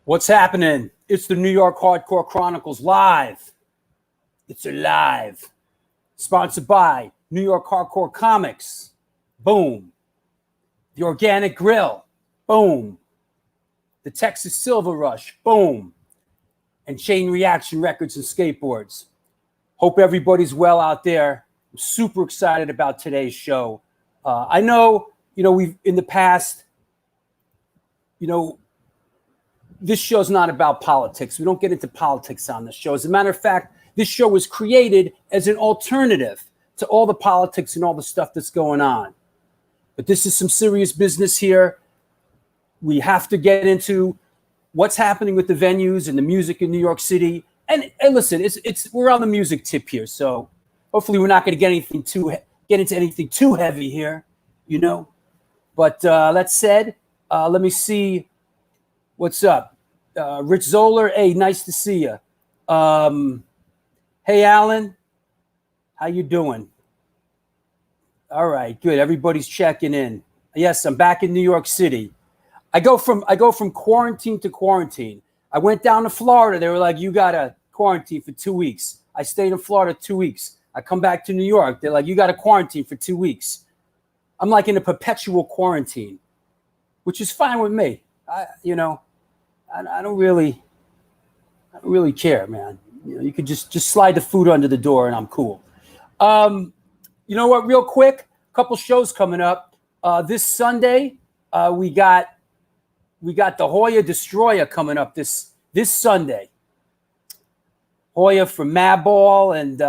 What's happening? It's the New York Hardcore Chronicles live. It's alive. Sponsored by New York Hardcore Comics. Boom. The Organic Grill. Boom. The Texas Silver Rush. Boom. And Chain Reaction Records and Skateboards. Hope everybody's well out there. I'm super excited about today's show. I know, we've in the past, this show's not about politics. We don't get into politics on this show. As a matter of fact, this show was created as an alternative to all the politics and all the stuff that's going on. But this is some serious business here. We have to get into what's happening with the venues and the music in New York City. And listen, we're on the music tip here, so hopefully we're not going to get into anything too heavy here, But that said, let me see. What's up? Rich Zoller, hey, nice to see you. Hey, Alan, how you doing? All right, good. Everybody's checking in. Yes, I'm back in New York City. I go from quarantine to quarantine. I went down to Florida. They were like, you got to quarantine for 2 weeks. I stayed in Florida 2 weeks. I come back to New York. They're like, you got to quarantine for 2 weeks. I'm like in a perpetual quarantine, which is fine with me. I don't really care, man. You could just slide the food under the door and I'm cool. You know what? Real quick, a couple shows coming up. This Sunday, we got the Hoya Destroyer coming up this Sunday. Hoya from Madball and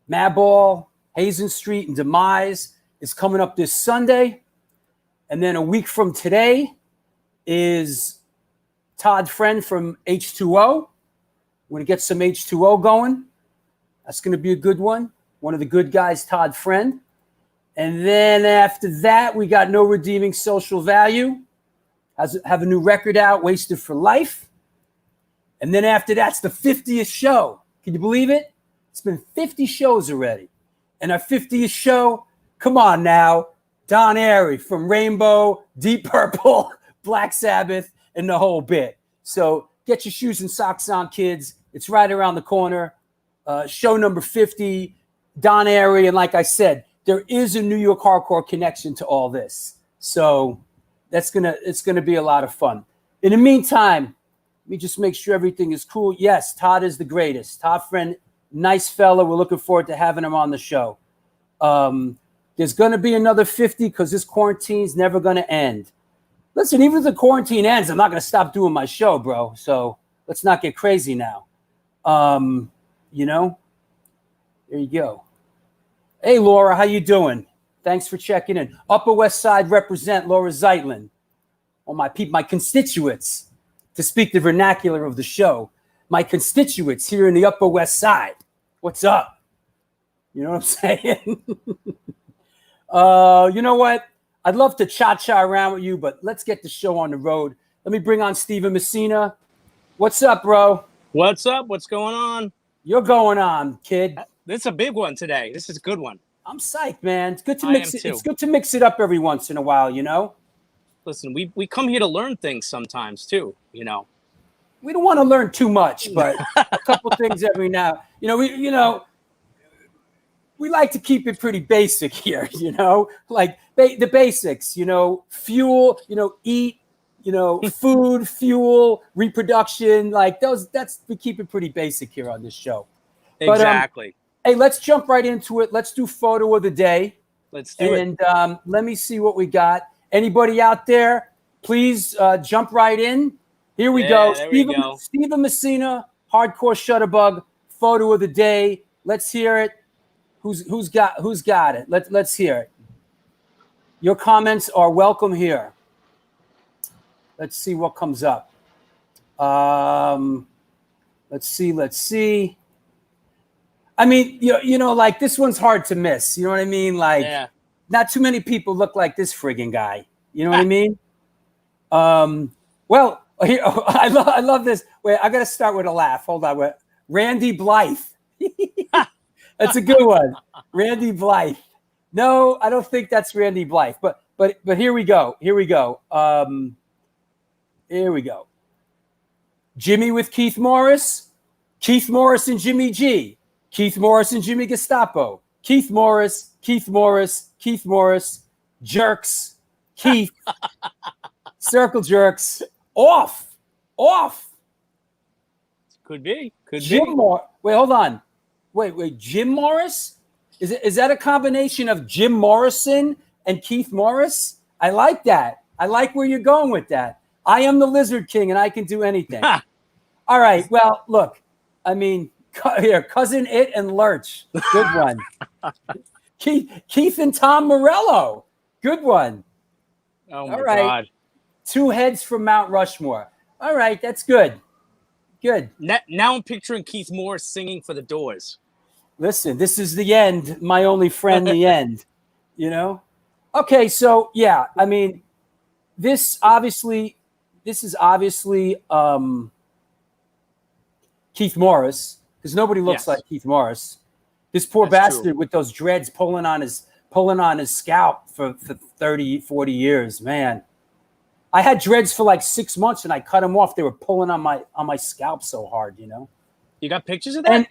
Madball, Hazen Street, and Demise is coming up this Sunday. And then a week from today is Todd Friend from H2O. We're going to get some H2O going. That's going to be a good one. One of the good guys, Todd Friend. And then after that, we got No Redeeming Social Value. Have a new record out, Wasted for Life. And then after that's the 50th show. Can you believe it? It's been 50 shows already. And our 50th show, come on now, Don Airey from Rainbow, Deep Purple, Black Sabbath, and the whole bit. So get your shoes and socks on, kids. It's right around the corner. Show number 50, Don Airey. And like I said, there is a New York hardcore connection to all this. So it's gonna be a lot of fun. In the meantime, let me just make sure everything is cool. Yes, Todd is the greatest. Todd Friend, nice fella. We're looking forward to having him on the show. There's going to be another 50 because this quarantine's never going to end. Listen, even if the quarantine ends, I'm not going to stop doing my show, bro. So let's not get crazy now. There you go. Hey, Laura, how you doing? Thanks for checking in. Upper West Side represent Laura Zeitlin. All my people, my constituents, to speak the vernacular of the show. My constituents here in the Upper West Side. What's up? You know what I'm saying? You know what? I'd love to cha-cha around with you, but let's get the show on the road. Let me bring on Steven Messina. What's up, bro? What's up? What's going on? You're going on, kid. This is a big one today. This is a good one. I'm psyched, man. It's good to mix it. It's good to mix it up every once in a while, Listen, we come here to learn things sometimes too, We don't want to learn too much, but a couple things every now. We like to keep it pretty basic here, like the basics, fuel, eat, food, fuel, reproduction, like those. We keep it pretty basic here on this show. Exactly. But, hey, let's jump right into it. Let's do photo of the day. Let's do it. And let me see what we got. Anybody out there, please jump right in. Here we go. Steven Messina, Hardcore Shutterbug, photo of the day. Let's hear it. Who's got it? Let's hear it. Your comments are welcome here. Let's see what comes up. Let's see. I mean, like this one's hard to miss. You know what I mean? Like, Not too many people look like this friggin' guy. You know what I mean? Well, here, I love this. Wait, I got to start with a laugh. Hold on. Wait. Randy Blythe. That's a good one. Randy Blythe. No, I don't think that's Randy Blythe. But here we go. Here we go. Jimmy with Keith Morris. Keith Morris and Jimmy G. Keith Morris and Jimmy Gestapo. Keith Morris. Keith Morris. Keith Morris. Jerks. Keith. Circle jerks. Off. Could be. Jim Morris. Wait, hold on. Wait. Jim Morris? Is that a combination of Jim Morrison and Keith Morris? I like that. I like where you're going with that. I am the Lizard King, and I can do anything. All right. Well, look. I mean, here, Cousin It and Lurch. Good one. Keith and Tom Morello. Good one. Oh, my God. Two heads from Mount Rushmore. All right. That's good. Good. Now I'm picturing Keith Morris singing for the Doors. Listen, this is the end. My only friend, the end. You know? Okay. So, yeah. I mean, this is obviously Keith Morris, because nobody looks like Keith Morris. This poor bastard with those dreads pulling on his scalp for 30, 40 years, man. I had dreads for like 6 months and I cut them off. They were pulling on my scalp so hard, you know. You got pictures of that? And,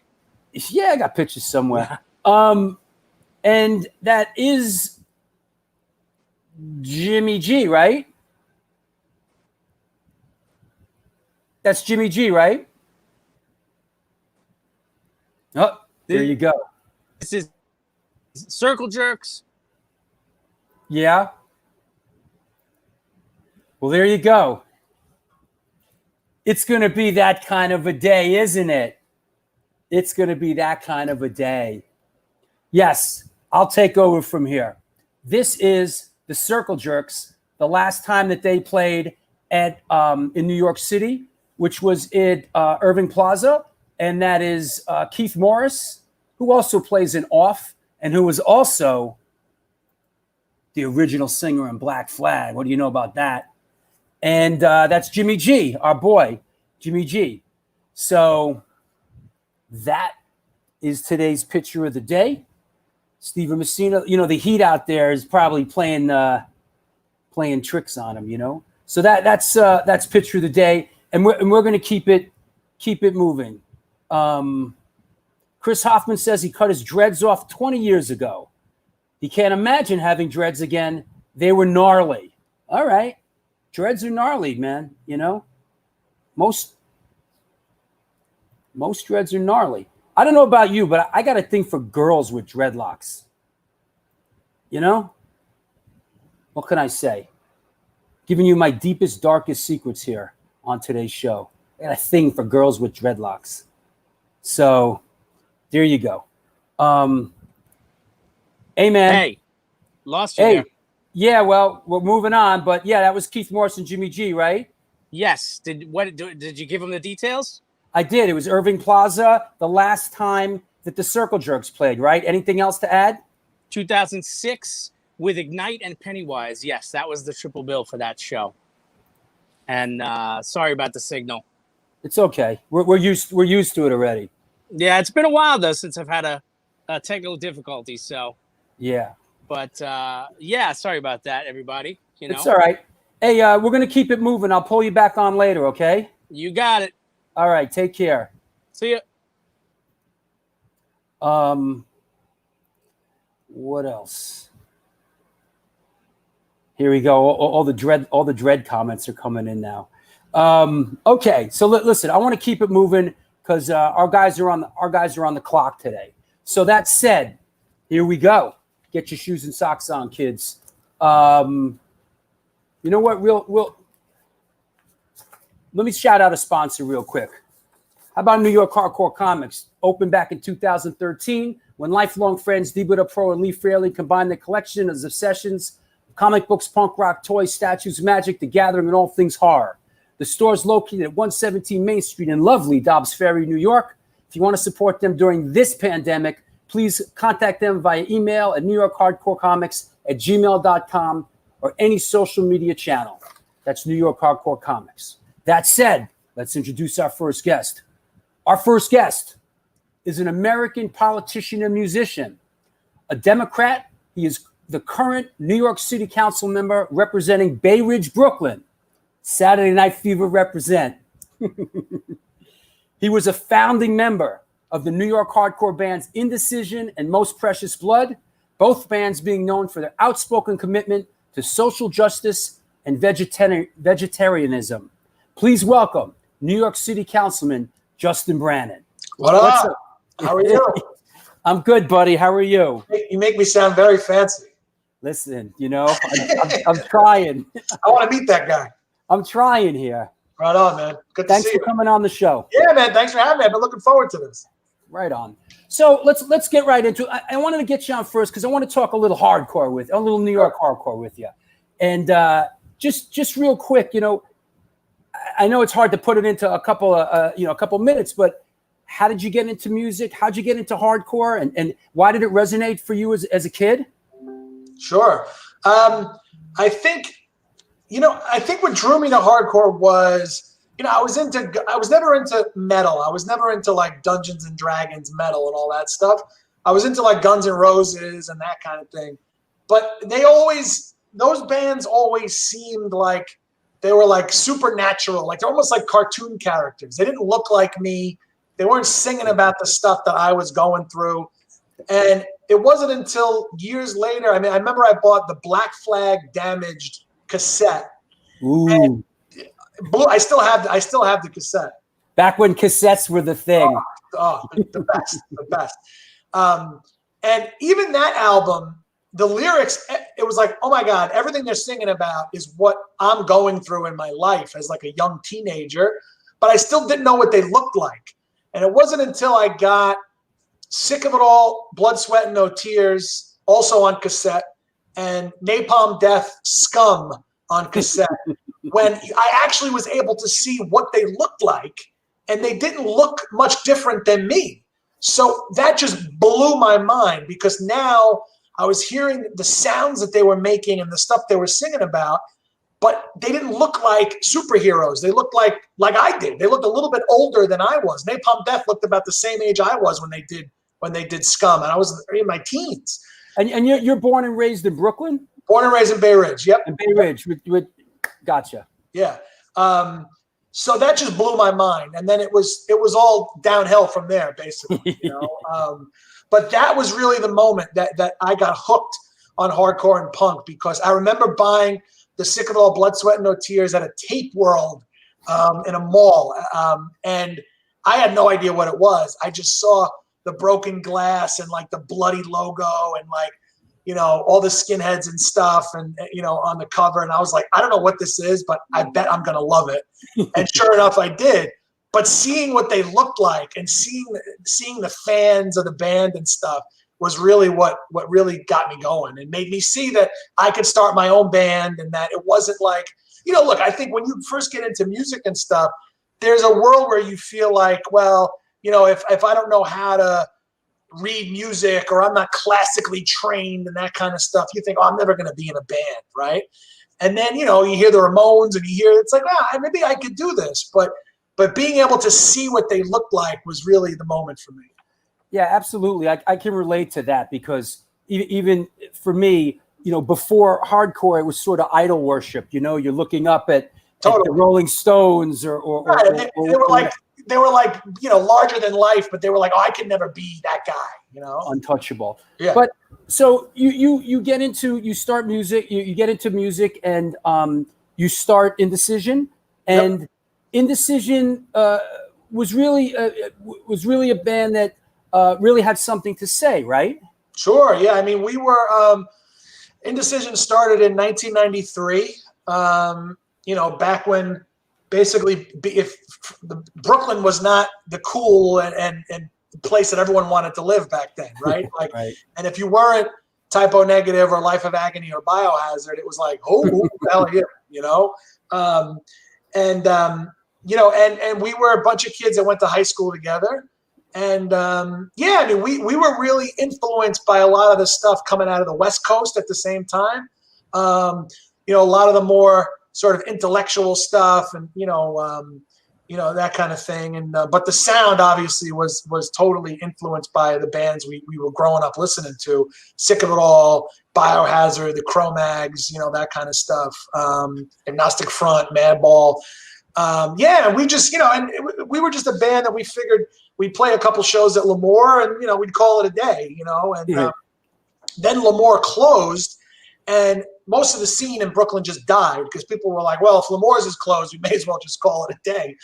yeah, I got pictures somewhere. And that is Jimmy G, right? That's Jimmy G, right? Oh, there you go. This is Circle Jerks. Yeah. Well, there you go. It's going to be that kind of a day, isn't it? It's going to be that kind of a day. Yes, I'll take over from here. This is the Circle Jerks, the last time that they played at in New York City, which was at Irving Plaza. And that is Keith Morris, who also plays in Off, and who was also the original singer in Black Flag. What do you know about that? And that's Jimmy G, our boy, Jimmy G. So that is today's picture of the day. Steven Messina, you know, the heat out there is probably playing tricks on him, you know. So that's picture of the day, and we're going to keep it moving. Chris Hoffman says he cut his dreads off 20 years ago. He can't imagine having dreads again. They were gnarly. All right. Dreads are gnarly, man. You know, most dreads are gnarly. I don't know about you, but I got a thing for girls with dreadlocks. You know, what can I say? Giving you my deepest, darkest secrets here on today's show. I got a thing for girls with dreadlocks. So there you go. Hey, man. Hey, lost you there. Yeah, well, we're moving on. But, yeah, that was Keith Morris and Jimmy G, right? Yes. Did you give him the details? I did. It was Irving Plaza the last time that the Circle Jerks played, right? Anything else to add? 2006 with Ignite and Pennywise. Yes, that was the triple bill for that show. And sorry about the signal. It's okay. We're used to it already. Yeah, it's been a while though since I've had a technical difficulty. So yeah, but yeah, sorry about that, everybody. You know, it's all right. Hey, we're gonna keep it moving. I'll pull you back on later. Okay. You got it. All right. Take care. See ya. What else? Here we go. All the dread comments are coming in now. Okay, so listen, I want to keep it moving because our guys are on the clock today. So that said, here we go. Get your shoes and socks on, kids. You know what? Let me shout out a sponsor real quick. How about New York Hardcore Comics? Opened back in 2013 when lifelong friends D-Buddha Pro and Lee Fraley combined their collection of obsessions, comic books, punk rock, toys, statues, magic, the gathering, and all things horror. The store is located at 117 Main Street in lovely Dobbs Ferry, New York. If you want to support them during this pandemic, please contact them via email at newyorkhardcorecomics@gmail.com or any social media channel. That's New York Hardcore Comics. That said, let's introduce our first guest. Our first guest is an American politician and musician. A Democrat, he is the current New York City Council member representing Bay Ridge, Brooklyn. Saturday Night Fever represent. He was a founding member of the New York hardcore bands Indecision and Most Precious Blood, both bands being known for their outspoken commitment to social justice and vegetarianism. Please welcome New York City Councilman Justin Brannan. What's up? How are you? I'm good, buddy. How are you? You make me sound very fancy. Listen, I'm trying. I want to meet that guy. I'm trying here. Right on, man. Good to see you. Thanks for coming on the show. Yeah, man. Thanks for having me. I've been looking forward to this. Right on. So let's get right into it. I wanted to get you on first because I want to talk a little hardcore with a little New York hardcore with you, and just real quick, I know it's hard to put it into a couple minutes, but how did you get into music? How'd you get into hardcore, and why did it resonate for you as a kid? Sure. I think what drew me to hardcore was, I was never into metal. I was never into like Dungeons and Dragons metal and all that stuff. I was into like Guns N' Roses and that kind of thing. But those bands always seemed like they were like supernatural, like they're almost like cartoon characters. They didn't look like me. They weren't singing about the stuff that I was going through. And it wasn't until years later, I remember I bought the Black Flag Damaged cassette. Ooh. And I still have the cassette. Back when cassettes were the thing. The best. And even that album, the lyrics, it was like, oh my God, everything they're singing about is what I'm going through in my life as like a young teenager, but I still didn't know what they looked like. And it wasn't until I got Sick of It All, Blood, Sweat, and No Tears, also on cassette, and Napalm Death, Scum on cassette, when I actually was able to see what they looked like, and they didn't look much different than me. So that just blew my mind, because now I was hearing the sounds that they were making and the stuff they were singing about, but they didn't look like superheroes. They looked like I did. They looked a little bit older than I was. Napalm Death looked about the same age I was when they did Scum, and I was in my teens. And you're born and raised in Brooklyn? Born and raised in Bay Ridge. Yep. In Bay Ridge. Gotcha. Yeah. So that just blew my mind, and then it was all downhill from there, basically. But that was really the moment that I got hooked on hardcore and punk, because I remember buying the Sick of It All, Blood, Sweat, and No Tears at a Tape World in a mall, and I had no idea what it was. I just saw the broken glass and like the bloody logo and like, all the skinheads and stuff and, on the cover. And I was like, I don't know what this is, but I bet I'm going to love it. And sure enough, I did. But seeing what they looked like and seeing the fans of the band and stuff was really what really got me going and made me see that I could start my own band, and that it wasn't like, look, I think when you first get into music and stuff, there's a world where you feel like, well, if I don't know how to read music, or I'm not classically trained and that kind of stuff, you think, oh, I'm never going to be in a band, right? And then, you hear the Ramones and you hear, it's like, maybe I could do this. But being able to see what they looked like was really the moment for me. Yeah, absolutely. I can relate to that, because even for me, before hardcore, it was sort of idol worship. You're looking up at the Rolling Stones or they were like, larger than life, but they were like, oh, I could never be that guy, Untouchable. Yeah. But so you start music, you get into music, and you start Indecision, and Yep. Indecision was really a band that really had something to say, right? Sure. Yeah. We were, Indecision started in 1993, back when basically if Brooklyn was not the cool and place that everyone wanted to live back then, right? Like, Right. And if you weren't Typo Negative or Life of Agony or Biohazard, it was like, oh, who the hell are you? And we were a bunch of kids that went to high school together. And we were really influenced by a lot of the stuff coming out of the West Coast at the same time. A lot of the more sort of intellectual stuff, and that kind of thing. And but the sound obviously was totally influenced by the bands we were growing up listening to. Sick of It All, Biohazard, the Cro-Mags, that kind of stuff. Agnostic Front, Madball. We just, and we were just a band that we figured we'd play a couple shows at Lemoore and, we'd call it a day, and then Lemoore closed and most of the scene in Brooklyn just died because people were like, well, if Lemoore's is closed, we may as well just call it a day.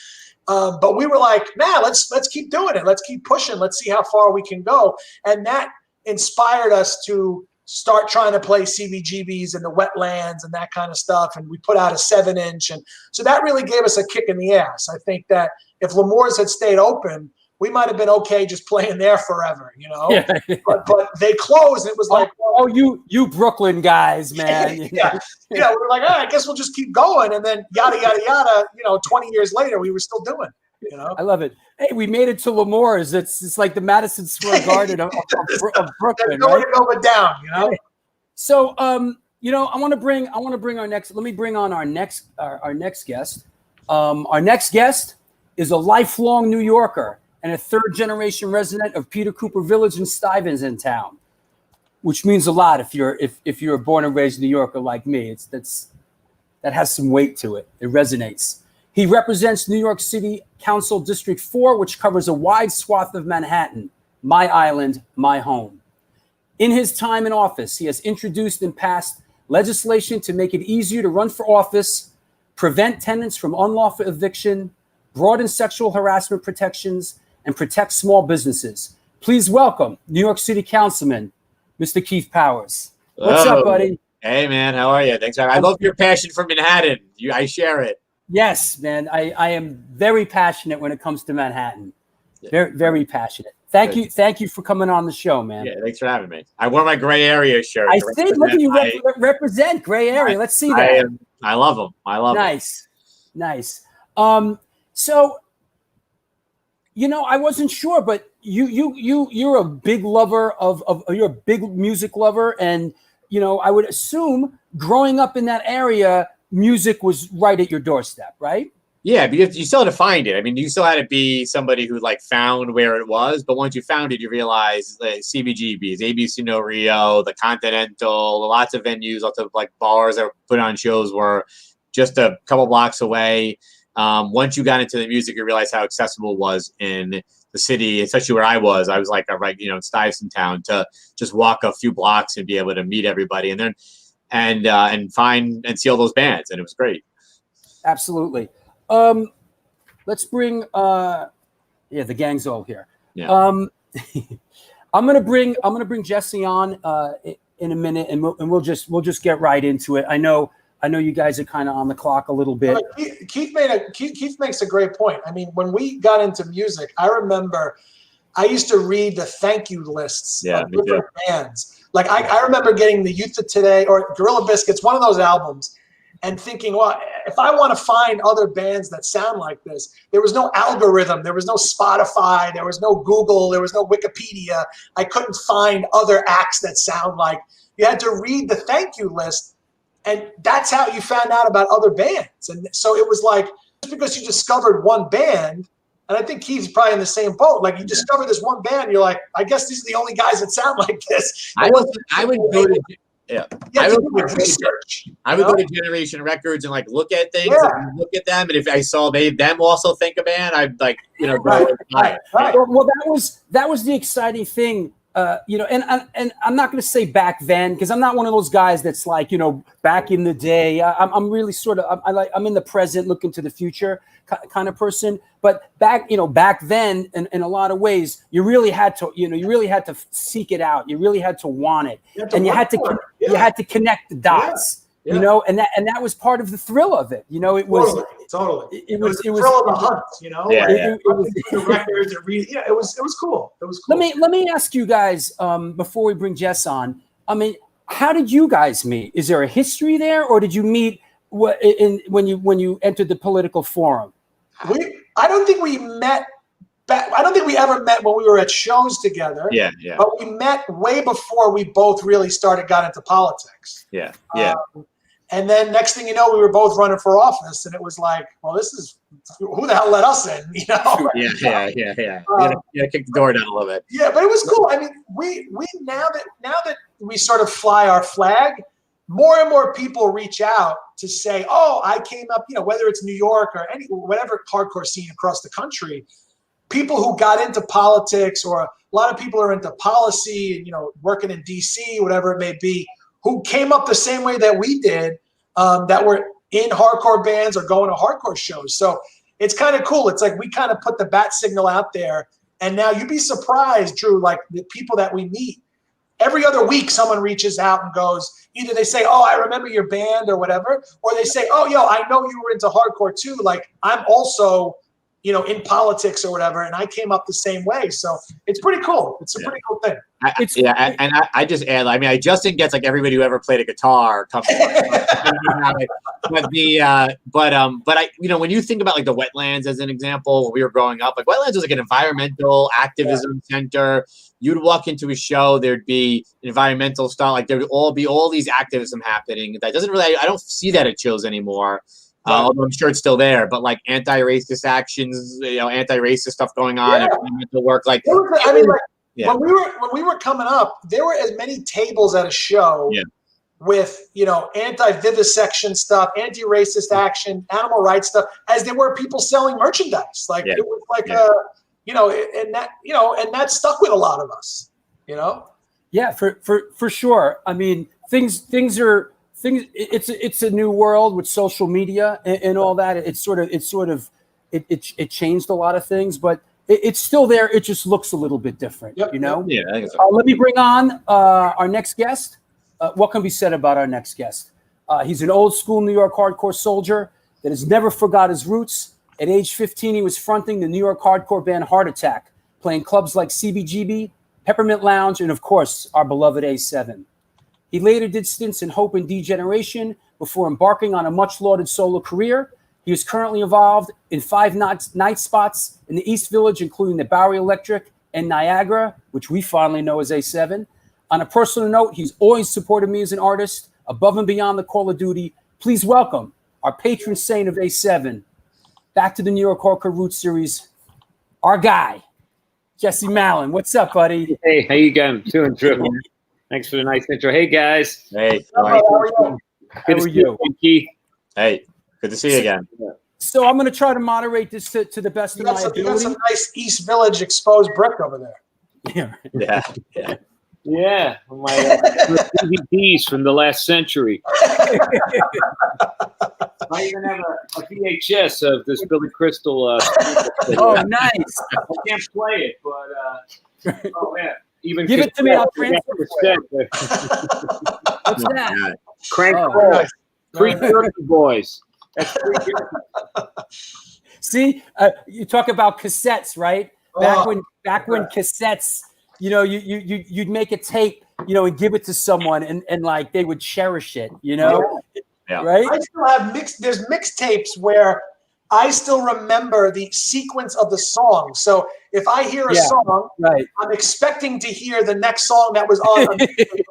But we were like, nah, let's keep doing it. Let's keep pushing. Let's see how far we can go. And that inspired us to start trying to play CBGBs in the wetlands and that kind of stuff. And we put out a 7-inch. And so that really gave us a kick in the ass. I think that if Lemoore's had stayed open, we might have been okay just playing there forever, Yeah. But they closed. And it was like, you Brooklyn guys, man. Yeah. We're like, I guess we'll just keep going. And then yada, yada, yada, 20 years later, we were still doing it, I love it. Hey, we made it to Lemoore's. It's like the Madison Square Garden of Brooklyn. There's nowhere to go but down, So, I want to bring our next, let me bring on our next guest. Our next guest is a lifelong New Yorker and a third-generation resident of Peter Cooper Village in Stuyvesant, which means a lot if you're a born and raised New Yorker like me. That has some weight to it. It resonates. He represents New York City Council District 4, which covers a wide swath of Manhattan, my island, my home. In his time in office, he has introduced and passed legislation to make it easier to run for office, prevent tenants from unlawful eviction, broaden sexual harassment protections, and protect small businesses. Please welcome New York City Councilman, Mr. Keith Powers. What's up, buddy? Hey, man. How are you? Thanks. I love your passion for Manhattan. I share it. Yes, man. I am very passionate when it comes to Manhattan. Very, very passionate. Thank you for coming on the show, man. Yeah, thanks for having me. I wore my gray area shirt. I see. Look at you represent gray area. Let's see that. I love them. I love them. Nice. So, I wasn't sure, but you're a big lover you're a big music lover, and I would assume growing up in that area, music was right at your doorstep, right? Yeah, but you still had to find it. I mean, you still had to be somebody who found where it was. But once you found it, you realize CBGBs, ABC No Rio, the Continental, lots of venues, lots of bars that put on shows were just a couple blocks away. Once you got into the music, you realized how accessible it was in the city, especially where I was. I was in Stuyvesant Town, to just walk a few blocks and be able to meet everybody, and then and find and see all those bands, and it was great. Absolutely. Let's bring the gang's all here. Yeah. I'm gonna bring Jesse on in a minute, and we'll just get right into it. I know you guys are kind of on the clock a little bit. Keith makes a great point. I mean, when we got into music, I remember I used to read the thank you lists of different bands. I remember getting the Youth of Today or Gorilla Biscuits, one of those albums, and thinking, well, if I want to find other bands that sound like this, there was no algorithm, there was no Spotify, there was no Google, there was no Wikipedia. I couldn't find other acts that sound like. You had to read the thank you list, and that's how you found out about other bands. And so it was just because you discovered one band, and I think Keith's probably in the same boat. You discover this one band, you're like, I guess these are the only guys that sound like this. I would go to Generation Records and look at things, and look at them, and if I saw them also think a band, I'd Right. Well, that was the exciting thing. And I'm not going to say back then, because I'm not one of those guys that's back in the day. I'm really I'm in the present, looking to the future kind of person. But back then, in a lot of ways, you really had to seek it out. You really had to want it, and you had to connect the dots. Yeah. And that was part of the thrill of it. It was totally. It was the thrill of the hunt. The records and read. Yeah, it was cool. It was cool. Let me ask you guys before we bring Jess on. I mean, how did you guys meet? Is there a history there, or did you meet when you entered the political forum? I don't think we met. I don't think we ever met when we were at shows together. Yeah. But we met way before we both really got into politics. Yeah. And then next thing you know, we were both running for office, and it was like, well, this is who the hell let us in, you know? Yeah. Kick the door down a little bit. Yeah, but it was cool. I mean, we now that we sort of fly our flag, more and more people reach out to say, oh, I came up, you know, whether it's New York or whatever hardcore scene across the country, people who got into politics, or a lot of people are into policy and, you know, working in DC, whatever it may be, who came up the same way that we did, that were in hardcore bands or going to hardcore shows. So it's kind of cool. It's like we kind of put the bat signal out there, and now you'd be surprised, Drew, like the people that we meet. Every other week, someone reaches out and goes, either they say, oh, I remember your band or whatever, or they say, oh, yo, I know you were into hardcore too. Like, I'm also, you know, in politics or whatever, and I came up the same way. So it's pretty cool. It's a pretty cool thing. I just add, I mean, Justin gets like everybody who ever played a guitar comes. But I, you know, when you think about like the Wetlands as an example, when we were growing up, like Wetlands was like an environmental activism center. You'd walk into a show, there'd be environmental stuff, like there would all be all these activism happening. That doesn't really, I don't see that at Chills anymore. Although I'm sure it's still there, but like anti-racist actions, you know, anti-racist stuff going on, environmental work, like. I mean, like when we were coming up, there were as many tables at a show with, you know, anti-vivisection stuff, anti-racist action, animal rights stuff, as there were people selling merchandise. Like it was like you know, and that stuck with a lot of us, you know. Yeah, for sure. I mean, things. It's a new world with social media and all that. It changed a lot of things, but it's still there. It just looks a little bit different, you know? Yeah, I think so. Let me bring on our next guest. What can be said about our next guest? He's an old school New York hardcore soldier that has never forgot his roots. At age 15, he was fronting the New York hardcore band Heart Attack, playing clubs like CBGB, Peppermint Lounge, and of course, our beloved A7. He later did stints in Hope and Degeneration before embarking on a much-lauded solo career. He is currently involved in 5 night spots in the East Village, including the Bowery Electric and Niagara, which we finally know as A7. On a personal note, he's always supported me as an artist, above and beyond the call of duty. Please welcome our patron saint of A7, back to the New York Hardcore Roots series, our guy, Jesse Mallon. What's up, buddy? Hey, how you going? Doing terrific. Thanks for the nice intro. Hey, guys. Hey, How are you? How are you? Keith. Hey, good to see you again. So I'm going to try to moderate this to the best of my You got ability. some nice East Village exposed brick over there. Yeah, my DVDs from the last century. I even have a VHS of this Billy Crystal. Oh, nice. I can't play it, but oh yeah. Even give it to me. I'll transfer it. What's that? that? Crank nice. Free Turkey Boys. That's free turkey. See, you talk about cassettes, right? Back when cassettes, you know, you'd make a tape, you know, and give it to someone, and like they would cherish it, you know, right? I still have there's mixtapes where I still remember the sequence of the song. So if I hear a song, I'm expecting to hear the next song that was on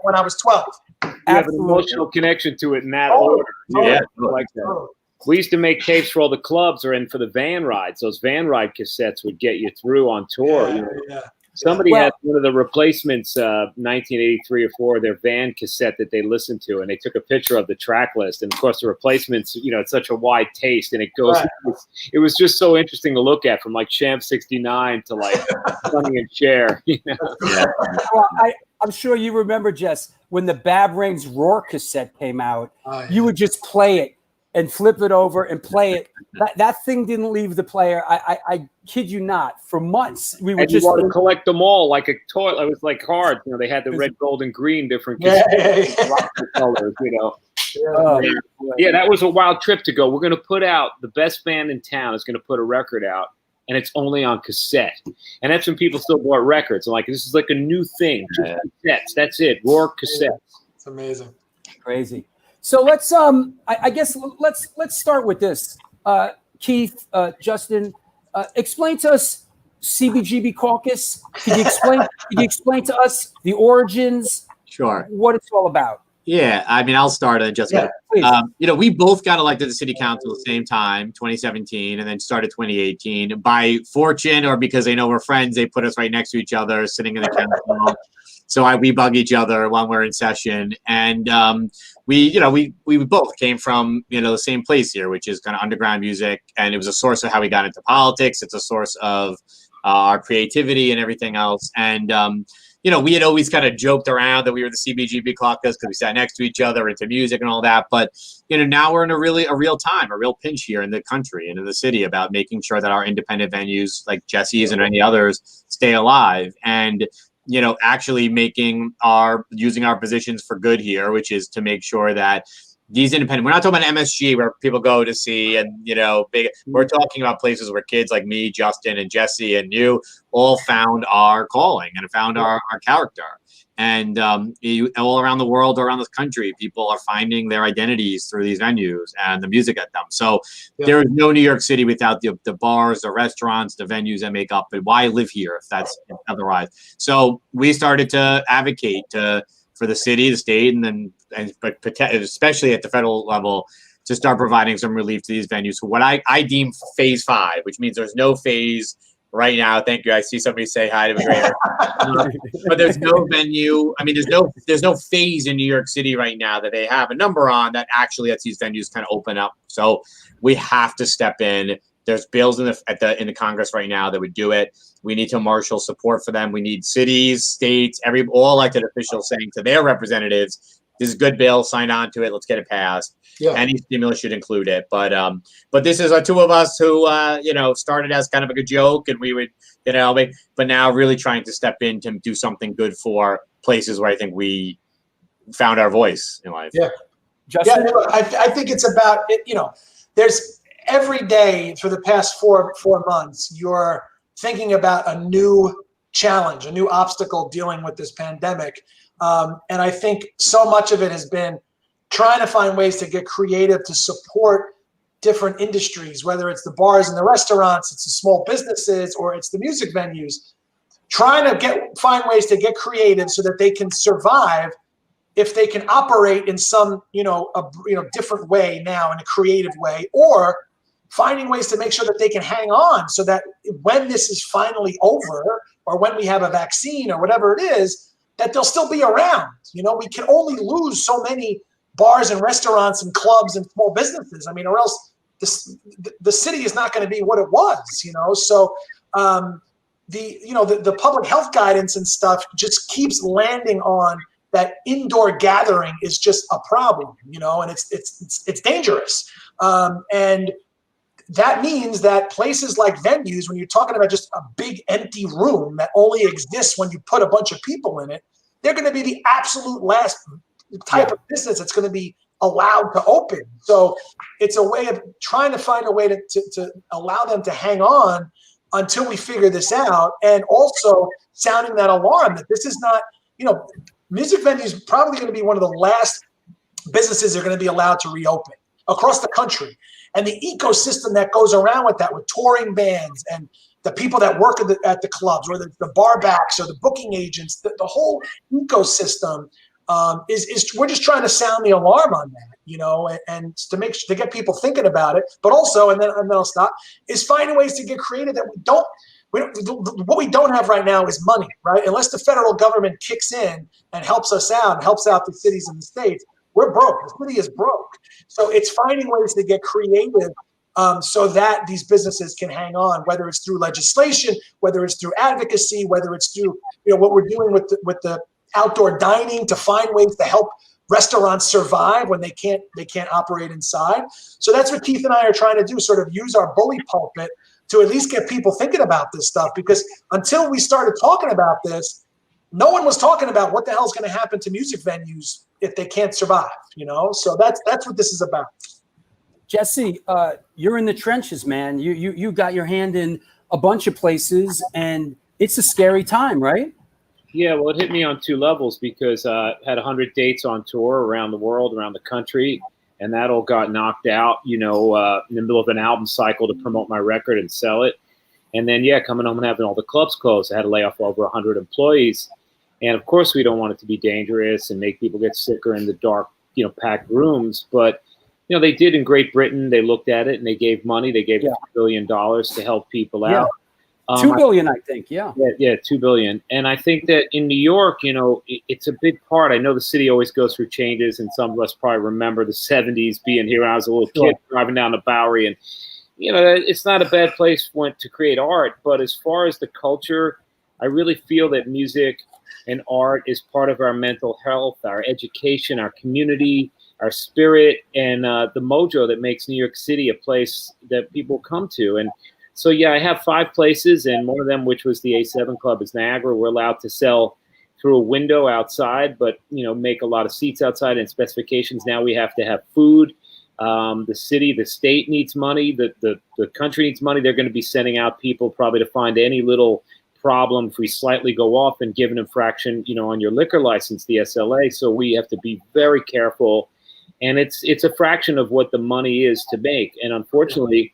when I was 12. You have an emotional connection to it in that order. Like that. We used to make tapes for all the clubs or for the van rides. Those van ride cassettes would get you through on tour. Somebody had one of the replacements, 1983 or 4, their van cassette that they listened to, and they took a picture of the track list. And of course, the replacements, you know, it's such a wide taste, and it goes. It was just so interesting to look at, from like Champ 69 to like Sonny and Cher. You know? Well, I'm sure you remember, Jess, when the Bab Rings Roar cassette came out, you would just play it and flip it over and play it. That thing didn't leave the player. I kid you not. For months, we would just want to collect them all like a toy. It was like cards. You know, they had the red, gold, and green different colors. You know. Yeah, that was a wild trip to go. We're going to put out, the best band in town is going to put a record out, and it's only on cassette. And that's when people still bought records. I'm like, this is like a new thing. Cassettes. That's it. Roar cassettes. It's amazing. Crazy. So let's I guess let's start with this. Keith, Justin, explain to us CBGB Caucus. Could you explain to us the origins? Sure. What it's all about? Yeah, I mean, I'll start and just we both got elected to city council at the same time, 2017, and then started 2018. By fortune or because they know we're friends, they put us right next to each other, sitting in the council. So we bug each other when we're in session, and we both came from the same place here, which is kind of underground music, and it was a source of how we got into politics. It's a source of our creativity and everything else, and we had always kind of joked around that we were the CBGB Caucus because we sat next to each other into music and all that. But, now we're in a real time, a real pinch here in the country and in the city about making sure that our independent venues like Jesse's and any others stay alive and, actually using our positions for good here, which is to make sure that these independent, we're not talking about MSG where people go to see and, we're talking about places where kids like me, Justin and Jesse and you all found our calling and found our character. And all around the world, around this country, people are finding their identities through these venues and the music at them. So there is no New York City without the bars, the restaurants, the venues that make up it. Why live here if that's otherwise? So we started to advocate for the city, the state, but especially at the federal level, to start providing some relief to these venues. So what I deem phase 5, which means there's no phase right now. Thank you. I see somebody say hi to me. But there's no venue. I mean, there's no phase in New York City right now that they have a number on that actually lets these venues kind of open up. So we have to step in. There's bills in the Congress right now that would do it. We need to marshal support for them. We need cities, states, all elected officials saying to their representatives, "This is a good bill. Sign on to it. Let's get it passed." Yeah. Any stimulus should include it. But this is two of us who started as kind of a joke, and we would but now really trying to step in to do something good for places where I think we found our voice in life. Yeah, Justin? I think it's about it. There's every day for the past four months, you're thinking about a new challenge, a new obstacle dealing with this pandemic. And I think so much of it has been trying to find ways to get creative to support different industries, whether it's the bars and the restaurants, it's the small businesses, or it's the music venues, trying to find ways to get creative so that they can survive if they can operate in some, different way now, in a creative way, or finding ways to make sure that they can hang on so that when this is finally over, or when we have a vaccine or whatever it is, that they'll still be around. We can only lose so many bars and restaurants and clubs and small businesses. I mean, or else the city is not going to be what it was, So the public health guidance and stuff just keeps landing on that indoor gathering is just a problem, and it's dangerous. And that means that places like venues, when you're talking about just a big empty room that only exists when you put a bunch of people in it, they're going to be the absolute last type of business that's going to be allowed to open. So it's a way of trying to find a way to allow them to hang on until we figure this out, and also sounding that alarm that this is not, music venues probably going to be one of the last businesses that are going to be allowed to reopen across the country. And the ecosystem that goes around with that, with touring bands and the people that work at the clubs, whether it's the bar backs or the booking agents, the whole ecosystem is we're just trying to sound the alarm on that, and to get people thinking about it. But also, and then I'll stop, is finding ways to get creative that what we don't have right now is money, right? Unless the federal government kicks in and helps us out and helps out the cities and the states, we're broke. The city is broke. So it's finding ways to get creative so that these businesses can hang on, whether it's through legislation, whether it's through advocacy, whether it's through what we're doing with the outdoor dining to find ways to help restaurants survive when they can't operate inside. So that's what Keith and I are trying to do, sort of use our bully pulpit to at least get people thinking about this stuff, because until we started talking about this, no one was talking about what the hell's going to happen to music venues if they can't survive, So that's what this is about. Jesse, you're in the trenches, man. You got your hand in a bunch of places, and it's a scary time, right? Yeah, well, it hit me on two levels because I had 100 dates on tour around the world, around the country, and that all got knocked out, in the middle of an album cycle to promote my record and sell it. And then, coming home and having all the clubs closed, I had to lay off over 100 employees. And of course, we don't want it to be dangerous and make people get sicker in the dark, packed rooms. But, they did in Great Britain. They looked at it and they gave money. They gave $2 billion to help people out. $2 billion, I think. Yeah, $2 billion. And I think that in New York, it's a big part. I know the city always goes through changes, and some of us probably remember the 70s being here when I was a little kid driving down the Bowery. And, it's not a bad place to create art. But as far as the culture, I really feel that music and art is part of our mental health, our education, our community, our spirit, and the mojo that makes New York City a place that people come to. And so, I have 5 places, and one of them, which was the A7 Club, is Niagara. We're allowed to sell through a window outside, but, make a lot of seats outside and specifications. Now we have to have food. The city, the state needs money. The country needs money. They're going to be sending out people probably to find any little problem if we slightly go off and give an infraction, on your liquor license, the SLA. So we have to be very careful. And it's a fraction of what the money is to make. And unfortunately,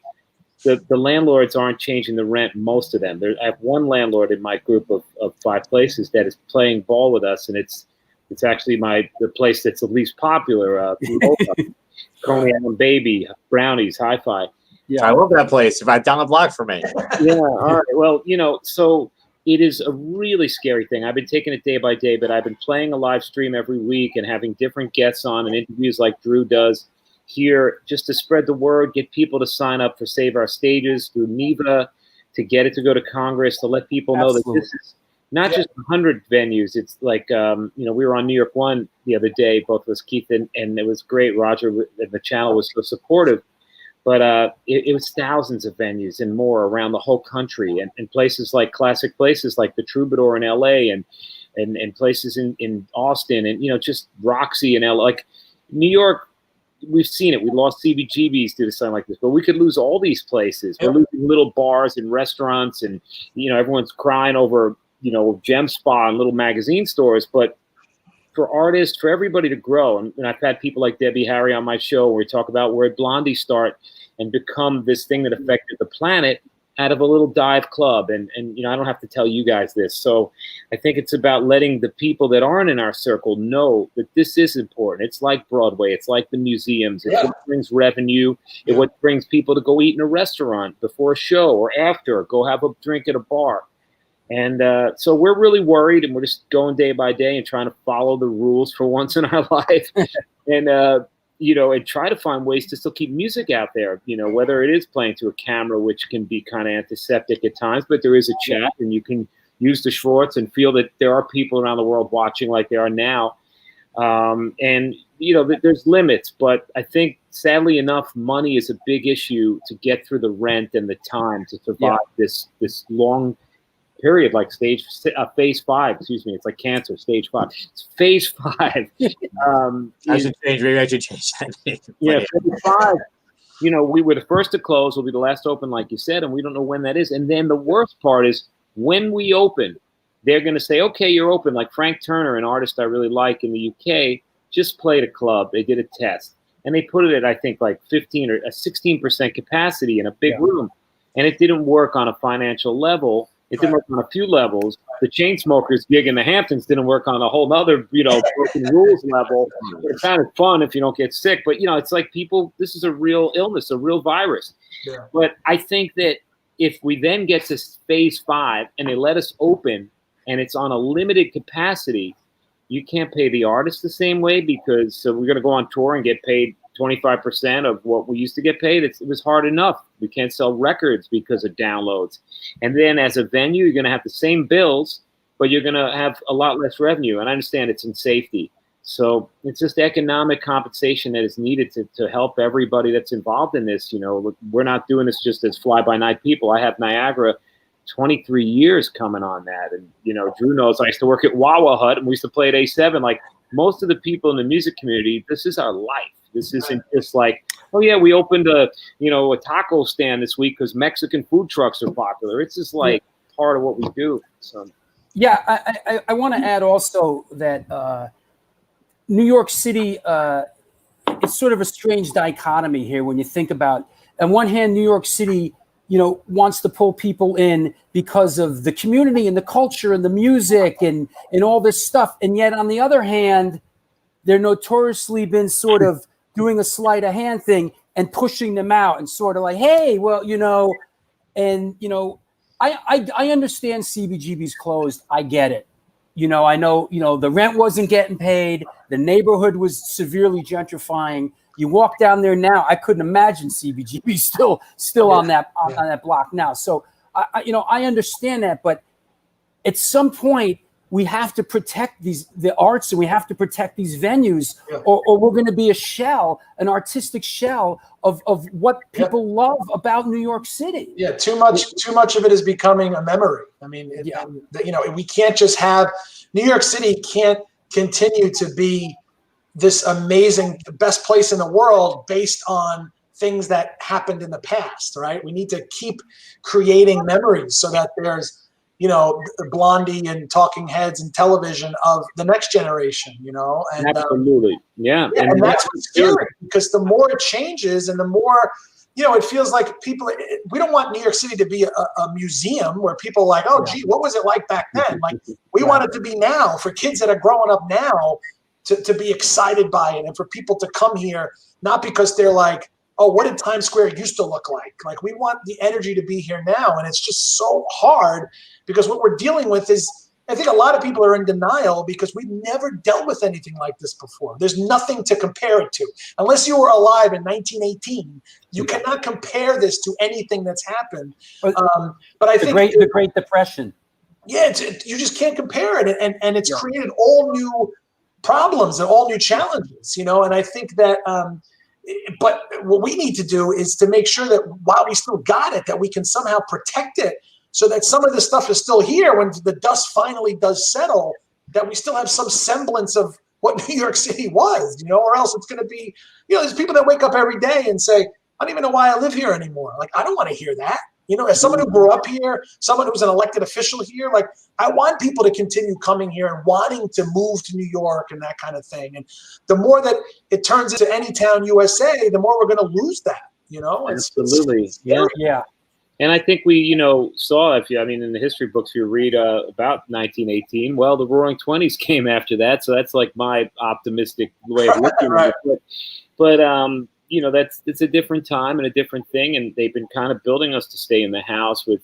the landlords aren't changing the rent, most of them. I have one landlord in my group of 5 places that is playing ball with us, and it's actually the place that's the least popular. Coney Island Baby, Brownies, Hi-Fi. Yeah, I love that place. If I down the block for me. Yeah, all right. Well, so it is a really scary thing. I've been taking it day by day, but I've been playing a live stream every week and having different guests on and interviews like Drew does here, just to spread the word, get people to sign up for Save Our Stages through NEVA, to get it to go to Congress, to let people know that this is not just 100 venues. It's like, we were on New York One the other day, both of us, Keith, and it was great. Roger and the channel was so supportive. But it was thousands of venues and more around the whole country, and places like classic places like the Troubadour in LA and places in Austin, and just Roxy in LA. Like New York, we've seen it. We lost CBGBs due to something like this, but we could lose all these places. We're losing little bars and restaurants, and everyone's crying over Gem Spa and little magazine stores. But for artists, for everybody to grow, and I've had people like Debbie Harry on my show where we talk about where Blondie start and become this thing that affected the planet out of a little dive club. And I don't have to tell you guys this. So I think it's about letting the people that aren't in our circle know that this is important. It's like Broadway. It's like the museums. It's what brings revenue. It's what brings people to go eat in a restaurant before a show or after, or go have a drink at a bar. And so we're really worried, and we're just going day by day and trying to follow the rules for once in our life, and and try to find ways to still keep music out there. Whether it is playing to a camera, which can be kind of antiseptic at times, but there is a chat, and you can use the shorts and feel that there are people around the world watching like there are now. And there's limits, but I think sadly enough, money is a big issue to get through the rent and the time to survive this long period, like phase 5, excuse me. It's like cancer, stage 5. It's phase 5. I should change. Maybe I should change that. Phase 5. We were the first to close. We'll be the last to open, like you said, and we don't know when that is. And then the worst part is when we open, they're going to say, okay, you're open. Like Frank Turner, an artist I really like in the UK, just played a club. They did a test, and they put it at, I think, like 15 or 16% capacity in a big room. And it didn't work on a financial level. It didn't work on a few levels. The Chainsmokers gig in the Hamptons didn't work on a whole other, broken rules level. It's kind of fun if you don't get sick, but it's like people, this is a real illness, a real virus. Yeah. But I think that if we then get to phase 5 and they let us open and it's on a limited capacity, you can't pay the artist the same way, because we're going to go on tour and get paid 25% of what we used to get paid. It was hard enough. We can't sell records because of downloads. And then as a venue, you're going to have the same bills, but you're going to have a lot less revenue. And I understand it's in safety. So it's just economic compensation that is needed to help everybody that's involved in this. We're not doing this just as fly-by-night people. I have Niagara 23 years coming on that. And, Drew knows I used to work at Wawa Hut, and we used to play at A7. Like most of the people in the music community, this is our life. This isn't just like, oh yeah, we opened a taco stand this week because Mexican food trucks are popular. It's just like part of what we do. So I want to add also that New York City, it's sort of a strange dichotomy here when you think about, on one hand, New York City wants to pull people in because of the community and the culture and the music and all this stuff. And yet, on the other hand, they're notoriously been sort of doing a sleight of hand thing and pushing them out and sort of like, hey, well, I understand CBGB's closed. I get it. I know, the rent wasn't getting paid. The neighborhood was severely gentrifying. You walk down there now, I couldn't imagine CBGB still on that block now. So I understand that, but at some point we have to protect the arts, and we have to protect these venues, or we're going to be an artistic shell of what people love about New York City. Yeah, too much of it is becoming a memory. I mean, we can't just have New York City can't continue to be this amazing, the best place in the world based on things that happened in the past, right? We need to keep creating memories so that there's, Blondie and Talking Heads and television of the next generation, and absolutely, and that's what's scary, because the more it changes and the more, it feels like we don't want New York City to be a museum where people are like, oh, gee, what was it like back then? Like, we want it to be now, for kids that are growing up now to be excited by it, and for people to come here, not because they're like, oh, what did Times Square used to look like? Like, we want the energy to be here now. And it's just so hard, because what we're dealing with is, I think a lot of people are in denial because we've never dealt with anything like this before. There's nothing to compare it to. Unless you were alive in 1918, you cannot compare this to anything that's happened. But I think the Great Depression. Yeah, you just can't compare it. And it's created all new problems and all new challenges, and I think that but what we need to do is to make sure that while we still got it, that we can somehow protect it, so that some of this stuff is still here when the dust finally does settle, that we still have some semblance of what New York City was, or else it's going to be, there's people that wake up every day and say, I don't even know why I live here anymore. Like, I don't want to hear that. As someone who grew up here, someone who's an elected official here, like, I want people to continue coming here and wanting to move to New York and that kind of thing. And the more that it turns into Anytown USA, the more we're going to lose that, Absolutely. Yeah. And I think we, saw, in the history books, you read about 1918, well, the Roaring Twenties came after that. So that's like my optimistic way of looking at it. But it's a different time and a different thing. And they've been kind of building us to stay in the house with,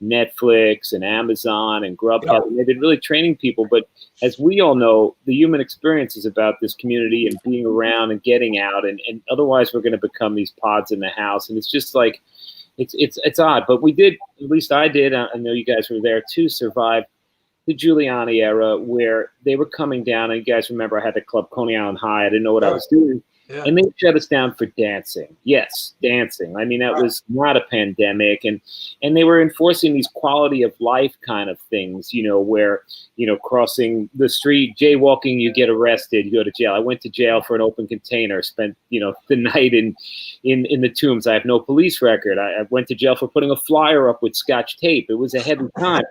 Netflix and Amazon and Grubhub. And they've been really training people. But as we all know, the human experience is about this community and being around and getting out. And otherwise, we're going to become these pods in the house. And it's just like, it's odd. But we did, at least I did, I know you guys were there too, survive the Giuliani era, where they were coming down. And you guys remember I had the club Coney Island High. I didn't know what I was doing. Yeah. And they shut us down for dancing. Yes, dancing. I mean, that was not a pandemic. And they were enforcing these quality of life kind of things, where, crossing the street, jaywalking, you get arrested, you go to jail. I went to jail for an open container, spent, the night in the Tombs. I have no police record. I went to jail for putting a flyer up with Scotch tape. It was a heavy time.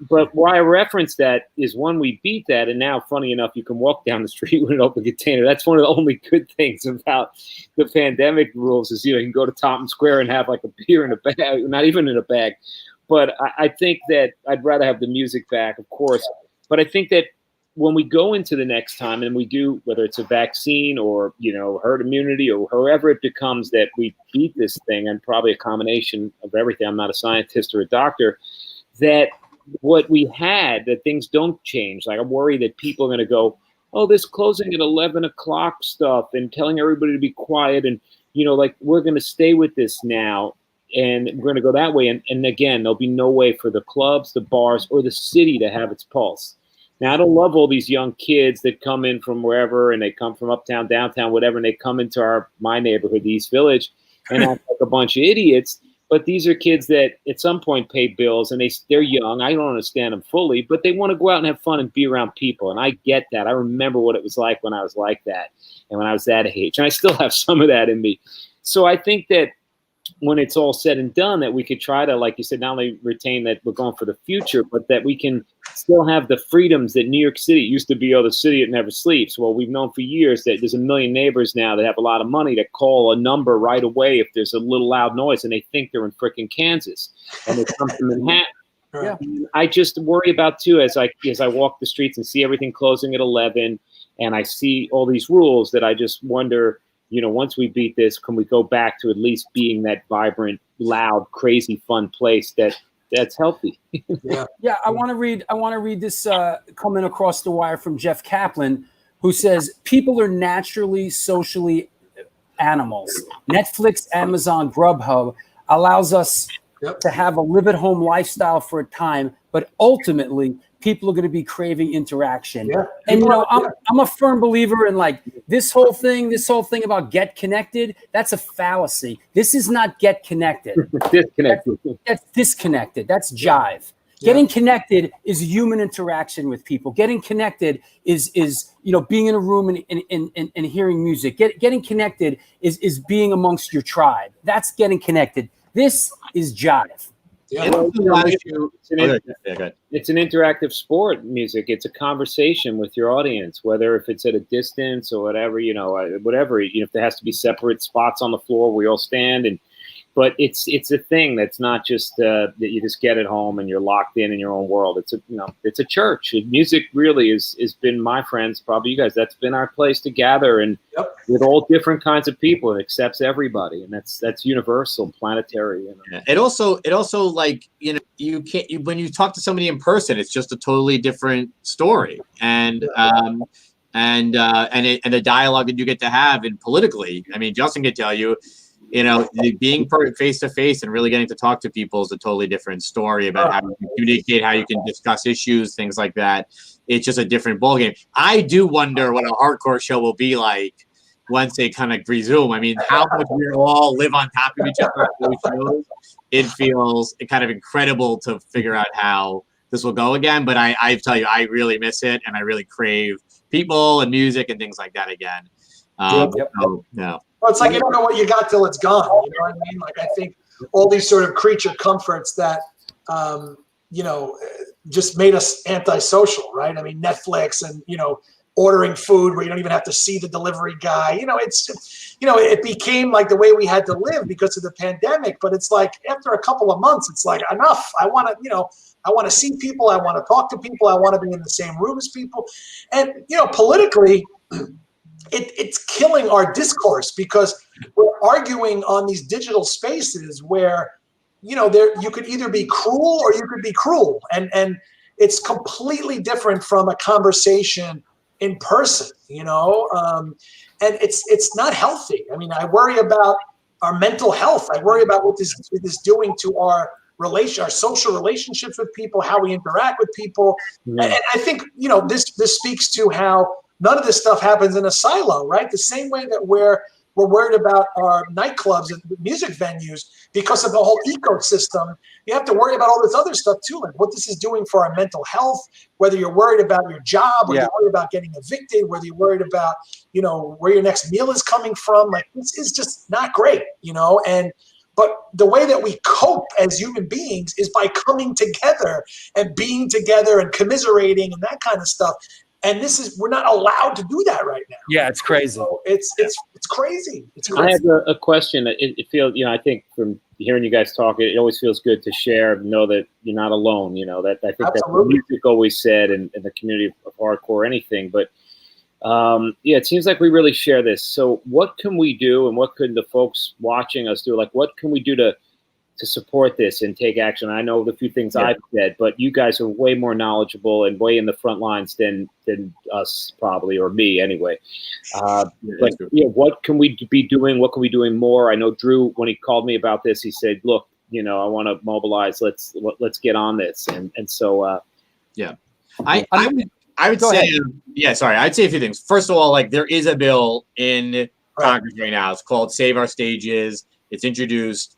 But why I reference that is, one, we beat that. And now, funny enough, you can walk down the street with an open container. That's one of the only good things about the pandemic rules is, you can go to Tompkins Square and have like a beer in a bag, not even in a bag. But I think that I'd rather have the music back, of course. But I think that when we go into the next time and we do, whether it's a vaccine or, herd immunity or however it becomes, that we beat this thing, and probably a combination of everything, I'm not a scientist or a doctor, that what we had, that things don't change. Like, I'm worried that people are going to go, oh, this closing at 11 o'clock stuff and telling everybody to be quiet. And, we're going to stay with this now and we're going to go that way. And again, there'll be no way for the clubs, the bars, or the city to have its pulse. Now, I don't love all these young kids that come in from wherever, and they come from uptown, downtown, whatever, and they come into my neighborhood, the East Village, and act like a bunch of idiots. But these are kids that at some point pay bills, and they're young. I don't understand them fully, but they want to go out and have fun and be around people. And I get that. I remember what it was like when I was like that and when I was that age. And I still have some of that in me. So I think that when it's all said and done, that we could try to, like you said, not only retain that we're going for the future, but that we can still have the freedoms that New York City used to be, the city that never sleeps. Well, we've known for years that there's a million neighbors now that have a lot of money that call a number right away if there's a little loud noise, and they think they're in frickin' Kansas, and they come to Manhattan. Yeah. I just worry about too as I walk the streets and see everything closing at 11, and I see all these rules that I just wonder, once we beat this, can we go back to at least being that vibrant, loud, crazy, fun place that's healthy? Yeah. I want to read this coming across the wire from Jeff Kaplan, who says people are naturally socially animals. Netflix, Amazon, Grubhub allows us to have a live-at-home lifestyle for a time, but ultimately people are going to be craving interaction. Yeah. And I'm a firm believer in like this whole thing about get connected. That's a fallacy. This is not get connected. Disconnected. That's disconnected. That's jive. Yeah. Getting connected is human interaction with people. Getting connected is being in a room and hearing music. Getting connected is being amongst your tribe. That's getting connected. This is jive. Yeah. It's an interactive sport, music. It's a conversation with your audience, whether if it's at a distance or whatever, if there has to be separate spots on the floor where we all stand. But it's a thing that's not just that you just get at home and you're locked in your own world. It's a church. Music really has been, my friends, probably you guys, that's been our place to gather and with all different kinds of people. It accepts everybody, and that's universal, planetary. Yeah. It also like you can't when you talk to somebody in person, it's just a totally different story, and the dialogue that you get to have, and politically, I mean, Justin can tell you. Being face to face and really getting to talk to people is a totally different story about how you can communicate, how you can discuss issues, things like that. It's just a different ballgame. I do wonder what a hardcore show will be like once they kind of resume. I mean, how much we all live on top of each other at those shows. It feels kind of incredible to figure out how this will go again. But I tell you, I really miss it, and I really crave people and music and things like that again. Well, it's like you don't know what you got till it's gone. You know what I mean? Like I think all these sort of creature comforts that just made us antisocial, right? I mean, Netflix and ordering food where you don't even have to see the delivery guy. It became like the way we had to live because of the pandemic. But it's like after a couple of months, it's like enough. I want to see people. I want to talk to people. I want to be in the same room as people. And politically. It's killing our discourse because we're arguing on these digital spaces where, you could either be cruel or you could be cruel. And it's completely different from a conversation in person, and it's not healthy. I mean, I worry about our mental health. I worry about what this is doing to our social relationships with people, how we interact with people. Mm-hmm. And I think, this speaks to how none of this stuff happens in a silo, right? The same way that we're worried about our nightclubs and music venues because of the whole ecosystem. You have to worry about all this other stuff too, like what this is doing for our mental health, whether you're worried about your job, whether you're worried about getting evicted, whether you're worried about, where your next meal is coming from. Like this is just not great, but the way that we cope as human beings is by coming together and being together and commiserating and that kind of stuff. And we're not allowed to do that right now. Yeah, it's crazy. So it's crazy. It's crazy. I have a question. It feels, I think from hearing you guys talk, it always feels good to share, know that you're not alone. That I think that's what music always said in the community of hardcore, anything. But it seems like we really share this. So what can we do, and what could the folks watching us do? Like, what can we do to support this and take action? I know the few things I've said, but you guys are way more knowledgeable and way in the front lines than us probably, or me anyway. What can we be doing? What can we be doing more? I know Drew, when he called me about this, he said, look, I want to mobilize. Let's get on this. And so, I would say, I'd say a few things. First of all, like there is a bill in Congress right now. It's called Save Our Stages. It's introduced.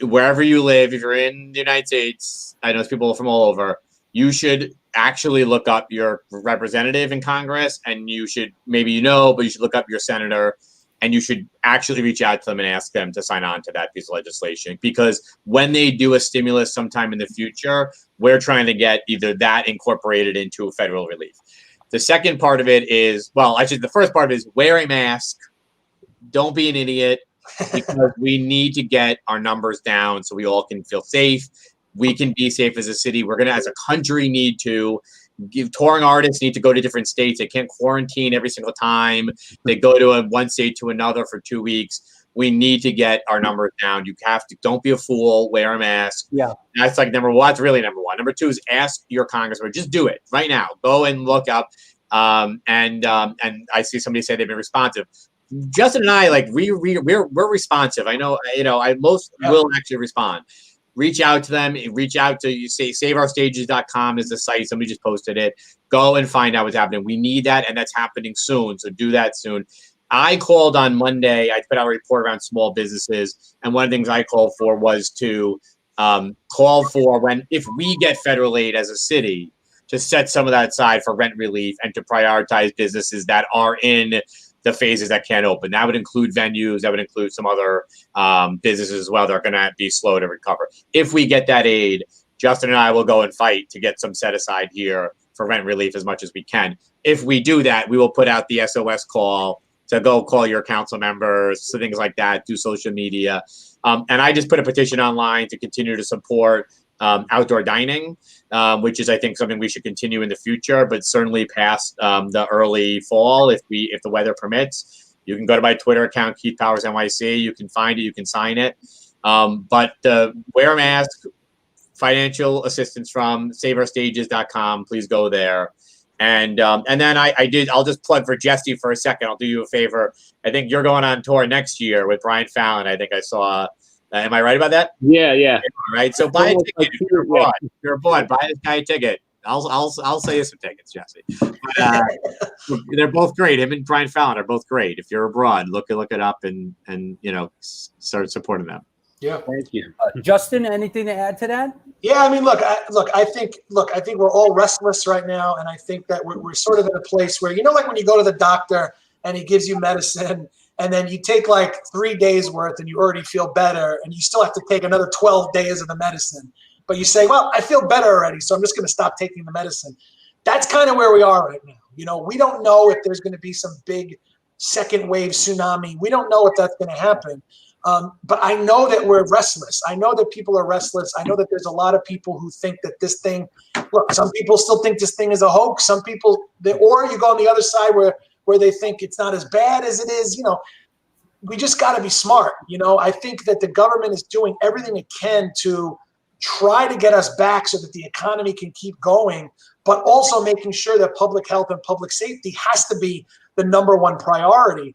Wherever you live, if you're in the United States, I know there's people from all over, you should actually look up your representative in Congress, and you should, maybe but you should look up your senator and you should actually reach out to them and ask them to sign on to that piece of legislation, because when they do a stimulus sometime in the future, we're trying to get either that incorporated into federal relief. The second part of it is, well, actually the first part of it is wear a mask. Don't be an idiot, because we need to get our numbers down so we all can feel safe. We can be safe as a city. We're going to, as a country, need to touring artists need to go to different states. They can't quarantine every single time. They go to one state to another for 2 weeks. We need to get our numbers down. You have to, don't be a fool, wear a mask. Yeah. That's like number one. That's really number one. Number two is ask your congressman. Just do it right now. Go and look up. And I see somebody say they've been responsive. Justin and I, like, we're responsive. I know, most will actually respond. Reach out to them. Reach out to, you say, saveourstages.com is the site. Somebody just posted it. Go and find out what's happening. We need that, and that's happening soon. So do that soon. I called on Monday. I put out a report around small businesses, and one of the things I called for was to call for, if we get federal aid as a city, to set some of that aside for rent relief and to prioritize businesses that are in the phases that can't open. That would include venues. That would include some other businesses as well that are going to be slow to recover. If we get that aid, Justin and I will go and fight to get some set aside here for rent relief as much as we can. If we do that, we will put out the SOS call to go call your council members, so things like that, do social media. And I just put a petition online to continue to support outdoor dining, which is, I think, something we should continue in the future, but certainly past the early fall, if the weather permits. You can go to my Twitter account, Keith Powers NYC. You can find it. You can sign it. But wear a mask, financial assistance from saveourstages.com. Please go there. And then I'll just plug for Jesse for a second. I'll do you a favor. I think you're going on tour next year with Brian Fallon. I think I saw. Am I right about that? Yeah. All right. So buy a ticket if you're abroad. If you're abroad, buy this guy a ticket. I'll sell you some tickets, Jesse. But, they're both great. Him and Brian Fallon are both great. If you're abroad, look it up and start supporting them. Yeah. Thank you. Justin, anything to add to that? Yeah, I mean, I think we're all restless right now, and I think that we're sort of in a place where, like when you go to the doctor and he gives you medicine, and then you take like 3 days worth and you already feel better, and you still have to take another 12 days of the medicine. But you say, well, I feel better already, so I'm just going to stop taking the medicine. That's kind of where we are right now. We don't know if there's going to be some big second wave tsunami. We don't know if that's going to happen. But I know that we're restless. I know that people are restless. I know that there's a lot of people who think that this thing, look, some people still think this thing is a hoax. Some people, or you go on the other side where they think it's not as bad as it is. We just got to be smart. I think that the government is doing everything it can to try to get us back so that the economy can keep going, but also making sure that public health and public safety has to be the number one priority.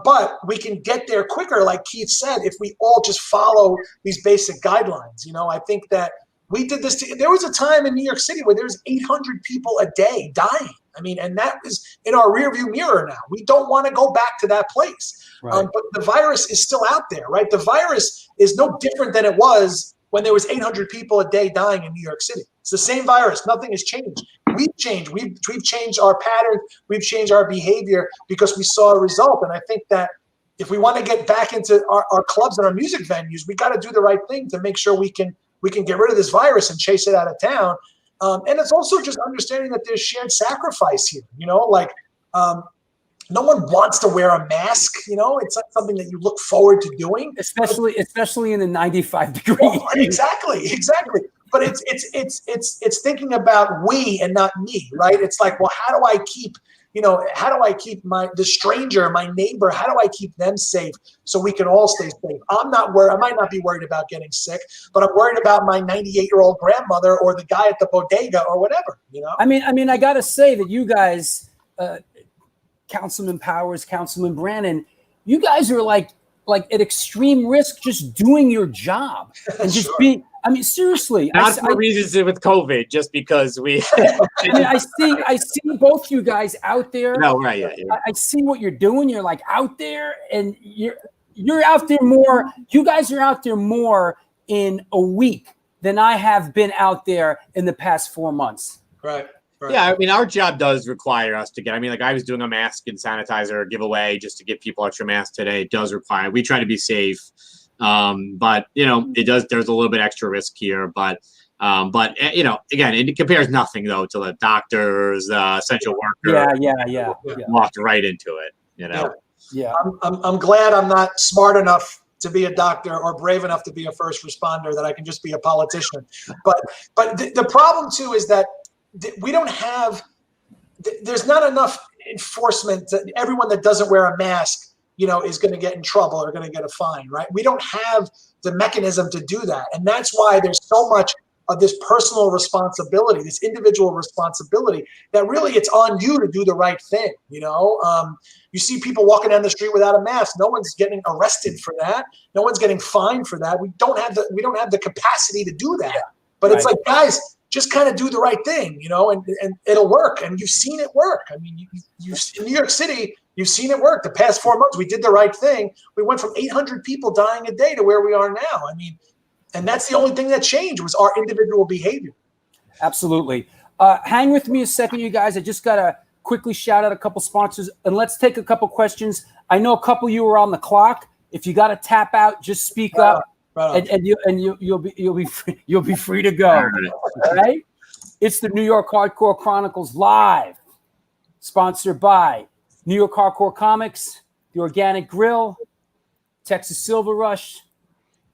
But we can get there quicker, like Keith said, if we all just follow these basic guidelines. I think that we did this. There was a time in New York City where there's 800 people a day dying. I mean, and that is in our rearview mirror now. We don't want to go back to that place. Right. But the virus is still out there, right? The virus is no different than it was when there was 800 people a day dying in New York City. It's the same virus. Nothing has changed. We've changed. We've changed our pattern. We've changed our behavior because we saw a result. And I think that if we want to get back into our clubs and our music venues, we got to do the right thing to make sure we can get rid of this virus and chase it out of town. And it's also just understanding that there's shared sacrifice here. No one wants to wear a mask. It's not something that you look forward to doing, especially in the 95 degrees. Well, exactly. But it's thinking about we and not me, right? It's like, well, how do I keep the stranger, my neighbor, how do I keep them safe so we can all stay safe? I'm not worried. I might not be worried about getting sick, but I'm worried about my 98-year-old grandmother or the guy at the bodega or whatever. I mean, I got to say that you guys, Councilman Powers, Councilman Brannon, you guys are like at extreme risk just doing your job and just being. I mean, seriously. Not for reasons with COVID, just because we. I see both you guys out there. No, right, yeah. I see what you're doing. You're like out there, and you're out there more. You guys are out there more in a week than I have been out there in the past 4 months. Right. Right. Yeah, I mean, our job does require us to get. I mean, like I was doing a mask and sanitizer giveaway just to give people extra masks today. It does require. We try to be safe, but it does. There's a little bit extra risk here, but again, it compares nothing though to the doctors, essential workers. Yeah. Walked right into it. Yeah. I'm glad I'm not smart enough to be a doctor or brave enough to be a first responder, that I can just be a politician. But the problem too is that we don't have. There's not enough enforcement that everyone that doesn't wear a mask, is going to get in trouble or going to get a fine, right? We don't have the mechanism to do that, and that's why there's so much of this personal responsibility, this individual responsibility, that really it's on you to do the right thing. You see people walking down the street without a mask. No one's getting arrested for that. No one's getting fined for that. We don't have the capacity to do that. But it's like, guys, just kind of do the right thing, and it'll work. And you've seen it work. I mean, you in New York City, you've seen it work. The past 4 months, we did the right thing. We went from 800 people dying a day to where we are now. I mean, and that's the only thing that changed was our individual behavior. Absolutely. Hang with me a second, you guys. I just got to quickly shout out a couple sponsors, and let's take a couple questions. I know a couple of you are on the clock. If you got to tap out, just speak up. And you'll be free to go. All right. It's the New York Hardcore Chronicles live, sponsored by New York Hardcore Comics, The Organic Grill, Texas Silver Rush,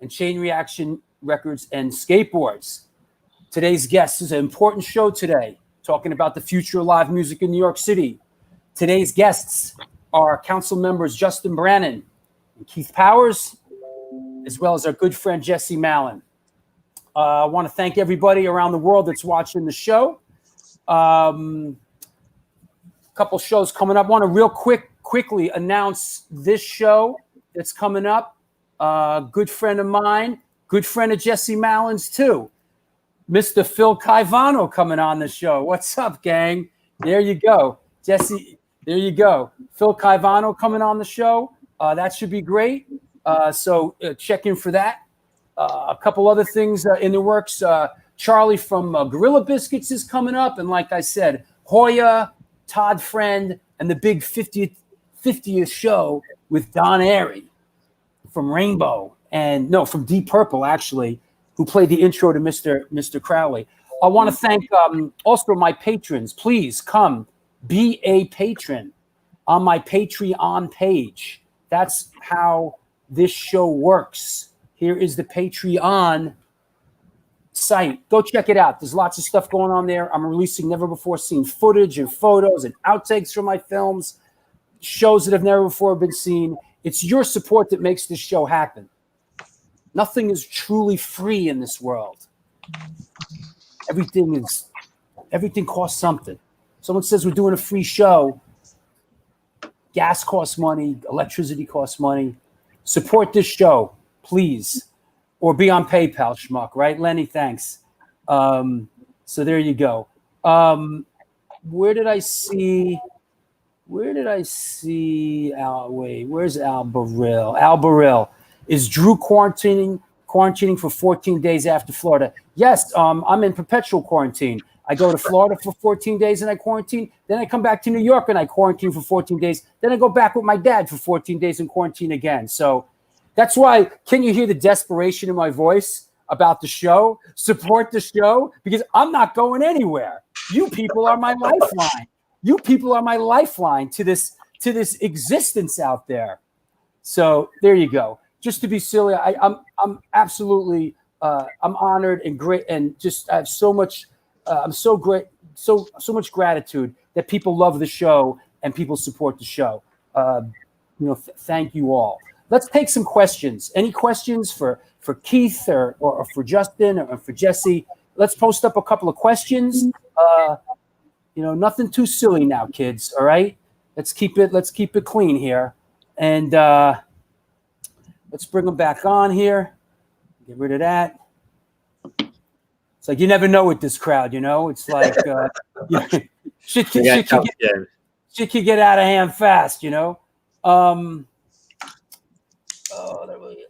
and Chain Reaction Records and Skateboards. Today's guest is an important show today, talking about the future of live music in New York City. Today's guests are council members Justin Brannan and Keith Powers, as well as our good friend Jesse Mallon. I want to thank everybody around the world that's watching the show. Couple shows coming up. I want to quickly announce this show that's coming up. Good friend of mine, good friend of Jesse Mallon's too. Mr. Phil Caivano coming on the show. What's up, gang? There you go. Jesse, there you go. Phil Caivano coming on the show. That should be great. So check in for that. A couple other things in the works. Charlie from Gorilla Biscuits is coming up. And like I said, Hoya, Todd Friend, and the big 50th show with Don Airy from Rainbow. From Deep Purple, actually, who played the intro to Mr. Crowley. I want to thank also my patrons. Please come be a patron on my Patreon page. That's how this show works. Here is the Patreon site. Go check it out. There's lots of stuff going on there. I'm releasing never before seen footage and photos and outtakes from my films, shows that have never before been seen. It's your support that makes this show happen. Nothing is truly free in this world. Everything costs something. Someone says we're doing a free show. Gas costs money. Electricity costs money. Support this show, please. Or be on PayPal, schmuck, right? Lenny, thanks. So there you go. Where did I see Al? Wait, where's Al Burrell? Al Burrell. Is Drew quarantining for 14 days after Florida? Yes, I'm in perpetual quarantine. I go to Florida for 14 days and I quarantine. Then I come back to New York and I quarantine for 14 days. Then I go back with my dad for 14 days and quarantine again. So that's why, can you hear the desperation in my voice about the show? Support the show, because I'm not going anywhere. You people are my lifeline. You people are my lifeline to this existence out there. So there you go. Just to be silly, I'm absolutely I'm honored and great, and just I have so much. I'm so great, so much gratitude that people love the show and people support the show. Thank you all. Let's take some questions. Any questions for Keith or for Justin or for Jesse? Let's post up a couple of questions. Nothing too silly now, kids. All right, let's keep it clean here, and let's bring them back on here. Get rid of that. It's like you never know with this crowd, It's like shit can get out of hand fast,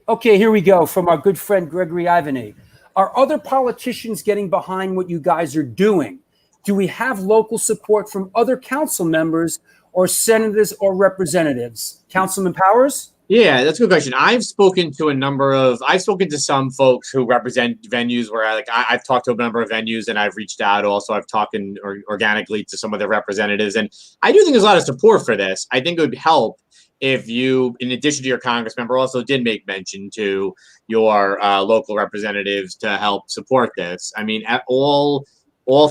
Okay, here we go from our good friend Gregory Ivany. Are other politicians getting behind what you guys are doing? Do we have local support from other council members or senators or representatives? Councilman Powers? Yeah, that's a good question. I've spoken to some folks who represent venues where I've talked to a number of venues, and I've reached out also. I've talked organically to some of their representatives, and I do think there's a lot of support for this. I think it would help if you, in addition to your Congress member, also did make mention to your local representatives to help support this. I mean, all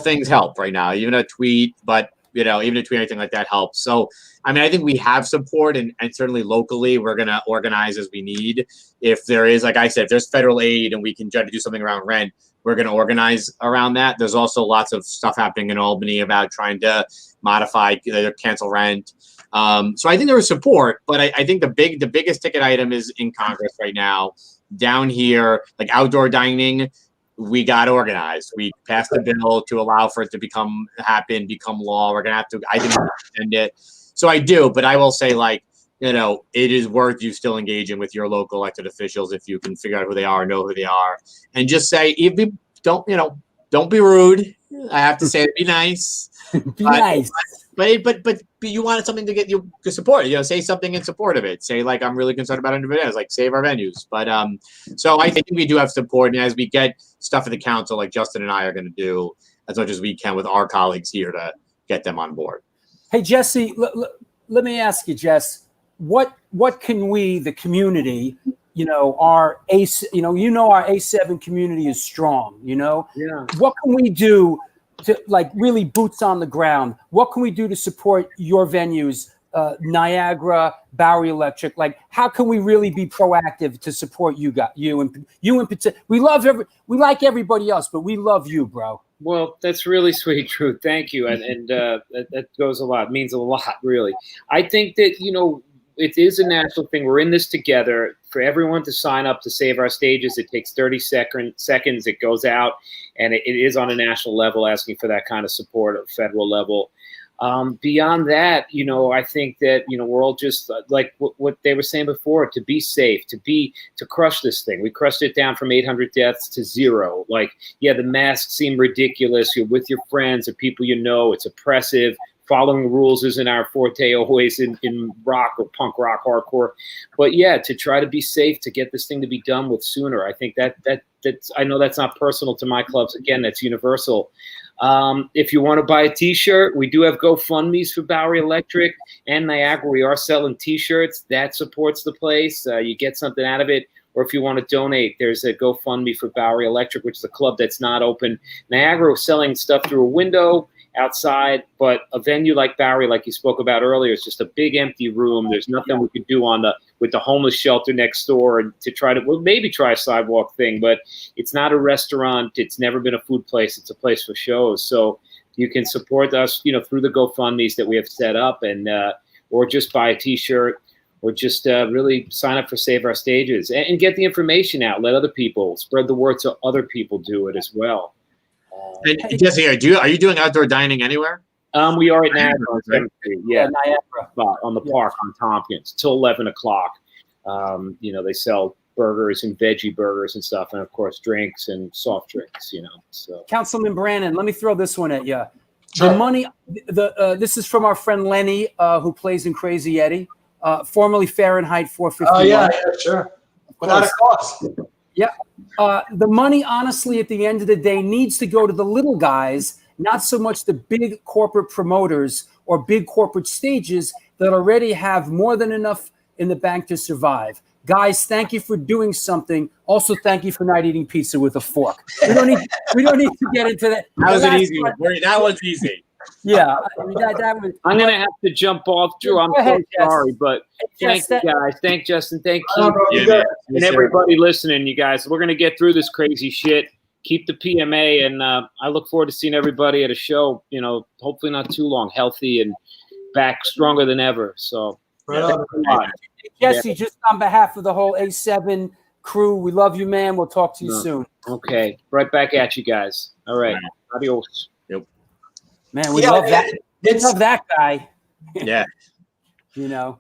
things help right now, even a tweet, but even a tweet, anything like that helps. So, I mean, I think we have support, and certainly locally, we're going to organize as we need. If there is, like I said, if there's federal aid and we can try to do something around rent, we're going to organize around that. There's also lots of stuff happening in Albany about trying to modify, cancel rent. So I think there is support, but I think the biggest ticket item is in Congress right now. Down here, like outdoor dining, we got organized. We passed a bill to allow for it to become law. We're gonna have to, I think, extend it. So I do, but I will say, it is worth you still engaging with your local elected officials if you can figure out who they are, know who they are, and just say, don't be rude. I have to say, be nice. Nice. But you wanted something to get you to support it. Say something in support of it. Say, I'm really concerned about individuals, save our venues. But so I think we do have support, and as we get stuff at the council, like Justin and I are going to do as much as we can with our colleagues here to get them on board. Hey, Jesse, let me ask you, Jess, what can we, the community, our our A7 community is strong. Yeah. What can we do to really boots on the ground? What can we do to support your venues, Niagara, Bowery Electric? How can we really be proactive to support you in particular? We like everybody else, but we love you, bro. Well, that's really sweet, Drew. Thank you, and that goes a lot. It means a lot, really. I think that it is a national thing. We're in this together. For everyone to sign up to save our stages, it takes 30 seconds. It goes out, and it is on a national level, asking for that kind of support at federal level. Beyond that, I think that, we're all just like what they were saying before, to be safe, to crush this thing. We crushed it down from 800 deaths to 0. The masks seem ridiculous. You're with your friends or people it's oppressive. Following rules isn't our forte always in rock or punk rock, hardcore. But to try to be safe, to get this thing to be done with sooner. I think that's, I know that's not personal to my clubs. Again, that's universal. If you want to buy a T-shirt, we do have GoFundMe's for Bowery Electric and Niagara. We are selling T-shirts. That supports the place. You get something out of it. Or if you want to donate, there's a GoFundMe for Bowery Electric, which is a club that's not open. Niagara was selling stuff through a window outside, but a venue like Bowery, like you spoke about earlier, is just a big empty room. There's nothing we could do with the homeless shelter next door, and to try a sidewalk thing, but it's not a restaurant. It's never been a food place. It's a place for shows. So you can support us, through the GoFundMe's that we have set up, and or just buy a T-shirt, or just really sign up for Save Our Stages and get the information out. Let other people spread the word so other people do it as well. And Jesse, are you doing outdoor dining anywhere? We are at Niagara, right? Yeah, Niagara. On the park on Tompkins till 11 o'clock. They sell burgers and veggie burgers and stuff, and of course drinks and soft drinks. So Councilman Brannon, let me throw this one at you. Sure. The money. This is from our friend Lenny, who plays in Crazy Eddie, formerly Fahrenheit 451. Oh yeah, sure. Without a cost. Yeah. The money, honestly, at the end of the day, needs to go to the little guys, not so much the big corporate promoters or big corporate stages that already have more than enough in the bank to survive. Guys, thank you for doing something. Also, thank you for not eating pizza with a fork. We don't need to get into that. That was an easy one. That was easy. Yeah, I'm gonna have to jump off, Drew. I'm so sorry, but thank you guys. Thank Justin. Thank you, and everybody listening. You guys, we're gonna get through this crazy shit. Keep the PMA, and I look forward to seeing everybody at a show. Hopefully not too long, healthy and back stronger than ever. So, Jesse, just on behalf of the whole A7 crew, we love you, man. We'll talk to you soon. Okay, right back at you guys. All right, adios. Man, we love that. We love that guy. Yeah. You know?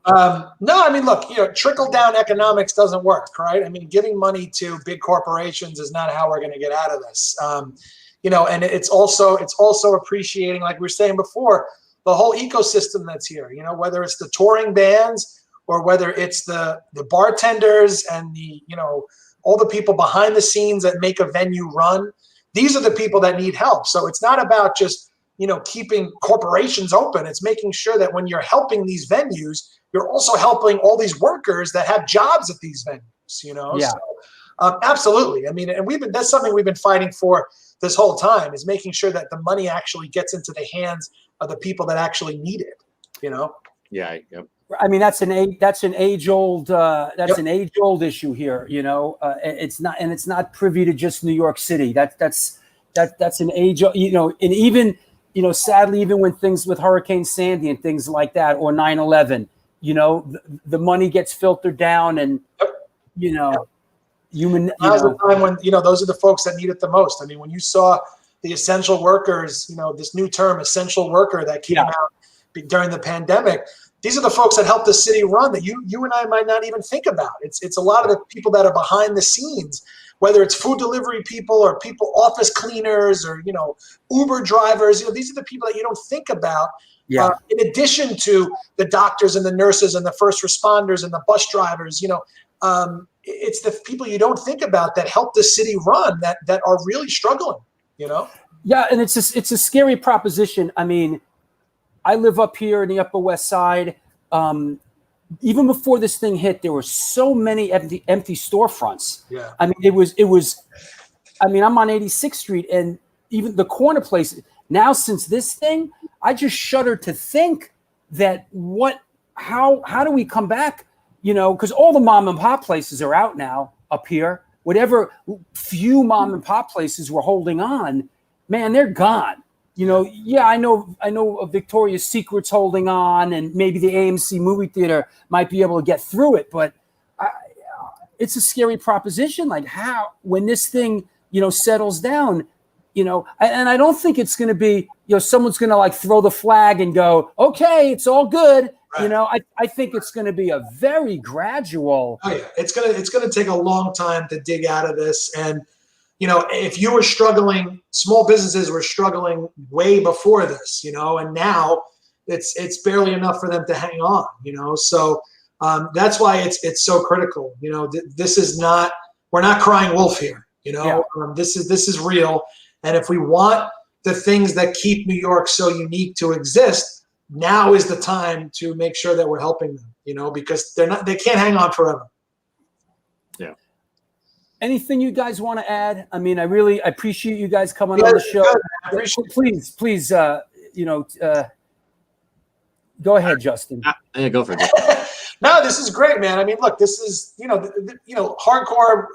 No, I mean, look, trickle down economics doesn't work, right? I mean, giving money to big corporations is not how we're going to get out of this. And it's also appreciating, like we were saying before, the whole ecosystem that's here, whether it's the touring bands or whether it's the bartenders and all the people behind the scenes that make a venue run. These are the people that need help. So it's not about just, keeping corporations open. It's making sure that when you're helping these venues, you're also helping all these workers that have jobs at these venues, Yeah. So, absolutely. I mean, and that's something we've been fighting for this whole time, is making sure that the money actually gets into the hands of the people that actually need it, Yeah. Yep. I mean, that's an age old issue here. It's not privy to just New York City. That's an age, and even, sadly, even when things with Hurricane Sandy and things like that, or 9/11, the money gets filtered down, and human. Now's the time when those are the folks that need it the most. I mean, when you saw the essential workers, this new term, essential worker, that came out during the pandemic. These are the folks that help the city run that you and I might not even think about. It's a lot of the people that are behind the scenes, whether it's food delivery people or office cleaners or, Uber drivers. These are the people that you don't think about. Yeah. In addition to the doctors and the nurses and the first responders and the bus drivers, it's the people you don't think about that help the city run that are really struggling, Yeah, and it's a scary proposition. I mean, I live up here in the Upper West Side. Even before this thing hit, there were so many empty storefronts. Yeah. I mean, it was. I mean, I'm on 86th Street, and even the corner place. Now, since this thing, I just shudder to think that how do we come back? Because all the mom and pop places are out now up here. Whatever few mom and pop places were holding on, man, they're gone. I know Victoria's Secret's holding on, and maybe the AMC movie theater might be able to get through it, but it's a scary proposition. Like, how, when this thing, settles down, and I don't think it's going to be, someone's going to like throw the flag and go, okay, it's all good. Right. I think it's going to be a very gradual. Oh yeah, it's gonna take a long time to dig out of this. And if you were struggling, small businesses were struggling way before this, and now it's barely enough for them to hang on, So that's why it's so critical. This is not, we're not crying wolf here. This is real. And if we want the things that keep New York so unique to exist, now is the time to make sure that we're helping them. Because they can't hang on forever. Yeah. Anything you guys want to add? I mean, I really appreciate you guys coming on the show. Please, go ahead, Justin. Yeah, go for it. No, this is great, man. I mean, look, this is, hardcore.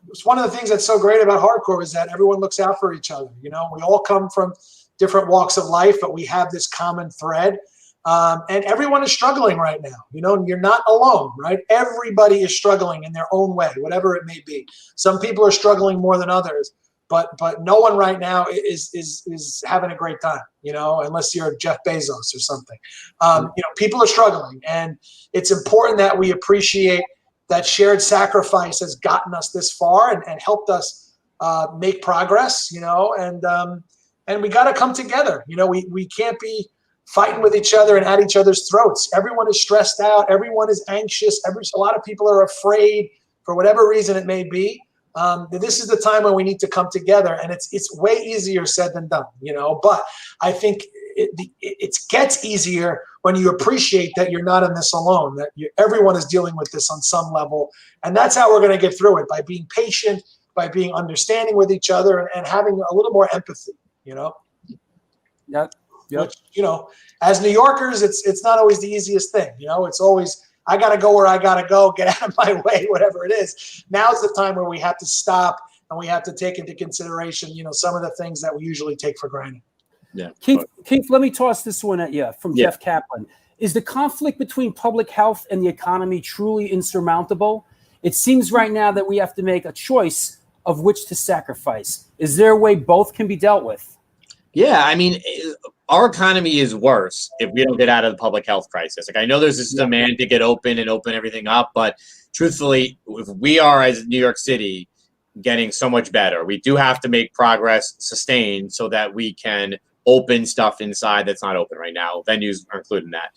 It's one of the things that's so great about hardcore is that everyone looks out for each other. We all come from different walks of life, but we have this common thread. And everyone is struggling right now, and you're not alone, right? Everybody is struggling in their own way, whatever it may be. Some people are struggling more than others, but no one right now is having a great time, unless you're Jeff Bezos or something. People are struggling, and it's important that we appreciate that shared sacrifice has gotten us this far and helped us make progress, and we got to come together. We can't be fighting with each other and at each other's throats. Everyone is stressed out. Everyone is anxious. A lot of people are afraid for whatever reason it may be. This is the time when we need to come together, and it's way easier said than done, but I think it gets easier when you appreciate that you're not in this alone, that everyone is dealing with this on some level. And that's how we're going to get through it, by being patient, by being understanding with each other, and having a little more empathy, Yep. Which, as New Yorkers, it's not always the easiest thing. It's always, I got to go where I got to go, get out of my way, whatever it is. Now's the time where we have to stop and we have to take into consideration, some of the things that we usually take for granted. Yeah. Keith, let me toss this one at you from Jeff Kaplan. Is the conflict between public health and the economy truly insurmountable? It seems right now that we have to make a choice of which to sacrifice. Is there a way both can be dealt with? Yeah, I mean, our economy is worse if we don't get out of the public health crisis. Like, I know there's this demand to get open and open everything up, but truthfully, if we are as New York City getting so much better, we do have to make progress sustained so that we can open stuff inside that's not open right now. Venues are included in that.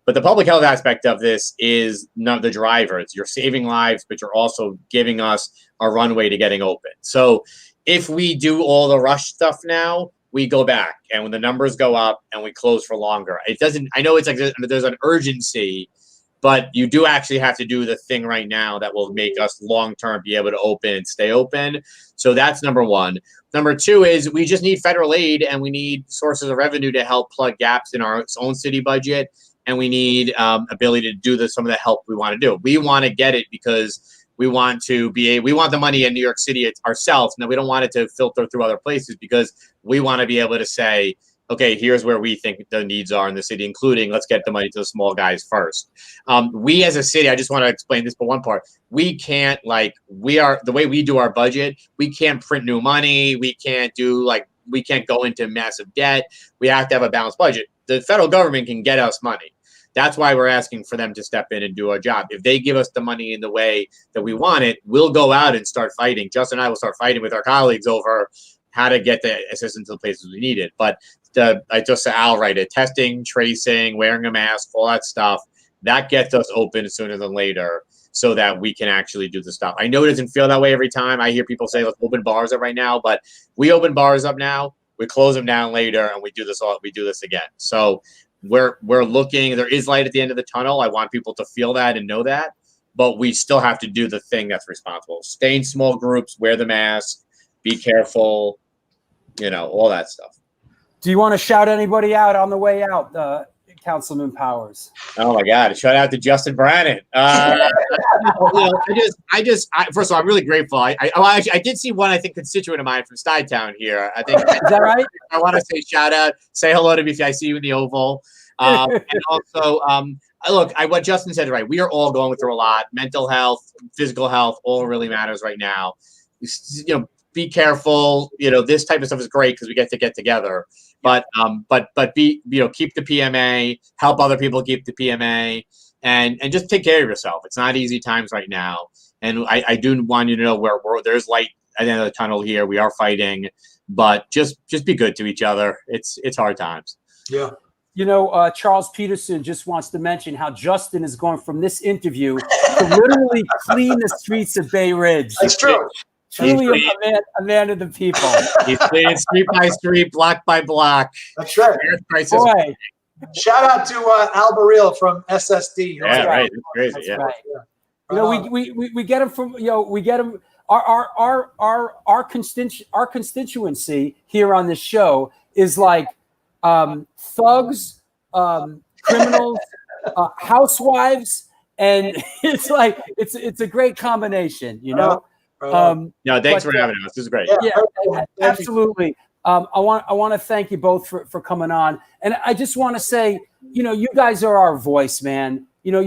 But the public health aspect of this is not the driver. It's you're saving lives, but you're also giving us a runway to getting open. So if we do all the rush stuff now, we go back, and when the numbers go up and we close for longer, it doesn't, I know it's like there's an urgency, but you do actually have to do the thing right now that will make us long-term be able to open and stay open. So that's number one. Number two is we just need federal aid, and we need sources of revenue to help plug gaps in our own city budget. And we need ability to do some of the help we want to do. We want to get it because we want we want the money in New York City ourselves. And we don't want it to filter through other places, because we want to be able to say, okay, here's where we think the needs are in the city, including let's get the money to the small guys first. We as a city, I just want to explain this for one part. We can't the way we do our budget, we can't print new money. We can't go into massive debt. We have to have a balanced budget. The federal government can get us money. That's why we're asking for them to step in and do our job. If they give us the money in the way that we want it, we'll go out and start fighting. Justin and I will start fighting with our colleagues over how to get the assistance to the places we need it. But I just said, Al, right, testing, tracing, wearing a mask, all that stuff, that gets us open sooner than later so that we can actually do the stuff. I know it doesn't feel that way every time. I hear people say, let's open bars up right now, but we open bars up now, we close them down later, and we do this again. So we're looking, there is light at the end of the tunnel. I want people to feel that and know that, but we still have to do the thing that's responsible. Stay in small groups, wear the mask, be careful, all that stuff. Do you want to shout anybody out on the way out, Councilman Powers? Oh my God! Shout out to Justin Brannan. First of all, I'm really grateful. I did see one, I think, constituent of mine from Stuytown here. I think is that right? I want to say shout out, say hello to me if I see you in the Oval, and also look. What Justin said is right. We are all going through a lot. Mental health, physical health, all really matters right now. Be careful. This type of stuff is great because we get together. But keep the PMA, help other people keep the PMA, and just take care of yourself. It's not easy times right now, and I do want you to know where there's light at the end of the tunnel here. We are fighting, but just be good to each other. It's hard times. Yeah. Charles Peterson just wants to mention how Justin is going from this interview to literally clean the streets of Bay Ridge. That's true. Truly a man of the people. He's cleaning street by street, block by block. That's right. Boy. Shout out to Al Baril from SSD. Yeah, right. It's crazy. That's yeah. Right. We get him from we get him our constituency here on this show is like thugs, criminals, housewives, and it's like it's a great combination, Thanks for having us. This is great. Yeah, absolutely. I want to thank you both for coming on, and I just want to say, you guys are our voice, man. You're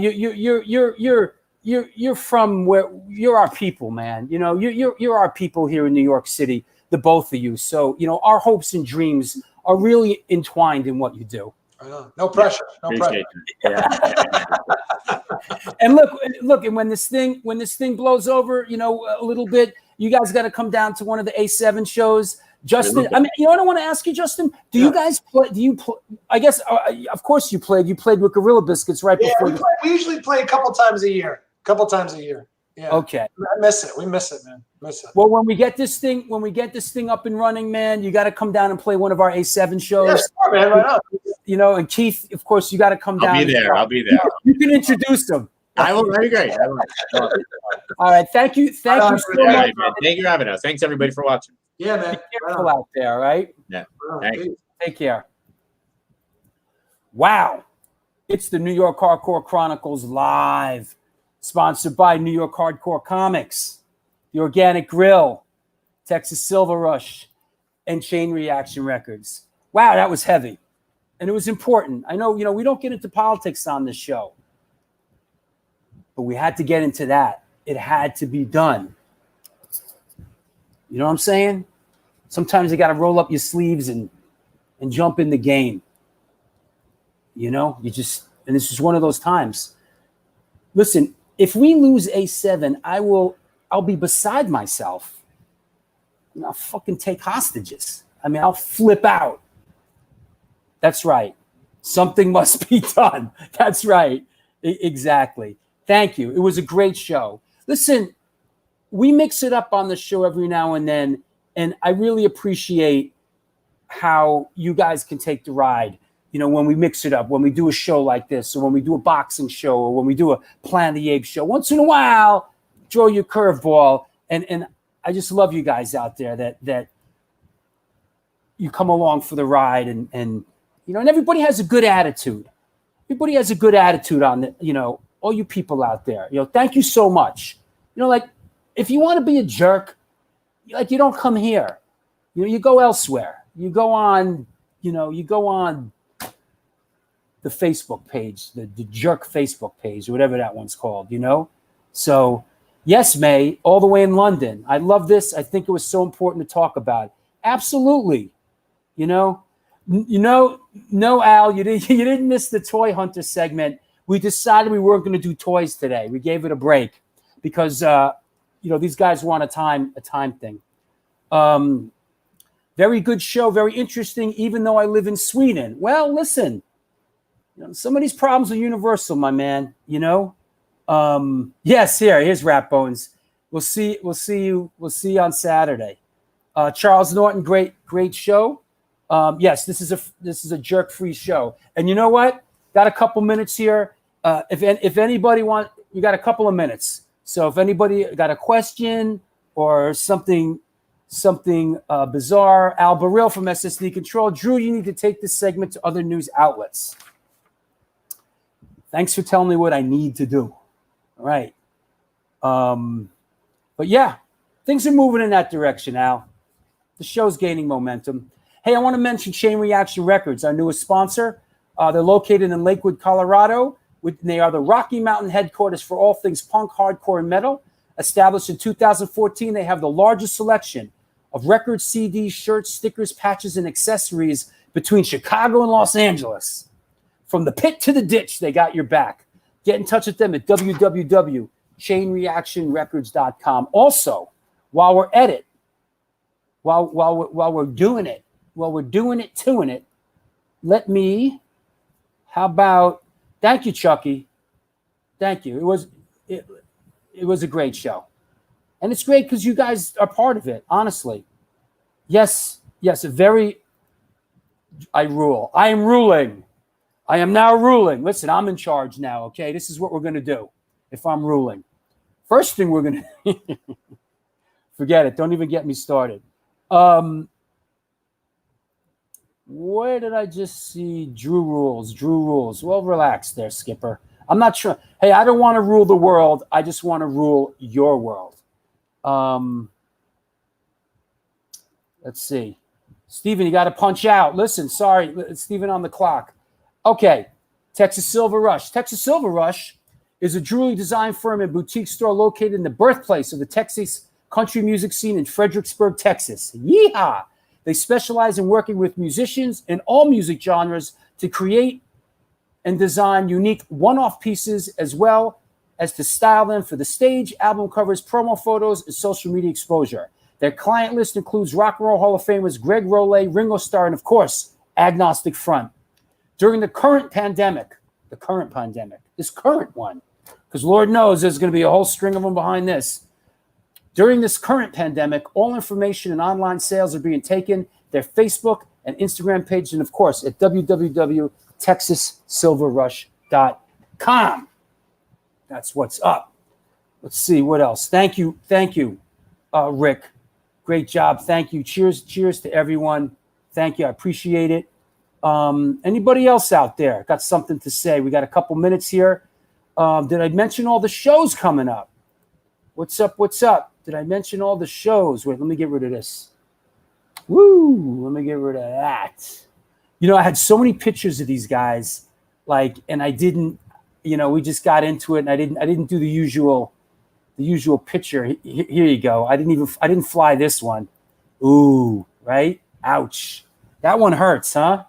from where you're our people, man. You're our people here in New York City, the both of you. So our hopes and dreams are really entwined in what you do. No pressure. No pressure. Yeah. And look, and when this thing blows over, a little bit, you guys got to come down to one of the A7 shows. Justin, I mean, I want to ask you, Justin, you guys play? Do you play? I guess, of course, you played with Gorilla Biscuits right before. We usually play a couple times a year. Yeah. Okay. I miss it. We miss it, man. Well, when we get this thing up and running, man, you got to come down and play one of our A7 shows. Yeah, sure, man. Right on. And Keith, of course, you got to come down. I'll be there. You can introduce them. I will. Very great. All right. Thank you so much. Thank you for having us. Thanks everybody for watching. Yeah, man. Be careful out there, right? Yeah. Thanks. Take care. Wow. It's the New York Hardcore Chronicles live, sponsored by New York Hardcore Comics, The Organic Grill, Texas Silver Rush, and Chain Reaction Records. Wow, that was heavy. And it was important. I know, we don't get into politics on this show, but we had to get into that. It had to be done. You know what I'm saying? Sometimes you got to roll up your sleeves and jump in the game. You know, and this is one of those times. Listen, if we lose A7, I'll be beside myself. You know, I'll fucking take hostages. I mean, I'll flip out. That's right. Something must be done. That's right. Exactly. Thank you. It was a great show. Listen, we mix it up on the show every now and then, and I really appreciate how you guys can take the ride. You know, when we mix it up, when we do a show like this, or when we do a boxing show, or when we do a Planet of the Apes show, once in a while, throw your curveball. And I just love you guys out there that you come along for the ride, and you know, and everybody has a good attitude. Everybody has a good attitude on the, you know, all you people out there. You know, thank you so much. You know, like, if you want to be a jerk, like, you don't come here. You know, you go elsewhere. You go on the Facebook page, the jerk Facebook page, or whatever that one's called, you know? So, yes, May, all the way in London. I love this. I think it was so important to talk about. Absolutely. You know, no, Al, you didn't miss the toy hunter segment. We decided we weren't going to do toys today. We gave it a break because, you know, these guys want a time thing. Very good show, very interesting, even though I live in Sweden. Well, listen, you know, some of these problems are universal, my man, you know? Yes, here's Rat Bones. We'll see you on Saturday. Charles Norton, great show. Yes, this is a jerk-free show. And you know what? Got a couple minutes here. If anybody we got a couple of minutes. So if anybody got a question or something bizarre, Al Burrell from SSD Control. Drew, you need to take this segment to other news outlets. Thanks for telling me what I need to do. All right. But yeah, things are moving in that direction, Al. The show's gaining momentum. Hey, I want to mention Chain Reaction Records, our newest sponsor. They're located in Lakewood, Colorado. They are the Rocky Mountain headquarters for all things punk, hardcore, and metal. Established in 2014, they have the largest selection of records, CDs, shirts, stickers, patches, and accessories between Chicago and Los Angeles. From the pit to the ditch, they got your back. Get in touch with them at www.chainreactionrecords.com. Also, while we're at it, while we're doing it, how about, thank you, Chucky. Thank you. It was a great show. And it's great because you guys are part of it, honestly. Yes, I rule. I am ruling. I am now ruling. Listen, I'm in charge now, okay? This is what we're going to do if I'm ruling. First thing we're going to... Forget it. Don't even get me started. Where did I just see Drew rules? Well, relax there, Skipper. I'm not sure. Hey, I don't want to rule the world. I just want to rule your world. Let's see. Steven, you got to punch out. Listen, sorry, Steven on the clock. Okay, Texas Silver Rush. Texas Silver Rush is a jewelry design firm and boutique store located in the birthplace of the Texas country music scene in Fredericksburg, Texas. Yeehaw! They specialize in working with musicians in all music genres to create and design unique one-off pieces, as well as to style them for the stage, album covers, promo photos, and social media exposure. Their client list includes Rock and Roll Hall of Famers Greg Rowley, Ringo Starr, and of course, Agnostic Front. During the current pandemic, this current one, because Lord knows there's going to be a whole string of them behind this. During this current pandemic, all information and online sales are being taken, their Facebook and Instagram page, and of course, at www.texassilverrush.com. That's what's up. Let's see what else. Thank you, Rick. Great job. Thank you. Cheers to everyone. Thank you. I appreciate it. Anybody else out there got something to say? We got a couple minutes here. Did I mention all the shows coming up? What's up? Did I mention all the shows? Wait, let me get rid of this. Woo! Let me get rid of that. You know, I had so many pictures of these guys, and I didn't, we just got into it, and I didn't do the usual picture. Here you go. I didn't fly this one. Ooh, right? Ouch. That one hurts, huh?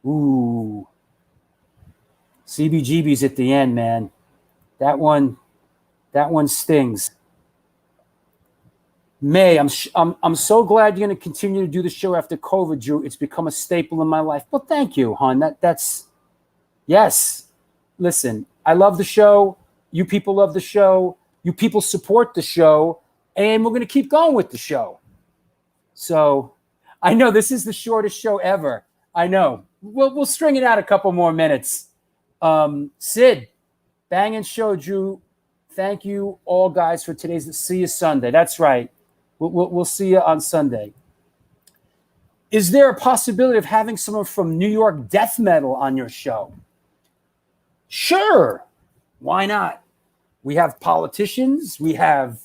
Ooh. CBGB's at the end, man. That one stings. May, I'm so glad you're going to continue to do the show after COVID, Drew. It's become a staple in my life. Well, thank you, hon. That's yes. Listen, I love the show. You people love the show. You people support the show, and we're going to keep going with the show. So, I know this is the shortest show ever. I know. We'll string it out a couple more minutes. Sid, banging show, Drew. Thank you all, guys, for today's. See you Sunday. That's right. We'll see you on Sunday. Is there a possibility of having someone from New York death metal on your show? Sure. Why not? We have politicians. We had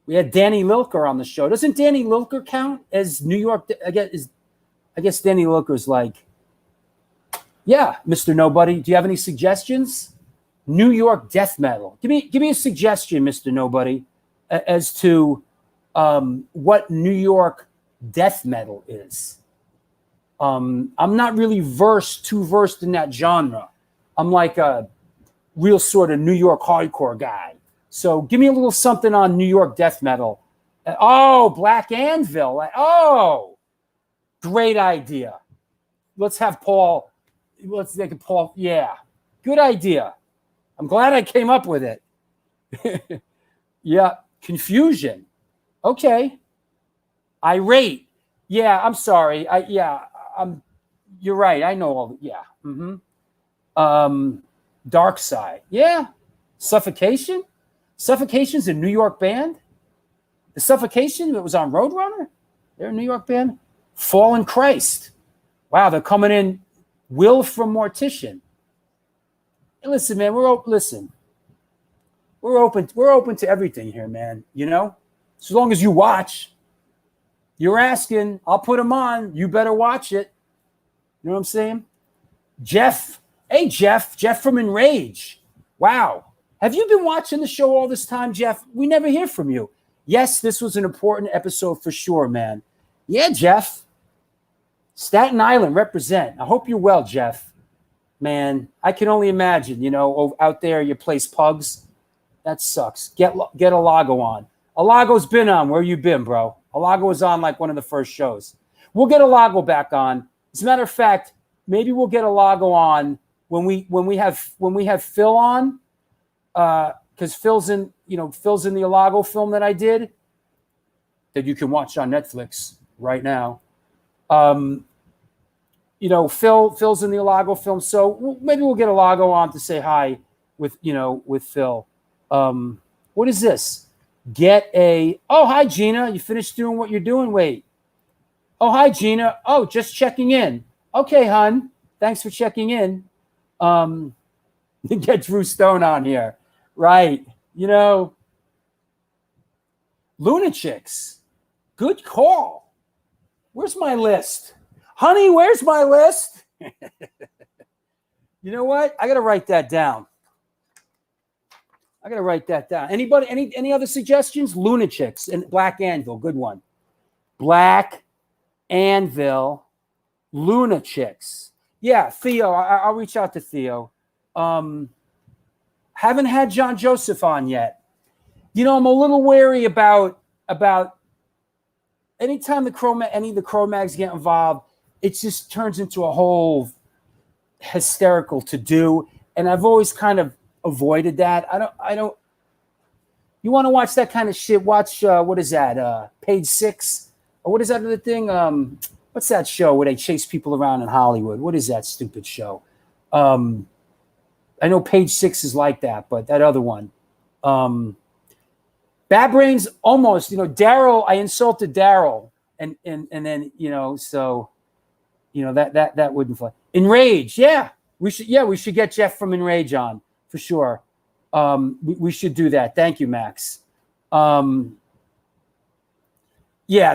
Danny Lilker on the show. Doesn't Danny Lilker count as New York? I guess Danny Lilker's like, yeah, Mr. Nobody. Do you have any suggestions? New York death metal. Give me a suggestion, Mr. Nobody, as to what New York death metal is. I'm not really too versed in that genre. I'm like a real sort of New York hardcore guy. So give me a little something on New York death metal. Oh, Black Anvil. Oh, great idea. Let's have Paul. Let's make it Paul. Yeah, good idea. I'm glad I came up with it. Yeah, Confusion. Okay. Irate. Yeah, I'm sorry. You're right. I know all. Yeah. Mm-hmm. Dark Side. Yeah. Suffocation. Suffocation's a New York band. The Suffocation that was on Roadrunner. They're a New York band. Fallen Christ. Wow, they're coming in. Will from Mortician. And listen, man, we're open to everything here, man. You know, as long as you watch. You're asking, I'll put them on. You better watch it. You know what I'm saying? Jeff. Hey, Jeff from Enrage. Wow. Have you been watching the show all this time, Jeff? We never hear from you. Yes, this was an important episode for sure, man. Yeah, Jeff. Staten Island, represent. I hope you're well, Jeff. Man, I can only imagine, you know, out there you place pugs. That sucks. Get Alago on. Alago's been on. Where you been, bro? Alago was on like one of the first shows. We'll get Alago back on. As a matter of fact, maybe we'll get Alago on when we have Phil on, because Phil's in the Alago film that I did that you can watch on Netflix right now. You know, Phil's in the Alago film, so maybe we'll get Alago on to say hi with Phil. What is this? Oh, hi, Gina. You finished doing what you're doing? Wait. Oh, hi, Gina. Oh, just checking in. Okay, hon. Thanks for checking in. Get Drew Stone on here. Right. You know, Lunatics. Good call. Where's my list? Honey, where's my list? You know what? I got to write that down. Anybody, any other suggestions? Lunatics and Black Anvil. Good one. Black Anvil, Lunatics. Yeah, Theo. I'll reach out to Theo. Haven't had John Joseph on yet. You know, I'm a little wary about anytime any of the Cro-Mags get involved, it just turns into a whole hysterical to do. And I've always kind of avoided that. I don't. You want to watch that kind of shit? Watch what is that? Page 6, or what is that other thing? What's that show where they chase people around in Hollywood? What is that stupid show? I know Page 6 is like that, but that other one, Bad Brains, almost. You know, Daryl. I insulted Daryl, and then so that wouldn't fly. Enrage, yeah. We should get Jeff from Enrage on for sure. We should do that. Thank you, Max. Yeah,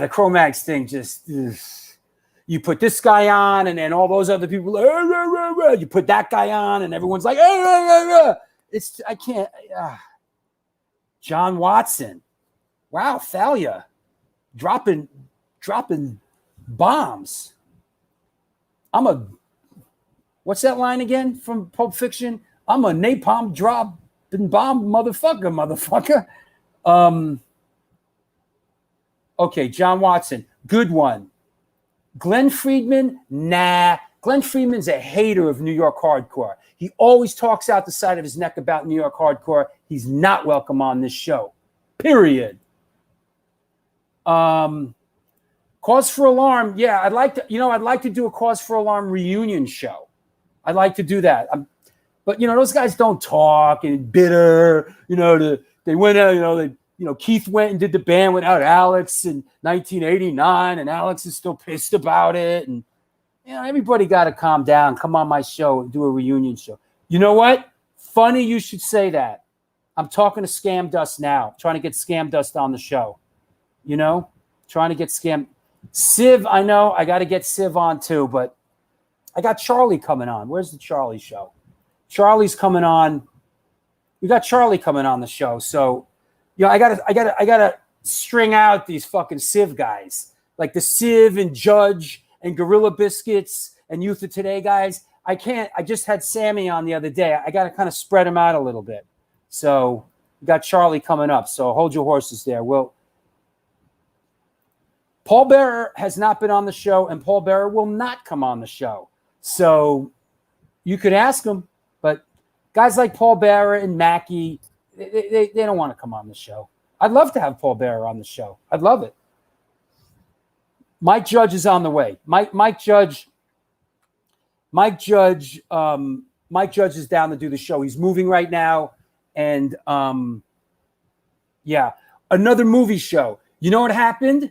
the Cro-Mags thing just you put this guy on, and then all those other people, you put that guy on, and everyone's like, it's I can't. John Watson, wow, Thalia, dropping bombs. what's that line again from Pulp Fiction? I'm a napalm dropping bomb motherfucker. Okay, John Watson, good one. Glenn Friedman, nah. Glenn Friedman's a hater of New York hardcore. He always talks out the side of his neck about New York hardcore. He's not welcome on this show. Period. Cause for Alarm, yeah, I'd like to do a Cause for Alarm reunion show. I'd like to do that. But those guys don't talk and bitter. They went out. Keith went and did the band without Alex in 1989, and Alex is still pissed about it. And everybody got to calm down. Come on my show and do a reunion show. You know what? Funny you should say that. I'm talking to Scam Dust now. Trying to get Scam Dust on the show. Trying to get Scam. Civ, I know. I got to get Civ on too, but I got Charlie coming on. Where's the Charlie show? Charlie's coming on. We got Charlie coming on the show. So, I gotta string out these fucking Civ guys. Like the Civ and Judge and Gorilla Biscuits and Youth of Today guys. I just had Sammy on the other day. I got to kind of spread them out a little bit. So we got Charlie coming up. So hold your horses there. Paul Bearer has not been on the show, and Paul Bearer will not come on the show. So you could ask him, but guys like Paul Bearer and Mackie, they don't want to come on the show. I'd love to have Paul Bearer on the show. I'd love it. Mike Judge is on the way. Mike Judge is down to do the show. He's moving right now. And another movie show. You know what happened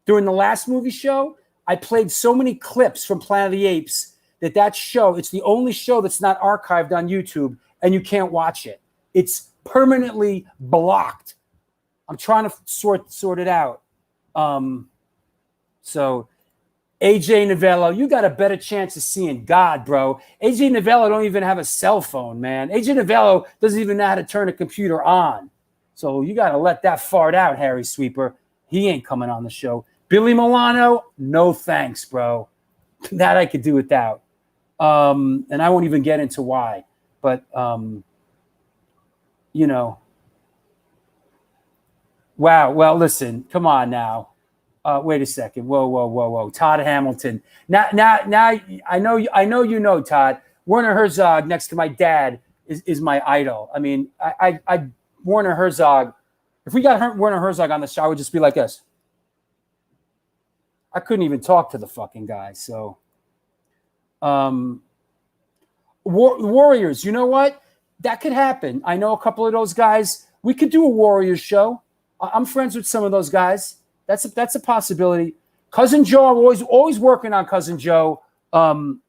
during the last movie show? I played so many clips from Planet of the Apes that show, it's the only show that's not archived on YouTube, and you can't watch it. It's permanently blocked. I'm trying to sort it out. So AJ Novello, you got a better chance of seeing God, bro. AJ Novello don't even have a cell phone, man. AJ Novello doesn't even know how to turn a computer on. So you got to let that fart out, Harry Sweeper. He ain't coming on the show. Billy Milano, no thanks, bro. That I could do without. And I won't even get into why. But, Wow. Well, listen, come on now. Wait a second. Whoa. Todd Hamilton. Now I know Todd. Werner Herzog next to my dad is my idol. I mean, I Werner Herzog. If we got Werner Herzog on the show, I would just be like this. I couldn't even talk to the fucking guy. So, Warriors. You know what? That could happen. I know a couple of those guys. We could do a Warriors show. I'm friends with some of those guys. That's a possibility. Cousin Joe, I'm always working on Cousin Joe. And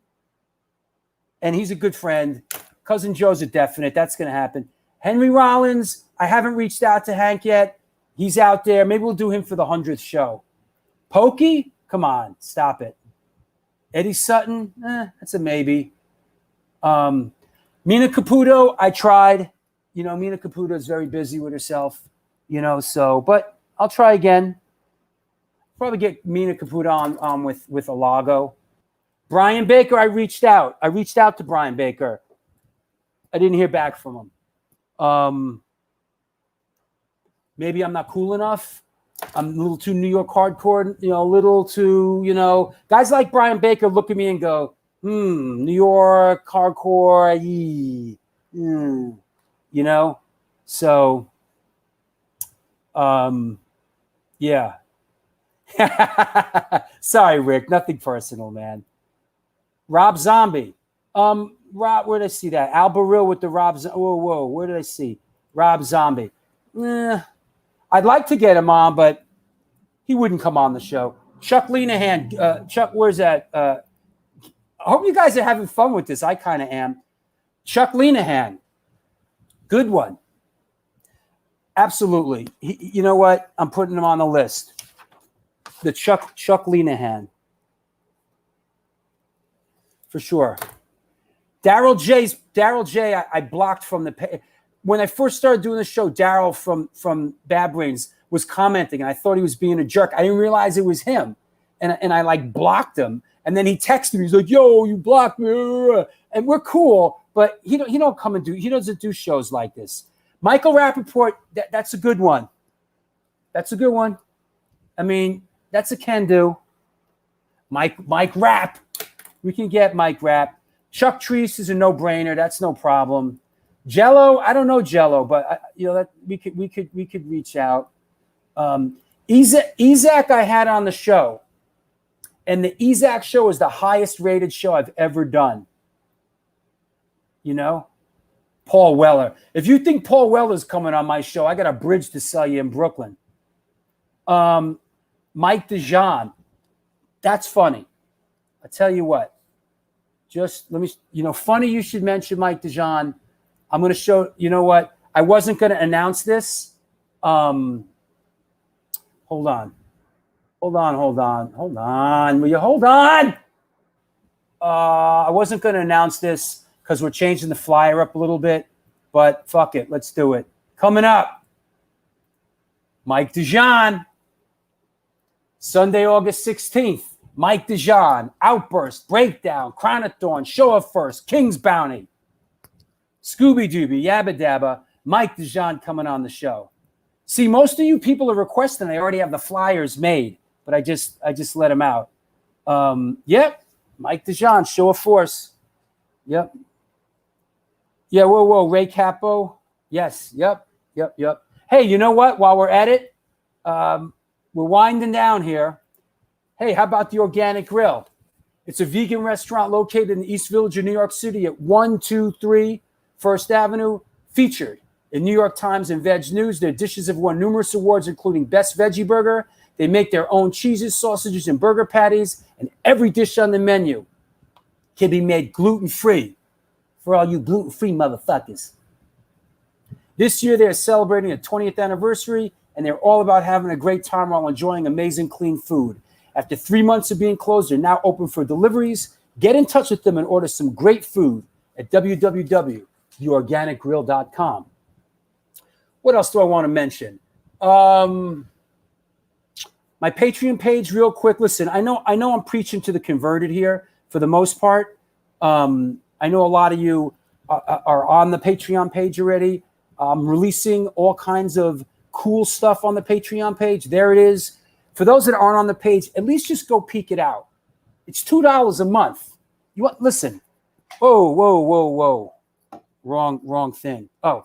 he's a good friend. Cousin Joe's a definite. That's going to happen. Henry Rollins, I haven't reached out to Hank yet. He's out there. Maybe we'll do him for the 100th show. Pokey, come on, stop it. Eddie Sutton, that's a maybe. Mina Caputo, I tried. Mina Caputo is very busy with herself. But I'll try again. Probably get Mina Caputo on with Alago. Brian Baker, I reached out. To Brian Baker. I didn't hear back from him. Maybe I'm not cool enough. I'm a little too New York hardcore, a little too, guys like Brian Baker look at me and go, New York hardcore, So, yeah. Sorry, Rick. Nothing personal, man. Rob Zombie. Rob, where did I see that? Al Baril with the Rob. Whoa. Where did I see Rob Zombie? I'd like to get him on, but he wouldn't come on the show. Chuck Lenahan. Chuck, where's that? I hope you guys are having fun with this. I kind of am. Chuck Lenahan. Good one. Absolutely. You know what? I'm putting him on the list. The Chuck Lenahan. For sure. Daryl J, I blocked from the when I first started doing the show, Daryl from Bad Brains was commenting, and I thought he was being a jerk. I didn't realize it was him. and I like blocked him. And then he texted me. He's like, "Yo, you blocked me," and we're cool. But he don't come and he doesn't do shows like this. Michael Rappaport, that's a good one. That's a good one. I mean, that's a can do. Mike Rapp, we can get Mike Rapp. Chuck Treese is a no-brainer. That's no problem. Jello, I don't know Jello, but that we could reach out. Ezak I had on the show, and the Ezak show is the highest rated show I've ever done. Paul Weller. If you think Paul Weller's coming on my show, I got a bridge to sell you in Brooklyn. Mike DeJean. That's funny. I tell you what. Just let me, funny you should mention Mike DeJean. I'm going to show, what? I wasn't going to announce this. Hold on. Will you hold on? I wasn't going to announce this because we're changing the flyer up a little bit, but fuck it. Let's do it. Coming up, Mike DeJean, Sunday, August 16th. Mike DeJean, Outburst, Breakdown, Crown of Thorns, Show of First, King's Bounty, Scooby Dooby, Yabba Dabba, Mike DeJean coming on the show. See, most of you people are requesting. I already have the flyers made, but I just let them out. Yep, Mike DeJean, Show of Force. Yep. Yeah, whoa, Ray Capo. Yes, yep. Hey, you know what? While we're at it, we're winding down here. Hey, how about the Organic Grill? It's a vegan restaurant located in the East Village of New York City at 123 First Avenue, featured in New York Times and Veg News. Their dishes have won numerous awards, including Best Veggie Burger. They make their own cheeses, sausages, and burger patties, and every dish on the menu can be made gluten-free for all you gluten-free motherfuckers. This year, they're celebrating a 20th anniversary, and they're all about having a great time while enjoying amazing, clean food. After 3 months of being closed, they're now open for deliveries. Get in touch with them and order some great food at www.theorganicgrill.com. What else do I want to mention? My Patreon page, real quick. Listen, I know I'm preaching to the converted here for the most part. I know a lot of you are on the Patreon page already. I'm releasing all kinds of cool stuff on the Patreon page. There it is. For those that aren't on the page, at least just go peek it out. It's $2 a month. Listen. Whoa. Wrong thing. Oh,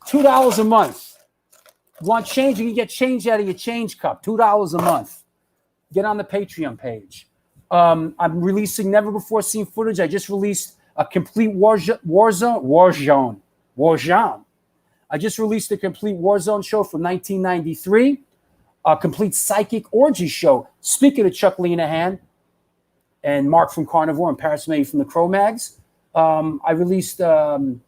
$2 a month. You want change? You can get change out of your change cup. $2 a month. Get on the Patreon page. I'm releasing never before seen footage. I just released a complete Warzone. I just released a complete Warzone show from 1993. A complete psychic orgy show. Speaking of Chuck Lenahan and Mark from Carnivore and Paris May from the Cro-Mags, I released an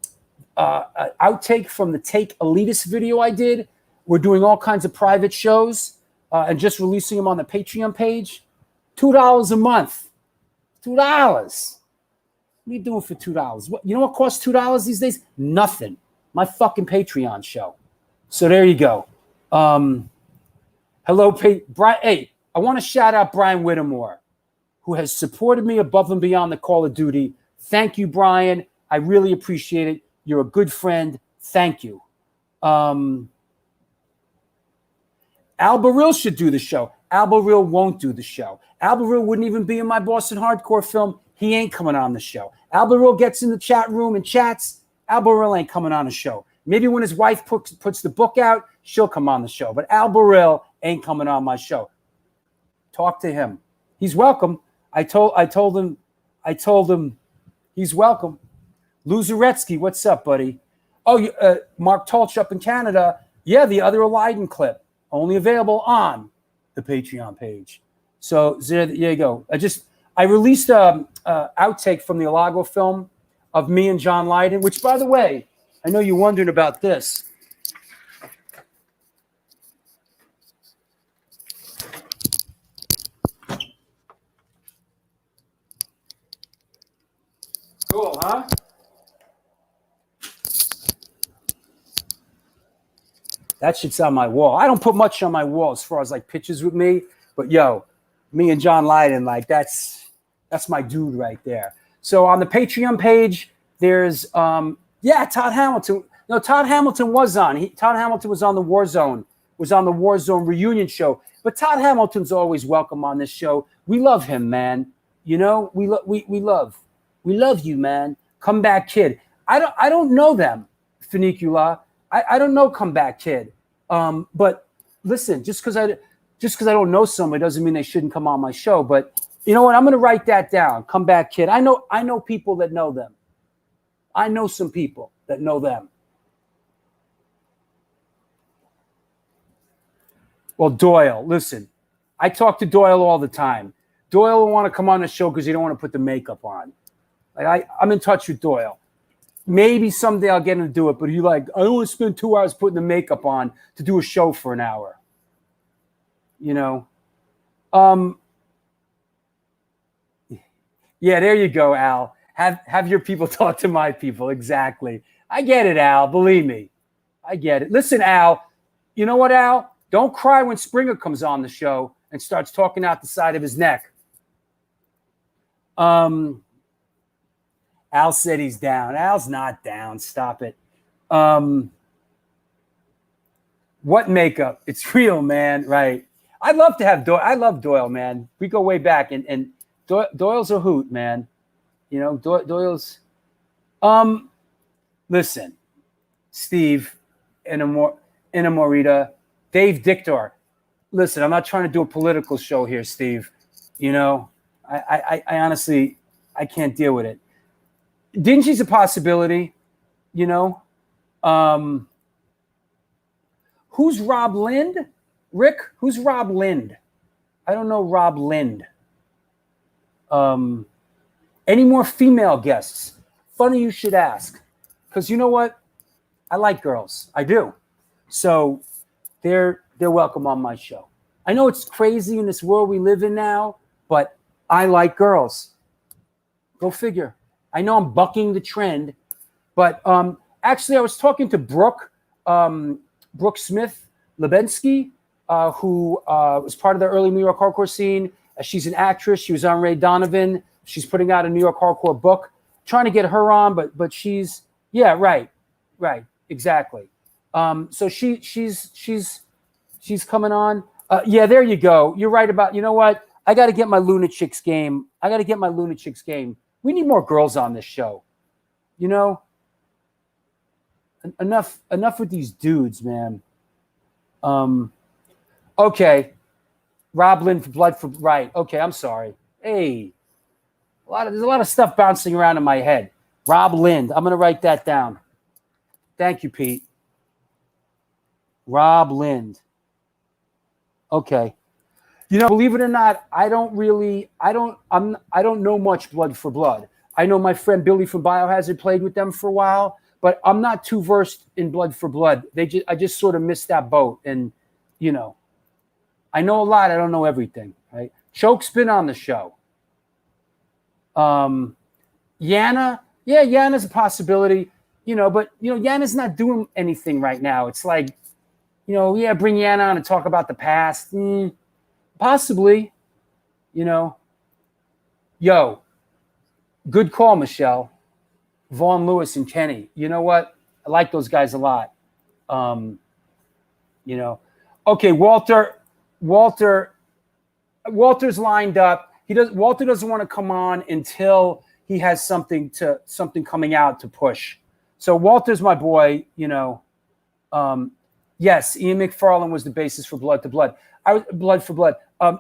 outtake from the Take Elitist video I did. We're doing all kinds of private shows and just releasing them on the Patreon page. $2 a month. $2. What are you doing for $2? You know what costs $2 these days? Nothing. My fucking Patreon show. So there you go. Hello, Brian. Hey, I want to shout out Brian Whittemore, who has supported me above and beyond the Call of Duty. Thank you, Brian. I really appreciate it. You're a good friend. Thank you. Al Baril should do the show. Al Baril won't do the show. Al Baril wouldn't even be in my Boston Hardcore film. He ain't coming on the show. Al Baril gets in the chat room and chats. Al Baril ain't coming on the show. Maybe when his wife puts the book out, she'll come on the show. But Al Baril ain't coming on my show. Talk to him. He's welcome. I told him he's welcome. Lou Zaretsky, what's up, buddy? Oh, Mark Tulch up in Canada. Yeah, the other Leiden clip. Only available on the Patreon page. So there you go. I released a outtake from the Alago film of me and John Lydon, which, by the way, I know you're wondering about this. Cool, huh? That shit's on my wall. I don't put much on my wall as far as like pictures with me, but yo, Me and John Lydon, like that's my dude right there. So on the Patreon page, there's Todd Hamilton. No, Todd Hamilton was on. Todd Hamilton was on the Warzone reunion show. But Todd Hamilton's always welcome on this show. We love him, man. You know, we love you, man. Comeback Kid. I don't know them, Funicula. I don't know Comeback Kid. But listen, just because I don't know somebody doesn't mean they shouldn't come on my show. But you know what? I'm going to write that down. Comeback Kid. I know people that know them. I know some people that know them. Well, Doyle, listen, I talk to Doyle all the time. Doyle will want to come on the show because he don't want to put the makeup on. Like I'm in touch with Doyle. Maybe someday I'll get him to do it, but he like, I don't want to spend 2 hours putting the makeup on to do a show for an hour. You know? Yeah, there you go, Al. Have your people talk to my people. Exactly. I get it, Al. Believe me. I get it. Listen, Al, you know what, Al? Don't cry when Springer comes on the show and starts talking out the side of his neck. Al said he's down. Al's not down. Stop it. What makeup? It's real, man. Right. I'd love to have Doyle. I love Doyle, man. We go way back, and Doyle's a hoot, man. You know, Doyle's. Listen, Steve, Morita, Dave Dictor. Listen, I'm not trying to do a political show here, Steve. You know, I honestly, I can't deal with it. Dingy's a possibility, you know. Who's Rob Lind? Rick, who's Rob Lind? I don't know Rob Lind. Any more female guests? Funny you should ask. Because you know what? I like girls. I do. So they're welcome on my show. I know it's crazy in this world we live in now, but I like girls. Go figure. I know I'm bucking the trend, but actually I was talking to Brooke Smith Lebensky, who was part of the early New York hardcore scene. She's an actress. She was on Ray Donovan. She's putting out a New York hardcore book. Trying to get her on, but she's right, exactly. So she's coming on. There you go. You're right about. You know what? I got to get my Lunatics game. We need more girls on this show. You know, enough with these dudes, man. Okay. Rob Lynn for Blood for right. Okay, I'm sorry. Hey, there's a lot of stuff bouncing around in my head. Rob Lind. I'm gonna write that down. Thank you, Pete. Rob Lind. Okay. You know, believe it or not, I don't know much Blood for Blood. I know my friend Billy from Biohazard played with them for a while, but I'm not too versed in Blood for Blood. I just sort of missed that boat, and you know, I know a lot. I don't know everything. Right? Choke's been on the show. Yana, Yana's a possibility. You know, but you know, Yana's not doing anything right now. It's like, you know, bring Yana on and talk about the past. Possibly, you know. Yo, good call, Michelle. Vaughn Lewis and Kenny. You know what? I like those guys a lot. You know. Okay, Walter's lined up. Walter doesn't want to come on until he has something coming out to push. So Walter's my boy, you know. Yes, Ian McFarlane was the basis for Blood for Blood.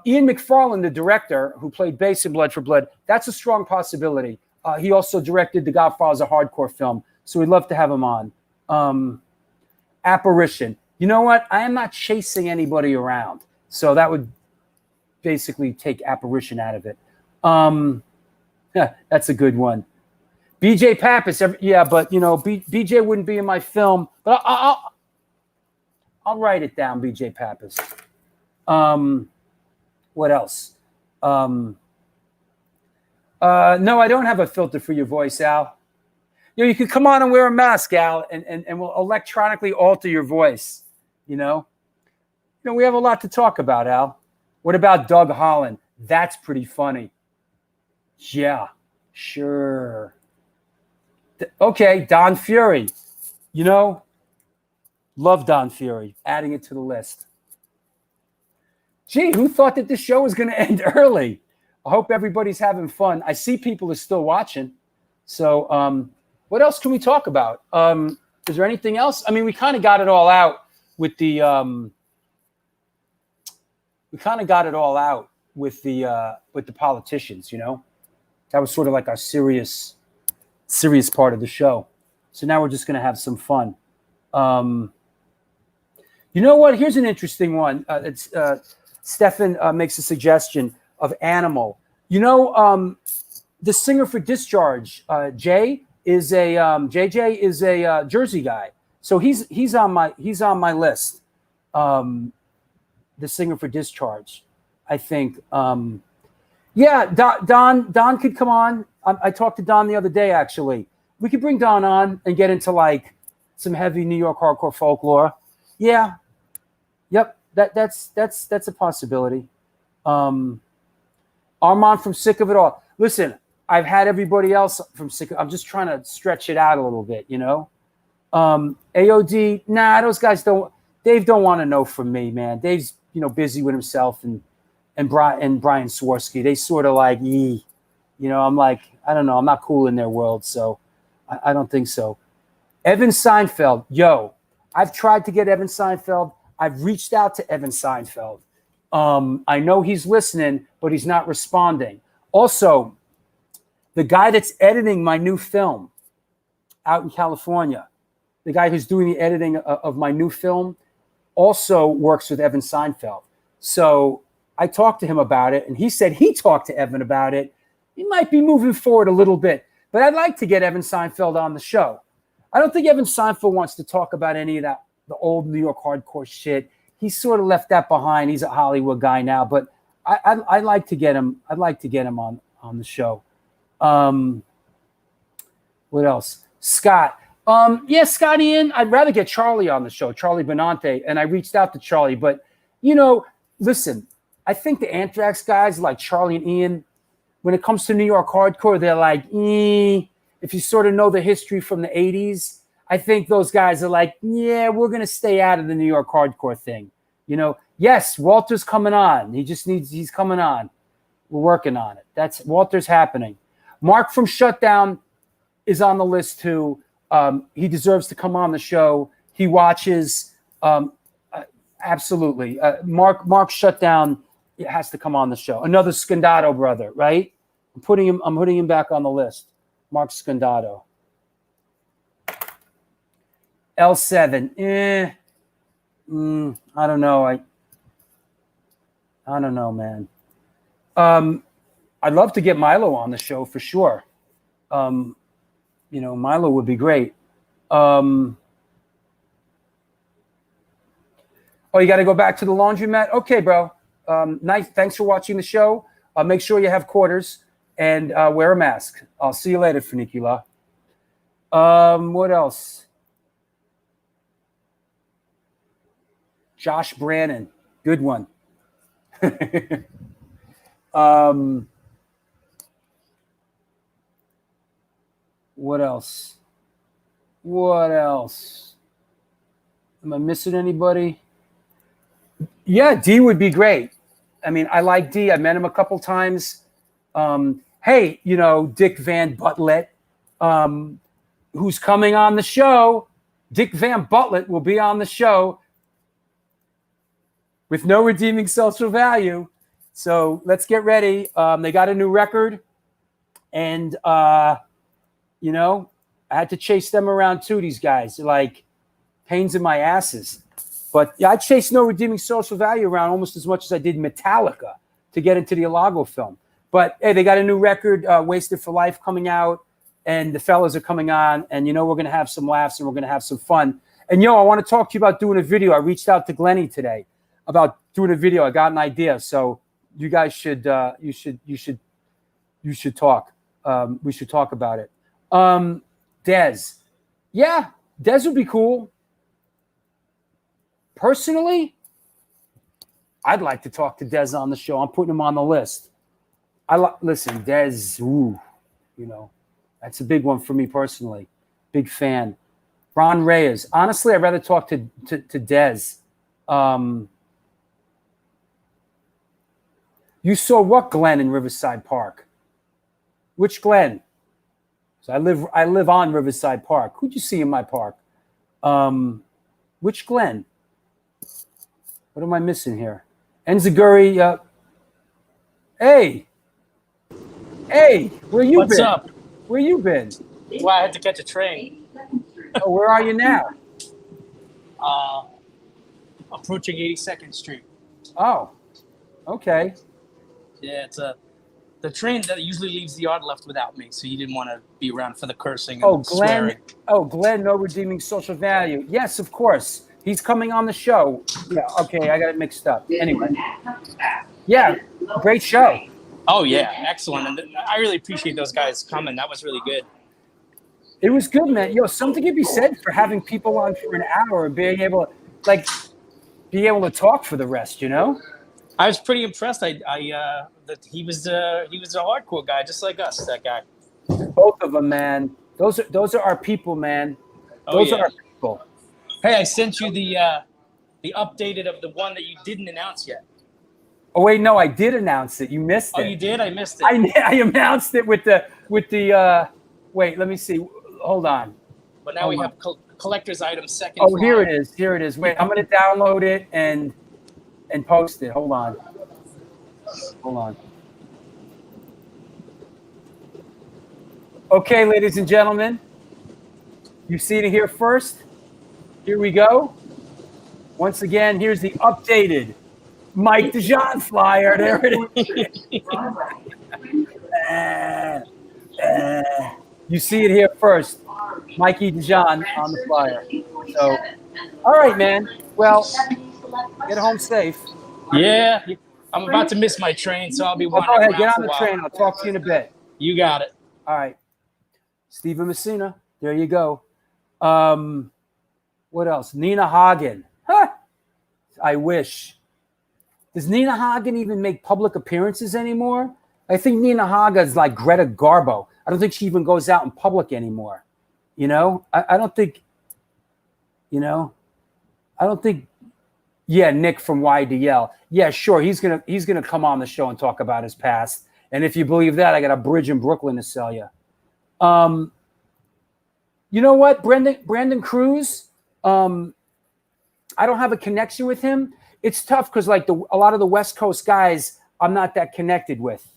Ian McFarlane, the director who played bass in Blood for Blood, that's a strong possibility. He also directed The Godfather's a hardcore film, so we'd love to have him on. Apparition. You know what? I am not chasing anybody around, so that would basically take Apparition out of it. That's a good one. BJ Pappas. But you know, BJ wouldn't be in my film, but I'll write it down. BJ Pappas. What else? No, I don't have a filter for your voice, Al. You know, you could come on and wear a mask, Al, and we'll electronically alter your voice. You know, we have a lot to talk about, Al. What about Doug Holland? That's pretty funny. Yeah, sure. Okay, Don Fury. You know, love Don Fury. Adding it to the list. Gee, who thought that this show was going to end early? I hope everybody's having fun. I see people are still watching. So what else can we talk about? Is there anything else? I mean, we kind of got it all out with the politicians, you know. That was sort of like our serious part of the show. So now we're just going to have some fun. You know what? Here's an interesting one. Stefan makes a suggestion of Animal. You know, the singer for Discharge, JJ is a Jersey guy. So he's on my list. The singer for Discharge, I think. Yeah, Don could come on. I talked to Don the other day, actually. We could bring Don on and get into like some heavy New York hardcore folklore. Yeah. Yep. That's a possibility. Armand from Sick of It All. Listen, I've had everybody else from Sick of It. I'm just trying to stretch it out a little bit, you know. AOD, nah, those guys don't. Dave don't want to know from me, man. Dave's busy with himself and Brian Swarsky. They sort of like, you know. I'm like, I don't know. I'm not cool in their world, so I don't think so. Evan Seinfeld, yo, I've tried to get Evan Seinfeld. I've reached out to Evan Seinfeld. I know he's listening, but he's not responding. Also, the guy that's editing my new film out in California, the guy who's doing the editing of my new film, also works with Evan Seinfeld. So I talked to him about it, and he said he talked to Evan about it. He might be moving forward a little bit, but I'd like to get Evan Seinfeld on the show. I don't think Evan Seinfeld wants to talk about any of that, the old New York hardcore shit. He sort of left that behind. He's a Hollywood guy now, but I'd like to get him. I'd like to get him on the show. What else? Scott. Yeah, Scott Ian. I'd rather get Charlie on the show, Charlie Benante. And I reached out to Charlie, but listen, I think the Anthrax guys like Charlie and Ian, when it comes to New York hardcore, they're like, if you sort of know the history from the 80s, I think those guys are like, yeah, we're going to stay out of the New York hardcore thing. Yes, Walter's coming on. He's coming on. We're working on it. Walter's happening. Mark from Shutdown is on the list too. He deserves to come on the show. He watches. Absolutely. Mark Shutdown has to come on the show. Another Scandato brother, right? I'm putting him back on the list. Mark Scandato. L7. I don't know. I don't know, man. I'd love to get Milo on the show for sure. Milo would be great. Oh, you got to go back to the laundromat? Okay, bro. Nice. Thanks for watching the show. Make sure you have quarters and wear a mask. I'll see you later, Funicula. What else? Josh Brannon. Good one. What else? Am I missing anybody? Yeah, D would be great. I mean, I like D. I met him a couple times. Hey, Dick Van Butlet, who's coming on the show. Dick Van Butlet will be on the show with no redeeming social value. So let's get ready. They got a new record. And, I had to chase them around too, these guys. They're like pains in my asses. But yeah, I chased no redeeming social value around almost as much as I did Metallica to get into the Ilago film. But hey, they got a new record, Wasted for Life, coming out, and the fellas are coming on, and we're going to have some laughs and we're going to have some fun. And I want to talk to you about doing a video. I reached out to Glennie today about doing a video. I got an idea, so you guys should talk. We should talk about it. Dez, yeah, Dez would be cool. Personally, I'd like to talk to Dez on the show. I'm putting him on the list. Listen, Dez, that's a big one for me personally. Big fan. Ron Reyes. Honestly, I'd rather talk to Dez. You saw what Glenn in Riverside Park? Which Glenn? So I live on Riverside Park. Who'd you see in my park? Which Glenn? What am I missing here? Enziguri. Hey, where you What's been? up? Where you been? Well, I had to catch a train. Oh, where are you now? Approaching 82nd Street. Oh, okay. Yeah, it's the train that usually leaves the yard left without me, so you didn't want to be around for the cursing and swearing. Glenn, no redeeming social value. Yes, of course. He's coming on the show. Yeah, okay, I got it mixed up. Anyway. Yeah, great show. Oh, yeah, excellent. And I really appreciate those guys coming. That was really good. It was good, man. Something can be said for having people on for an hour and being able to talk for the rest, I was pretty impressed. That he was a hardcore guy, just like us. That guy. Both of them, man. Those are our people, man. Those are our people. Hey, I sent you the updated of the one that you didn't announce yet. Oh wait, no, I did announce it. You missed it. Oh, you did? I missed it. I announced it with the. Wait, let me see. Hold on. But now we have collector's item second. Oh, here it is. Here it is. Wait, I'm gonna download it and post it. Hold on. Okay, ladies and gentlemen, you've seen it here first. Here we go. Once again, here's the updated Mike DeJean flyer. There it is. You see it here first. Mikey DeJean on the flyer. So, all right, man. Well, get home safe. Yeah, I'm about to miss my train, so I'll be go ahead, get on the train. I'll talk to you in a bit. You got it. All right. Stephen Messina. There you go. What else? Nina Hagen. Huh. I wish. Does Nina Hagen even make public appearances anymore? I think Nina Hagen is like Greta Garbo. I don't think she even goes out in public anymore. I don't think, yeah, Nick from YDL. Yeah, sure. He's gonna come on the show and talk about his past. And if you believe that, I got a bridge in Brooklyn to sell you. You know what? Brandon Cruz. I don't have a connection with him. It's tough because like a lot of the West Coast guys, I'm not that connected with,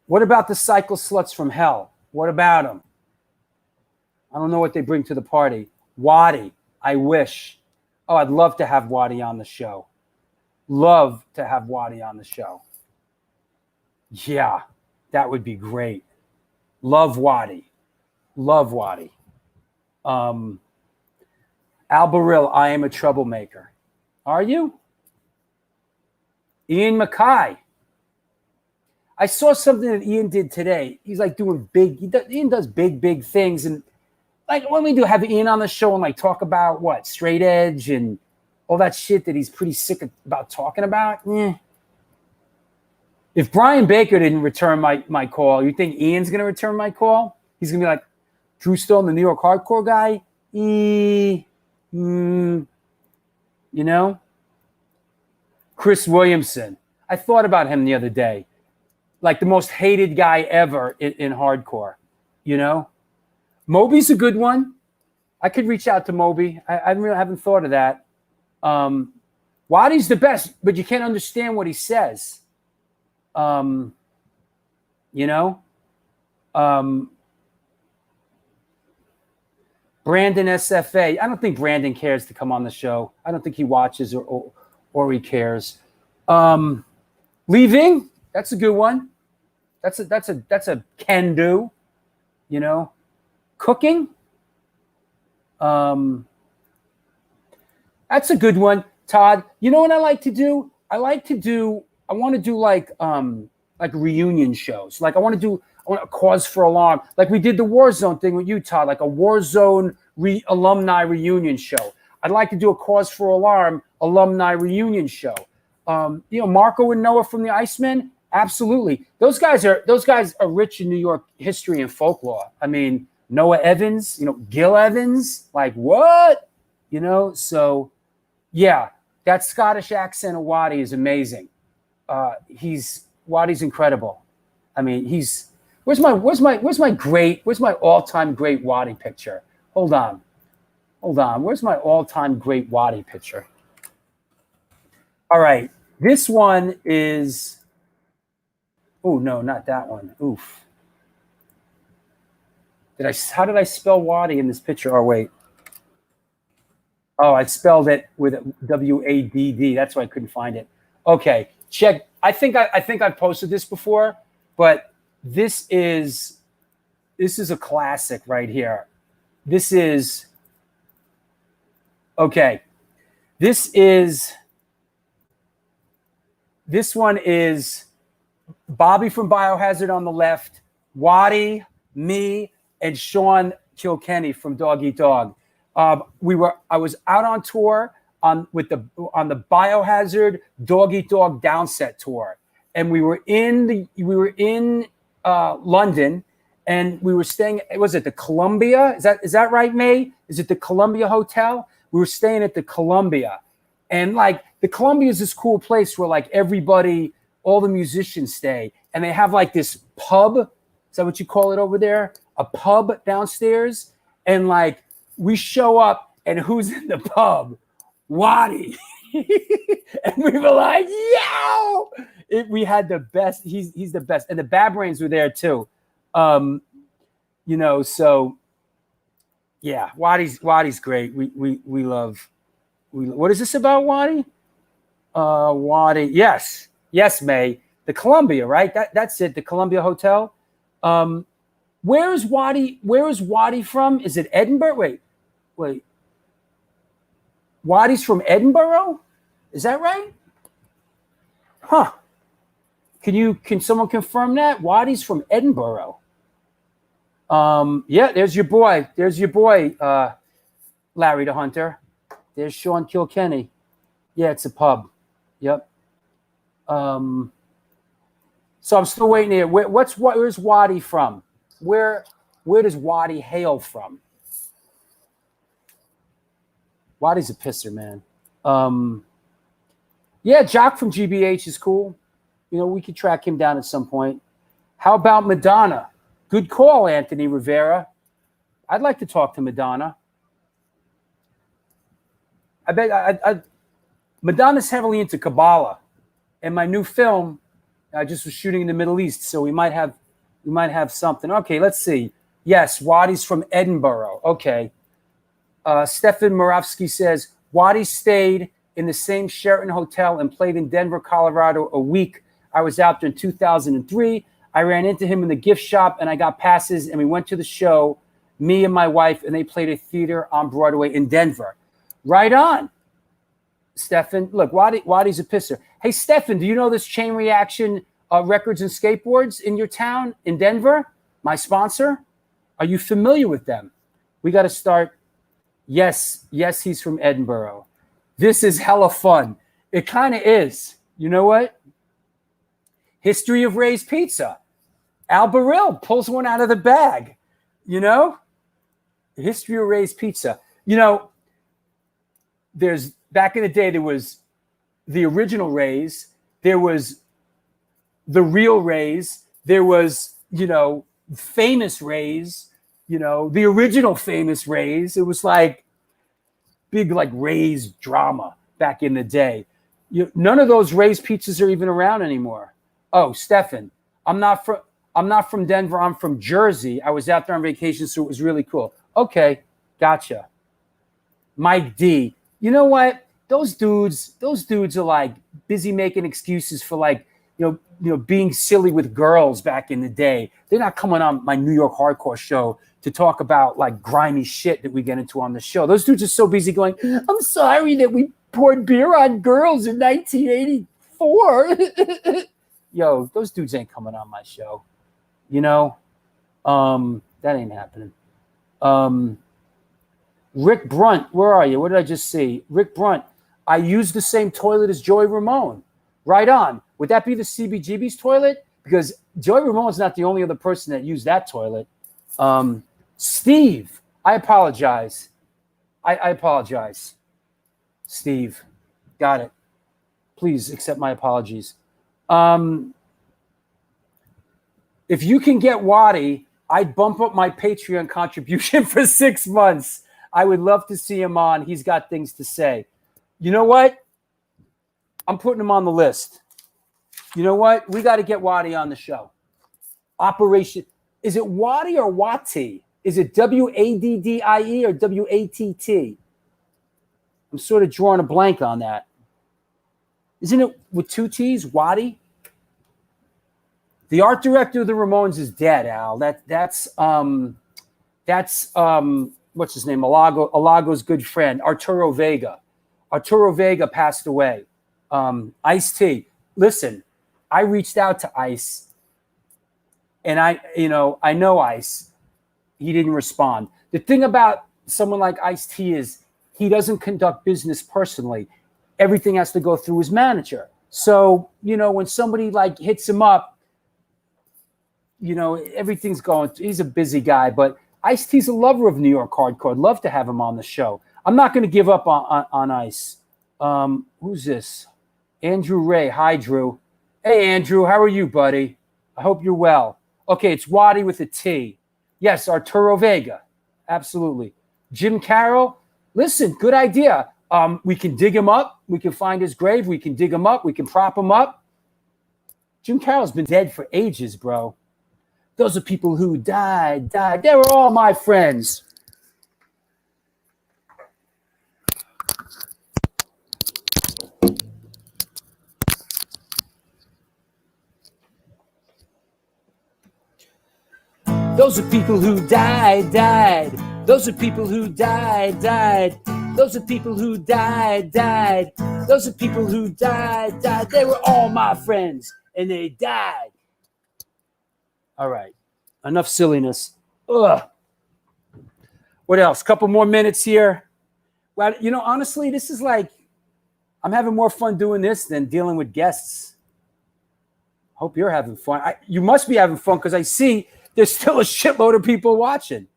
What about the cycle sluts from hell? What about them? I don't know what they bring to the party. Waddy, I wish. Oh, I'd love to have Waddy on the show. Love to have Waddy on the show. Yeah, that would be great. Love Waddy. Alberil, I am a troublemaker. Are you? Ian Mackay. I saw something that Ian did today. He's like doing Ian does big things. And like when we do have Ian on the show and like talk about what? Straight edge and all that shit that he's pretty sick about talking about. If Brian Baker didn't return my call, you think Ian's going to return my call? He's going to be like, Drew Stone, the New York hardcore guy? Chris Williamson. I thought about him the other day. Like the most hated guy ever in hardcore, Moby's a good one. I could reach out to Moby. I really haven't thought of that. Waddy's the best, but you can't understand what he says. Brandon SFA. I don't think Brandon cares to come on the show. I don't think he watches or he cares. Leaving. That's a good one. That's a can do, Cooking. That's a good one, Todd. You know what I like to do? I want to do like reunion shows. Like I want a cause for alarm. Like we did the Warzone thing with you, Todd, like a Warzone alumni reunion show. I'd like to do a Cause for Alarm alumni reunion show. Marco and Noah from the Icemen, absolutely. Those guys are rich in New York history and folklore. I mean, Noah Evans, Gil Evans, like what? So yeah, that Scottish accent of Waddy is amazing. Waddy's incredible. I mean, where's my all-time great Waddy picture? Hold on. Where's my all-time great Waddy picture? All right. This one is, oh no, not that one. Oof. How did I spell Waddy in this picture? Oh, wait. Oh, I spelled it with W-A-D-D. That's why I couldn't find it. Okay. Check. I think I've posted this before, but this is a classic right here. This one is Bobby from Biohazard on the left, Waddy, me, and Sean Kilkenny from Dog Eat Dog. I was out on tour on the Biohazard Dog Eat Dog Downset tour, and we were in London, and we were staying. Was it the Columbia? Is that right, May? Is it the Columbia Hotel? We were staying at the Columbia, and like the Columbia is this cool place where like everybody, all the musicians stay, and they have like this pub. Is that what you call it over there? A pub downstairs, and like we show up, and who's in the pub? Waddy. And we were like, yo! We had the best. He's the best, and the Bad Brains were there too. So yeah, Waddy's great. We love. What is this about Waddy? Waddy. Yes, May. The Columbia, right? That's it. The Columbia Hotel. Where is Waddy from? Is it Edinburgh? Wait. Waddy's from Edinburgh? Is that right? Huh. Can someone confirm that? Waddy's from Edinburgh. Yeah, there's your boy. Larry the Hunter. There's Sean Kilkenny. Yeah, it's a pub. Yep. So I'm still waiting here. Where's Waddy from? Where does Waddy hail from? Waddy's a pisser, man. Yeah, Jock from GBH is cool. We could track him down at some point. How about Madonna? Good call, Anthony Rivera. I'd like to talk to Madonna. I bet Madonna's heavily into Kabbalah, and my new film I just was shooting in the Middle East, so we might have something. Okay, let's see. Yes, Waddy's from Edinburgh. Okay. Stefan Moravsky says Waddy stayed in the same Sheraton Hotel and played in Denver, Colorado a week. I was out there in 2003. I ran into him in the gift shop and I got passes and we went to the show, me and my wife, and they played a theater on Broadway in Denver. Right on, Stefan. Look, Waddy's a pisser. Hey, Stefan, do you know this Chain Reaction Records and Skateboards in your town in Denver? My sponsor? Are you familiar with them? We got to start. Yes, he's from Edinburgh. This is hella fun. It kind of is. You know what? History of Ray's Pizza. Al Baril pulls one out of the bag. History of Ray's Pizza. There's back in the day, there was the original Rays. There was the real Rays. There was, famous Rays. The original famous Rays. It was like big, like Rays drama back in the day. None of those Rays pizzas are even around anymore. Oh, Stefan, I'm not from Denver. I'm from Jersey. I was out there on vacation, so it was really cool. Okay, gotcha. Mike D. You know what? Those dudes are like busy making excuses for like, being silly with girls back in the day. They're not coming on my New York hardcore show to talk about like grimy shit that we get into on the show. Those dudes are so busy going, I'm sorry that we poured beer on girls in 1984. Yo, those dudes ain't coming on my show. That ain't happening. Rick Brunt, where are you? What did I just see? Rick Brunt, I use the same toilet as Joey Ramone. Right on. Would that be the CBGB's toilet? Because Joey Ramone's not the only other person that used that toilet. Steve, I apologize. I apologize. Steve, got it. Please accept my apologies. If you can get Waddy, I'd bump up my Patreon contribution for 6 months. I would love to see him on. He's got things to say. You know what? I'm putting him on the list. You know what? We got to get Waddy on the show. Operation. Is it Waddy or Watty? Is it Waddie or Watt? I'm sort of drawing a blank on that. Isn't it with 2 T's? Waddy? The art director of the Ramones is dead, Al. That's what's his name? Alago's good friend, Arturo Vega. Arturo Vega passed away. Ice-T. Listen, I reached out to Ice, and I know Ice. He didn't respond. The thing about someone like Ice-T is he doesn't conduct business personally. Everything has to go through his manager. So, when somebody like hits him up, everything's going. He's a busy guy, but Ice-T's a lover of New York hardcore. I'd love to have him on the show. I'm not going to give up on Ice. Who's this? Andrew Ray. Hi, Drew. Hey, Andrew. How are you, buddy? I hope you're well. Okay, it's Waddy with a T. Yes, Arturo Vega. Absolutely. Jim Carroll. Listen, good idea. We can dig him up. We can find his grave. We can dig him up. We can prop him up. Jim Carroll's been dead for ages, bro. Those are people who died. They were all my friends. Those are people who died. Those are people who died. Those are people who died. Those are people who died. They were all my friends, and they died. All right. Enough silliness. Ugh. What else? Couple more minutes here. Well, honestly, this is like, I'm having more fun doing this than dealing with guests. Hope you're having fun. You must be having fun because I see there's still a shitload of people watching.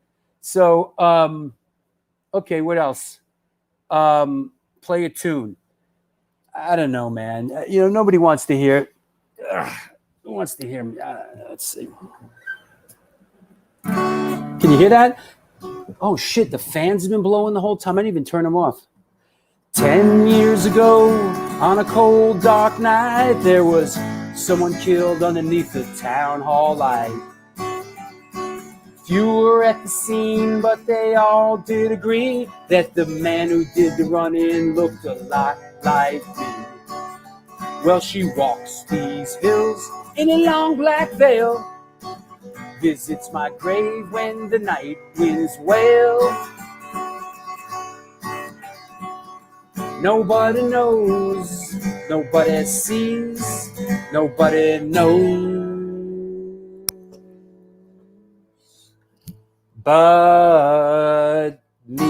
So, okay, what else? Play a tune. I don't know, man. Nobody wants to hear it. Who wants to hear me? Let's see. Can you hear that? Oh, shit. The fans have been blowing the whole time. I didn't even turn them off. 10 years ago, on a cold, dark night, there was someone killed underneath the town hall light. Few were at the scene, but they all did agree that the man who did the run-in looked a lot like me. Well, she walks these hills in a long black veil, visits my grave when the night winds wail. Nobody knows, nobody sees, nobody knows but me.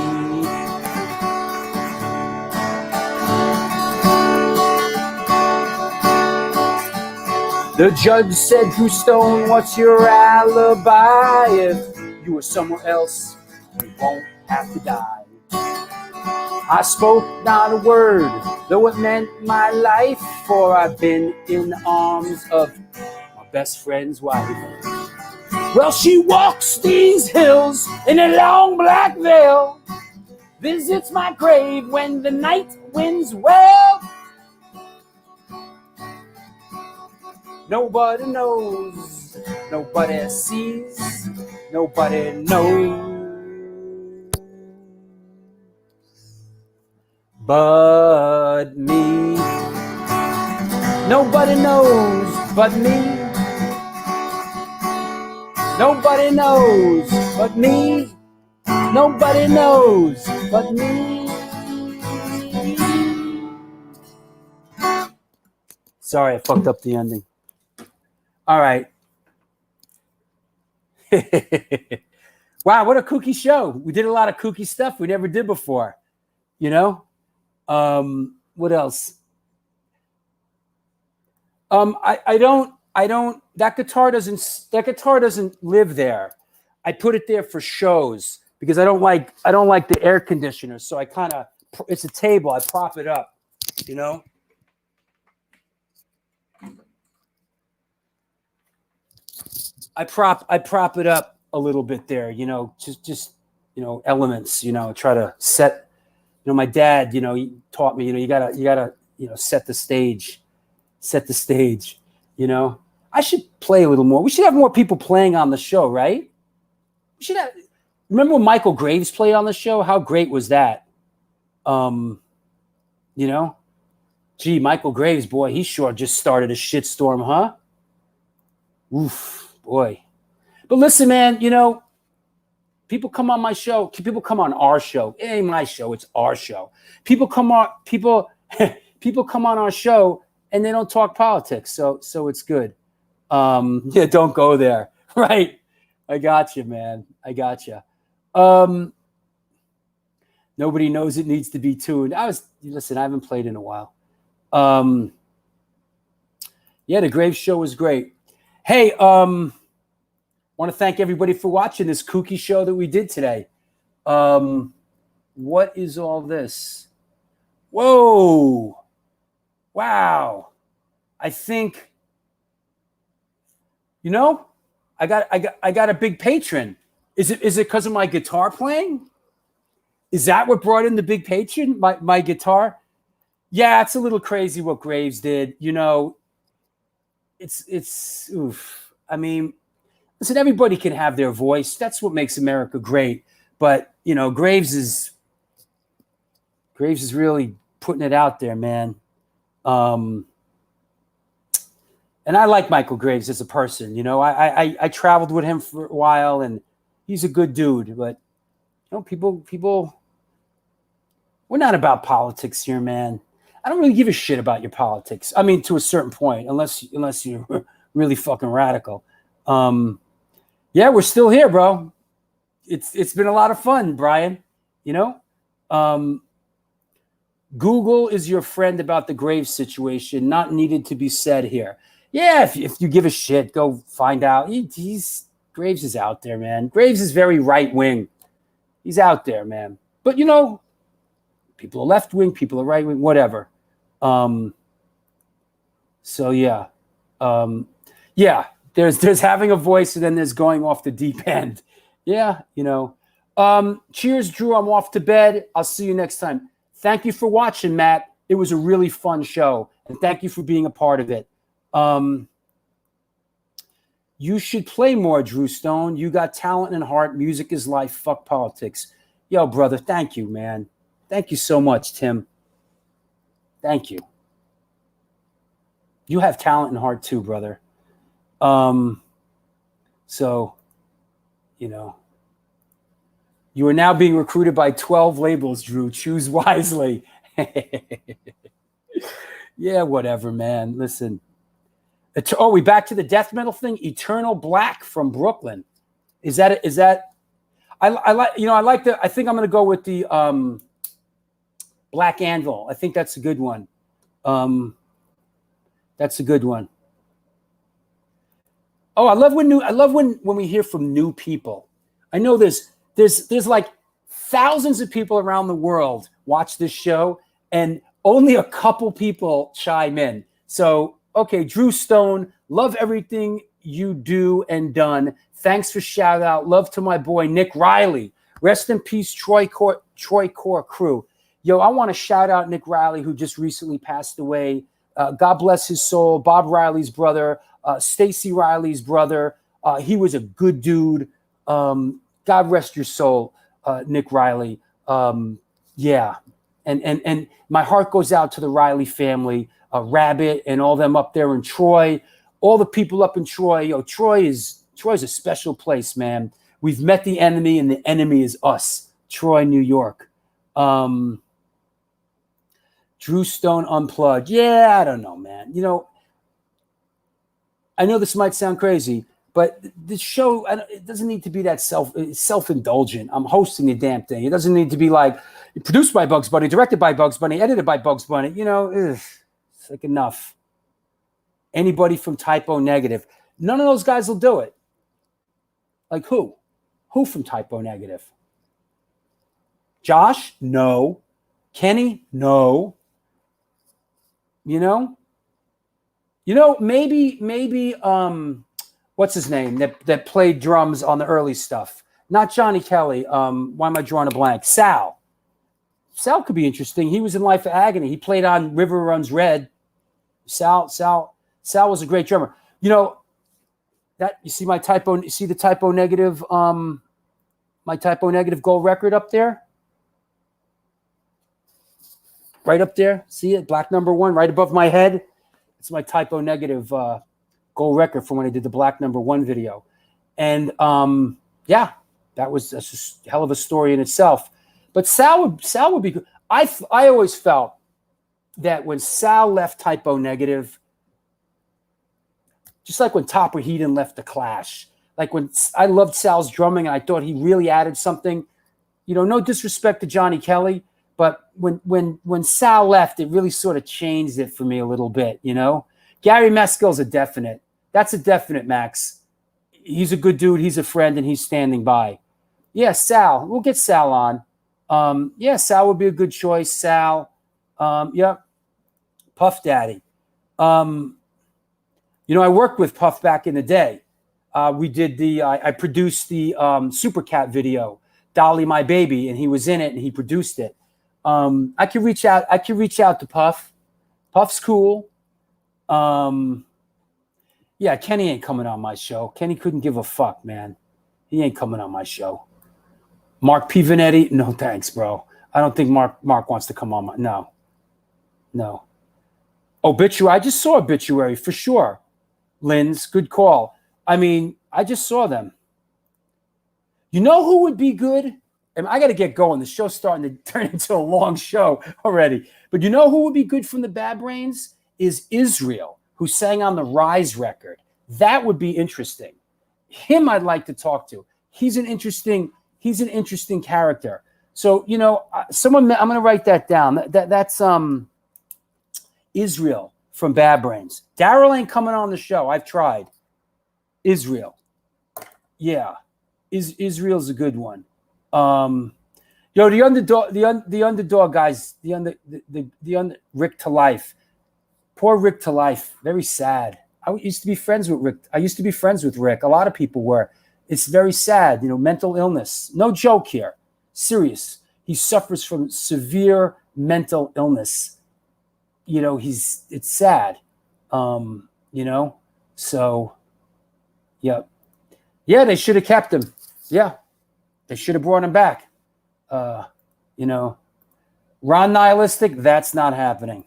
The judge said, Drew Stone, what's your alibi? If you were somewhere else, you won't have to die. I spoke not a word, though it meant my life, for I've been in the arms of my best friend's wife. Well, she walks these hills in a long black veil, visits my grave when the night winds wail. Nobody knows, nobody sees, nobody knows but me. Nobody knows but me. Nobody knows but me. Nobody knows but me. Sorry, I fucked up the ending. All right. Wow, what a kooky show. We did a lot of kooky stuff we never did before. You know? What else? I don't that guitar doesn't live there. I put it there for shows because I don't like the air conditioner. So it's a table. I prop it up, you know? I prop it up a little bit there, you know, just elements, try to set, my dad, he taught me, you gotta, set the stage, I should play a little more. We should have more people playing on the show, right? We should have, remember when Michael Graves played on the show? How great was that? Gee, Michael Graves, boy, he sure just started a shitstorm, huh? Oof. Boy. But listen, man, people come on my show. People come on our show. It ain't my show. It's our show. People come on our show and they don't talk politics. So it's good. Don't go there. Right. I got you, man. I got you. Nobody knows it needs to be tuned. I haven't played in a while. The Graves show was great. Hey, want to thank everybody for watching this kooky show that we did today. What is all this? Whoa. Wow. I think, I got a big patron. Is it because of my guitar playing? Is that what brought in the big patron? My guitar? Yeah, it's a little crazy what Graves did. It's oof. I mean, listen, everybody can have their voice. That's what makes America great. But, Graves is really putting it out there, man. And I like Michael Graves as a person. I traveled with him for a while, and he's a good dude. But, people, we're not about politics here, man. I don't really give a shit about your politics. I mean, to a certain point, unless you're really fucking radical. We're still here, bro. It's been a lot of fun, Brian. Google is your friend about the Graves situation. Not needed to be said here. Yeah, if you give a shit, go find out. Graves is out there, man. Graves is very right wing. He's out there, man. But people are left wing, people are right wing, whatever. There's having a voice, and then there's going off the deep end. Yeah, cheers, Drew. I'm off to bed. I'll see you next time. Thank you for watching, Matt. It was a really fun show, and thank you for being a part of it. You should play more, Drew Stone. You got talent and heart. Music is life. Fuck politics. Yo, brother, thank you, man. Thank you so much, Tim. Thank you. You have talent and heart too, brother. You are now being recruited by 12 labels, Drew. Choose wisely. Yeah, whatever, man. Listen. We back to the death metal thing. Eternal Black from Brooklyn. Is that? I like I think I'm going to go with the Black Anvil. I think that's a good one. That's a good one. Oh, I love when we hear from new people. I know there's like thousands of people around the world watch this show, and only a couple people chime in. So, okay, Drew Stone, love everything you do and done. Thanks for shout out. Love to my boy Nick Riley. Rest in peace, Troy Core crew. Yo, I want to shout out Nick Riley, who just recently passed away. God bless his soul. Bob Riley's brother, Stacy Riley's brother. He was a good dude. God rest your soul, Nick Riley. And my heart goes out to the Riley family, Rabbit, and all them up there in Troy. All the people up in Troy. Yo, Troy's a special place, man. We've met the enemy, and the enemy is us. Troy, New York. Drew Stone Unplugged. Yeah, I don't know, man. I know this might sound crazy, But the show, it doesn't need to be that self-indulgent. I'm hosting the damn thing. It doesn't need to be like produced by Bugs Bunny, directed by Bugs Bunny, edited by Bugs Bunny. You know, it's like enough. Anybody from Typo Negative. None of those guys will do it. Like who? Who from Typo Negative? Josh? No. Kenny? No. You know, maybe, what's his name that played drums on the early stuff? Not Johnny Kelly. Why am I drawing a blank? Sal. Sal could be interesting. He was in Life of Agony. He played on River Runs Red. Sal was a great drummer. You know, that you see my Typo, you see the Typo Negative, my Typo Negative gold record up there? Right up there. See it? Black number 1 right above my head. It's my Typo Negative gold record from when I did the Black number 1 video. And yeah, that's just a hell of a story in itself. But Sal would be good. I always felt that when Sal left Typo Negative, just like when Topper Heaton left The Clash, like when I loved Sal's drumming and I thought he really added something, you know, no disrespect to Johnny Kelly, but when Sal left, it really sort of changed it for me a little bit, you know. Gary Meskill's a definite. That's a definite, Max. He's a good dude. He's a friend, and he's standing by. Yeah, Sal. We'll get Sal on. Yeah, Sal would be a good choice. Sal. Yeah. Puff Daddy. You know, I worked with Puff back in the day. We did I produced the Super Cat video, Dolly My Baby, and he was in it and he produced it. I could reach out to Puff. Puff's cool. Yeah, Kenny ain't coming on my show. Kenny couldn't give a fuck, man. He ain't coming on my show. Mark Pivanetti, no thanks, bro. I don't think Mark wants to come on my no. Obituary, I just saw Obituary for sure. Lynn's, good call. I mean, I just saw them. You know who would be good? And I got to get going. The show's starting to turn into a long show already. But you know who would be good from the Bad Brains? Is Israel, who sang on the Rise record. That would be interesting. Him I'd like to talk to. He's an interesting character. So, you know, I'm going to write that down. That's Israel from Bad Brains. Daryl ain't coming on the show. I've tried. Israel. Yeah. Israel's a good one. The underdog guys, the Rick to Life. Poor Rick to Life. Very sad. I used to be friends with Rick. A lot of people were. It's very sad, you know, mental illness. No joke here. Serious. He suffers from severe mental illness. You know, it's sad. You know, so yeah. Yeah, they should have kept him. Yeah. They should have brought him back. You know, Ron Nihilistic, that's not happening.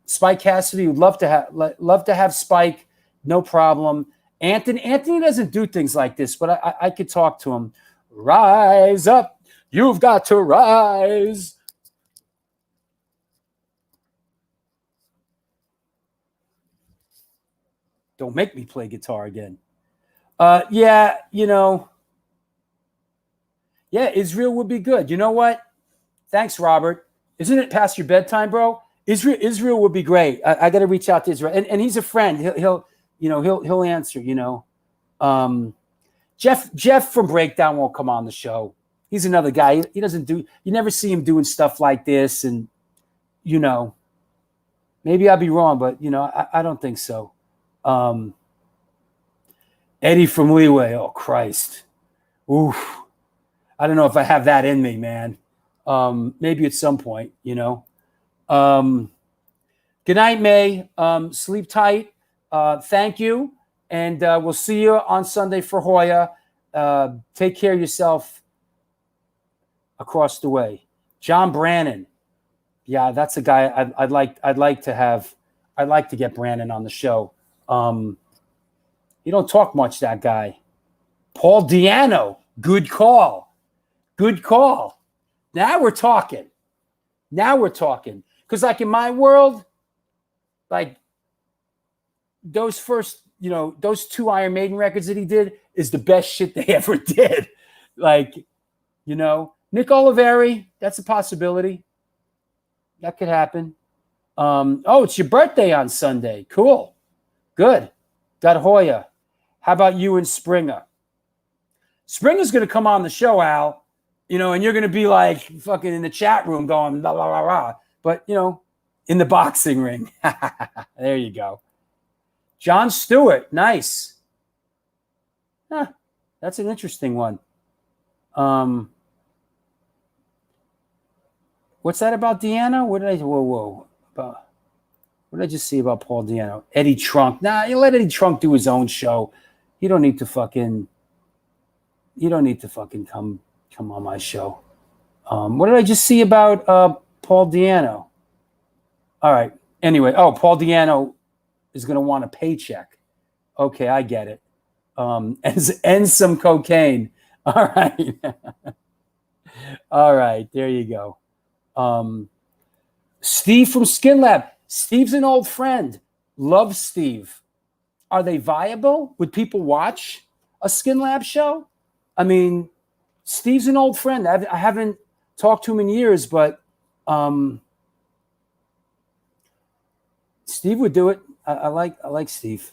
Spike Cassidy would love to have Spike, no problem. Anthony doesn't do things like this, but I could talk to him. Rise up, you've got to rise. Don't make me play guitar again. Yeah, you know. Yeah, Israel would be good. You know what? Thanks, Robert. Isn't it past your bedtime, bro? Israel would be great. I got to reach out to Israel, and he's a friend. He'll answer. You know, Jeff from Breakdown won't come on the show. He's another guy. He doesn't do. You never see him doing stuff like this, and you know, maybe I'll be wrong, but you know, I don't think so. Eddie from Leeway. Oh Christ. Oof. I don't know if I have that in me, man. Maybe at some point, you know. Good night, May. Sleep tight. Thank you. And we'll see you on Sunday for Hoya. Take care of yourself across the way. John Brannon. Yeah, that's a guy I'd like to get Brannon on the show. You don't talk much, that guy. Paul Diano. Good call. Good call. Now we're talking. Because like in my world, like those first those 2 Iron Maiden records that he did is the best shit they ever did. Like, Nick Oliveri, that's a possibility. That could happen. It's your birthday on Sunday. Cool. Good. Got Hoya. How about you and Springer? Springer's going to come on the show, Al, and you're going to be like fucking in the chat room going, blah, blah, blah, blah. But, in the boxing ring. There you go. John Stewart. Nice. That's an interesting one. What's that about Deanna? What did I just see about Paul Deanna? Eddie Trunk. Nah, you let Eddie Trunk do his own show. You don't need to fucking come on my show. What did I just see about Paul Deanna? All right. Anyway, Paul Deanna is going to want a paycheck. Okay, I get it. And some cocaine. All right. All right, there you go. Steve from Skin Lab. Steve's an old friend. Love Steve. Are they viable? Would people watch a Skin Lab show? I mean, Steve's an old friend. I haven't talked to him in years, but Steve would do it. I like Steve.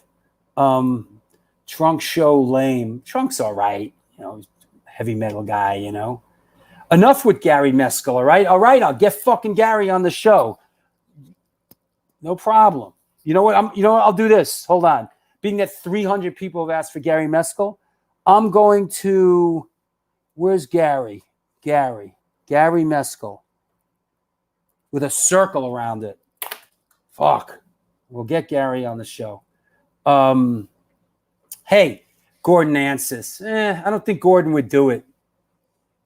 Trunk show lame. Trunk's all right. Heavy metal guy, Enough with Gary Mescal, all right? All right, I'll get fucking Gary on the show. No problem. You know what? I'll do this. Hold on. Being that 300 people have asked for Gary Mescal, I'm going to, where's Gary? Gary Mescal. With a circle around it. Fuck. We'll get Gary on the show. Hey, Gordon Ansis. I don't think Gordon would do it.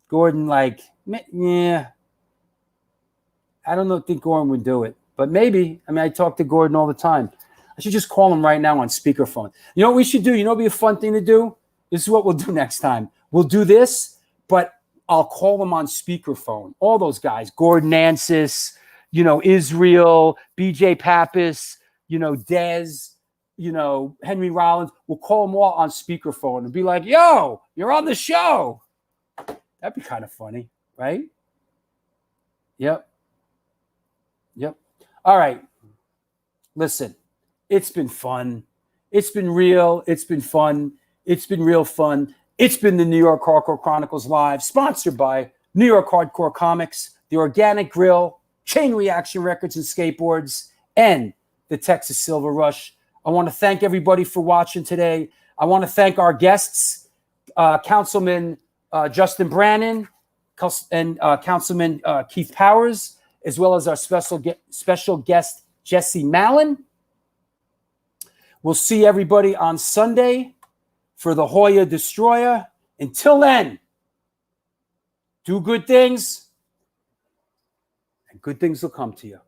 Gordon, I don't think Gordon would do it. But maybe. I talk to Gordon all the time. I should just call him right now on speakerphone. You know what we should do? It'd be a fun thing to do? This is what we'll do next time. We'll do this, but I'll call them on speakerphone. All those guys. Gordon Ansis, Israel, BJ Pappas, Dez, Henry Rollins. We'll call them all on speakerphone and be like, yo, you're on the show. That'd be kind of funny, right? Yep. All right. Listen, it's been fun. It's been real. It's been fun. It's been real fun. It's been the New York Hardcore Chronicles Live, sponsored by New York Hardcore Comics, The Organic Grill, Chain Reaction Records and Skateboards, and the Texas Silver Rush. I want to thank everybody for watching today. I want to thank our guests, Councilman Justin Brannon and Councilman Keith Powers, as well as our special guest, Jesse Mallon. We'll see everybody on Sunday for the Hoya Destroyer. Until then, do good things, and good things will come to you.